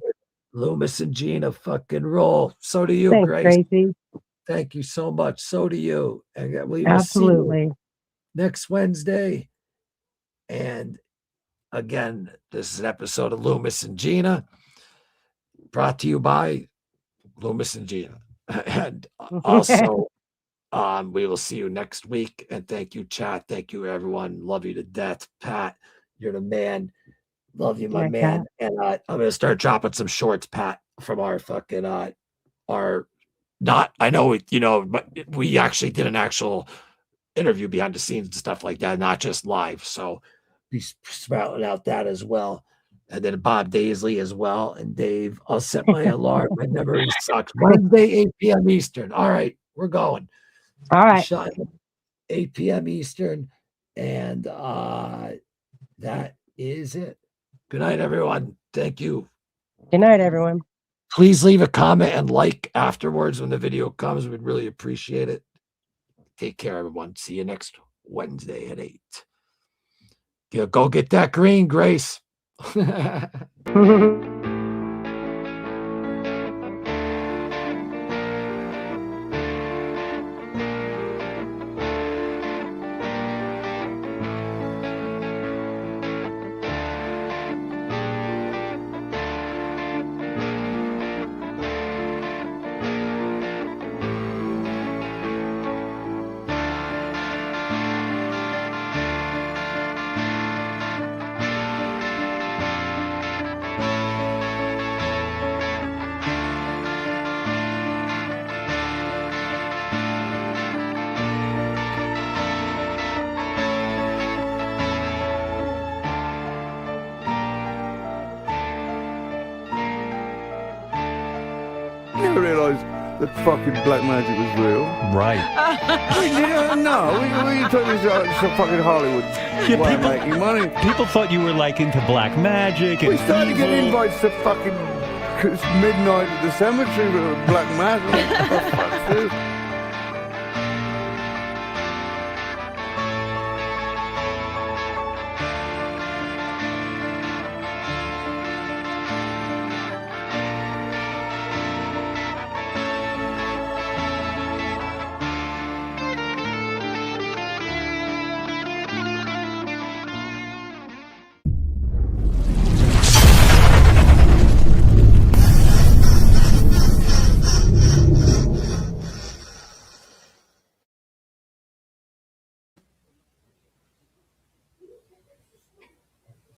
Loomis and Gina fucking roll. So do you, Thanks, Grace. Gracie. Thank you so much. So do you. And we will Absolutely. see you next Wednesday. And again, this is an episode of Loomis and Gina, brought to you by Loomis and Gina. And also, we will see you next week. And thank you, chat. Thank you, everyone. Love you to death. Pat, you're the man. Love you, my man. Pat. And I'm going to start dropping some shorts, Pat, from our fucking, I know, but we actually did an actual interview behind the scenes and stuff like that, not just live. So be sprouting out that as well. And then Bob Daisley as well. And Dave, I'll set my alarm. My memory sucks. Wednesday, 8 p.m. Eastern. All right, we're going. All right. 8 p.m. Eastern. And that is it. Good night, everyone. Thank you. Good night, everyone. Please leave a comment and like afterwards when the video comes. We'd really appreciate it. Take care, everyone. See you next Wednesday at 8. Go get that green, Grace. never realised that fucking black magic was real. Right. No, we took this to fucking Hollywood. Yeah, making money. People thought you were like into black magic. And we started evil. getting invites to fucking midnight at the cemetery with black magic. What the fuck's this?